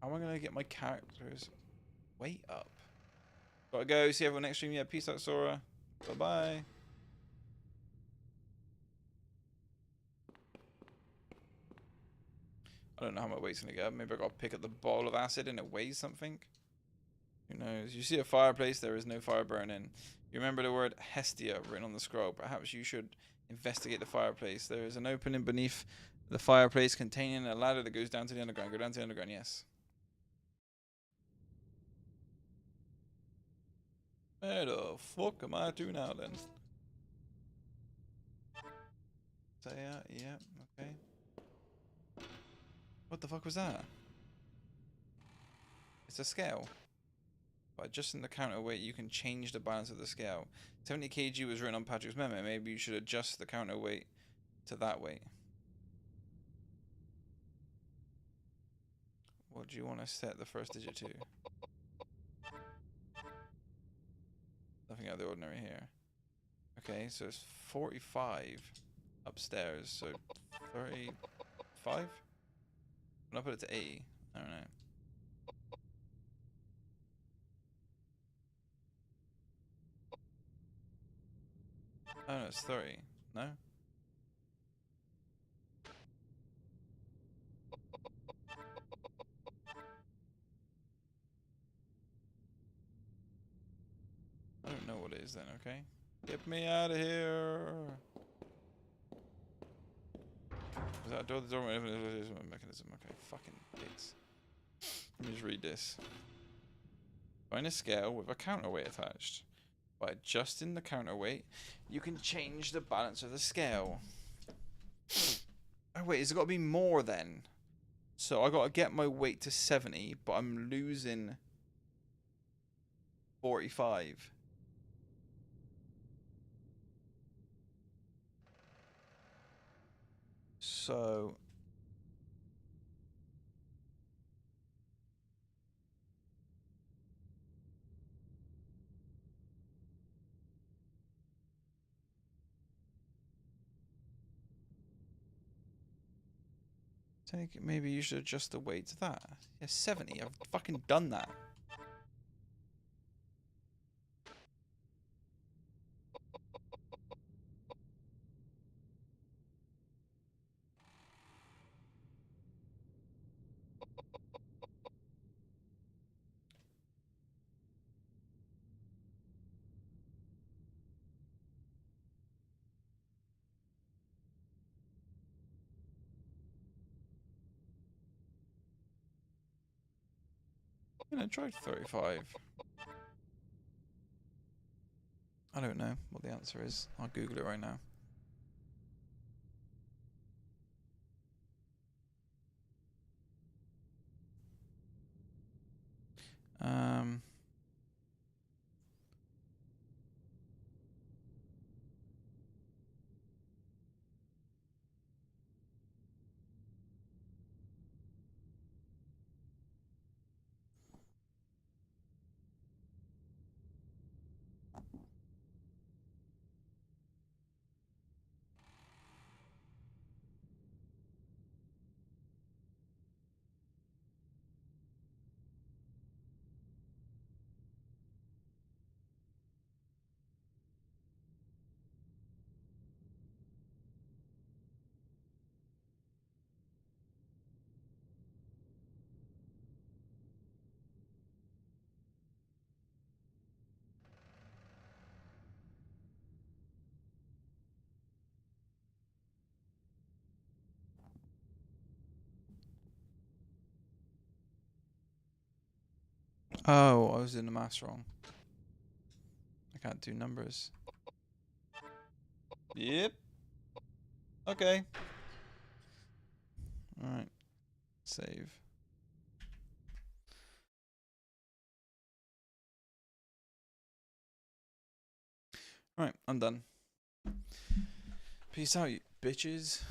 How am I going to get my character's weight up? Gotta go. See everyone next stream. Yeah, peace out, Sora. Bye-bye. I don't know how my weight's going to go. Maybe I got to pick up the bottle of acid and it weighs something. Who knows? You see a fireplace, there is no fire burning. You remember the word Hestia written on the scroll. Perhaps you should investigate the fireplace. There is an opening beneath the fireplace containing a ladder that goes down to the underground. Go down to the underground, yes. Where the fuck am I to now then? Say yeah, okay. What the fuck was that? It's a scale. By adjusting the counterweight, you can change the balance of the scale. 70 kg was written on Patrick's memo. Maybe you should adjust the counterweight to that weight. What do you want to set the first digit to? Nothing out of the ordinary here. Okay, so it's 45 upstairs. So 35? When I put it to 80, I don't know. Oh no, it's 30. No? know what it is then, okay? Get me out of here. Is that door? The door mechanism. Okay, fucking dicks. Let me just read this. Find a scale with a counterweight attached. By adjusting the counterweight, you can change the balance of the scale. Oh wait, has it got to be more then? So I got to get my weight to 70, but I'm losing 45. So maybe you should adjust the weight to that. Yeah, 70. I've fucking done that. I'm gonna try 35. I don't know what the answer is. I'll Google it right now. Oh, I was in the maths wrong. I can't do numbers. Yep. Okay. Alright. Save. Alright, I'm done. Peace out, you bitches.